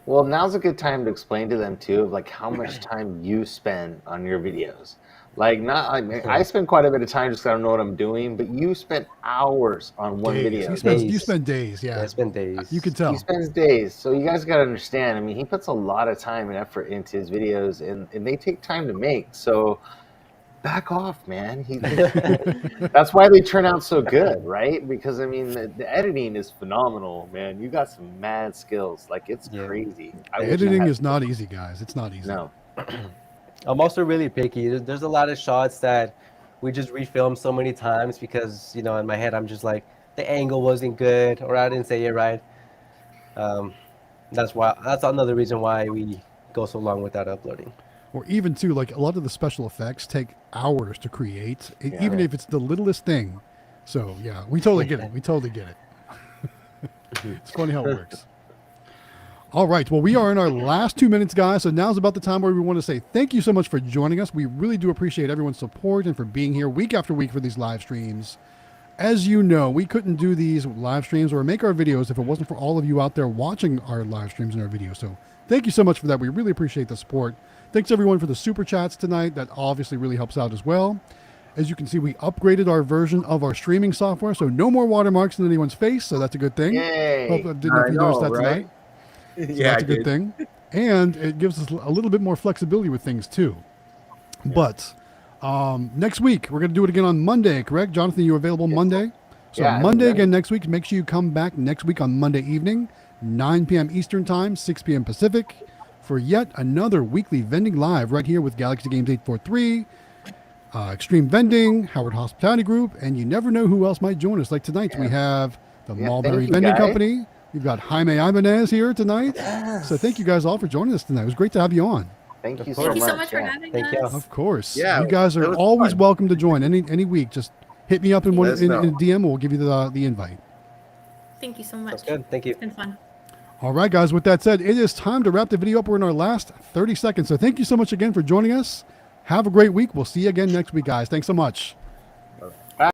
Well, now's a good time to explain to them too, of like how much time you spend on your videos. I spend quite a bit of time just 'cause I don't know what I'm doing, but you spent hours on one video. You spend days, yeah. I spend days. You can tell. He spends days. So you guys got to understand, I mean, he puts a lot of time and effort into his videos, and they take time to make. So back off, man. That's why they turn out so good, right? Because, I mean, the editing is phenomenal, man. You got some mad skills. Like, it's crazy. Editing is not easy, guys. It's not easy. No. I'm also really picky. There's a lot of shots that we just refilm so many times because, in my head, I'm just like, the angle wasn't good, or I didn't say it right. That's another reason why we go so long without uploading. Or even too, like a lot of the special effects take hours to create, even if it's the littlest thing. So yeah, we totally get it. We totally get it. It's funny how it works. All right. Well, we are in our last 2 minutes, guys. So now's about the time where we want to say thank you so much for joining us. We really do appreciate everyone's support and for being here week after week for these live streams. As you know, we couldn't do these live streams or make our videos if it wasn't for all of you out there watching our live streams and our videos. So thank you so much for that. We really appreciate the support. Thanks everyone for the super chats tonight. That obviously really helps out as well. As you can see, we upgraded our version of our streaming software, so no more watermarks in anyone's face. So that's a good thing. Yay. Hope I didn't know if you noticed that tonight. So that's a good thing. And it gives us a little bit more flexibility with things too. Yeah. But next week, we're going to do it again on Monday, correct? Jonathan, you available Monday? So Monday again next week. Make sure you come back next week on Monday evening, 9 p.m. Eastern Time, 6 p.m. Pacific, for yet another weekly vending live right here with Galaxy Games 843, Xtreme Vending, Howard Hospitality Group, and you never know who else might join us. Like tonight, we have the Mulberry Vending Company. We've got Jaime Ibanez here tonight. Yes. So thank you guys all for joining us tonight. It was great to have you on. Thank you so much for having us. Of course. Yeah, you guys are always welcome to join any week. Just hit me up in Let us know. in DM. We'll give you the invite. Thank you so much. That's good. Thank you. It's been fun. All right, guys. With that said, it is time to wrap the video up. We're in our last 30 seconds. So thank you so much again for joining us. Have a great week. We'll see you again next week, guys. Thanks so much.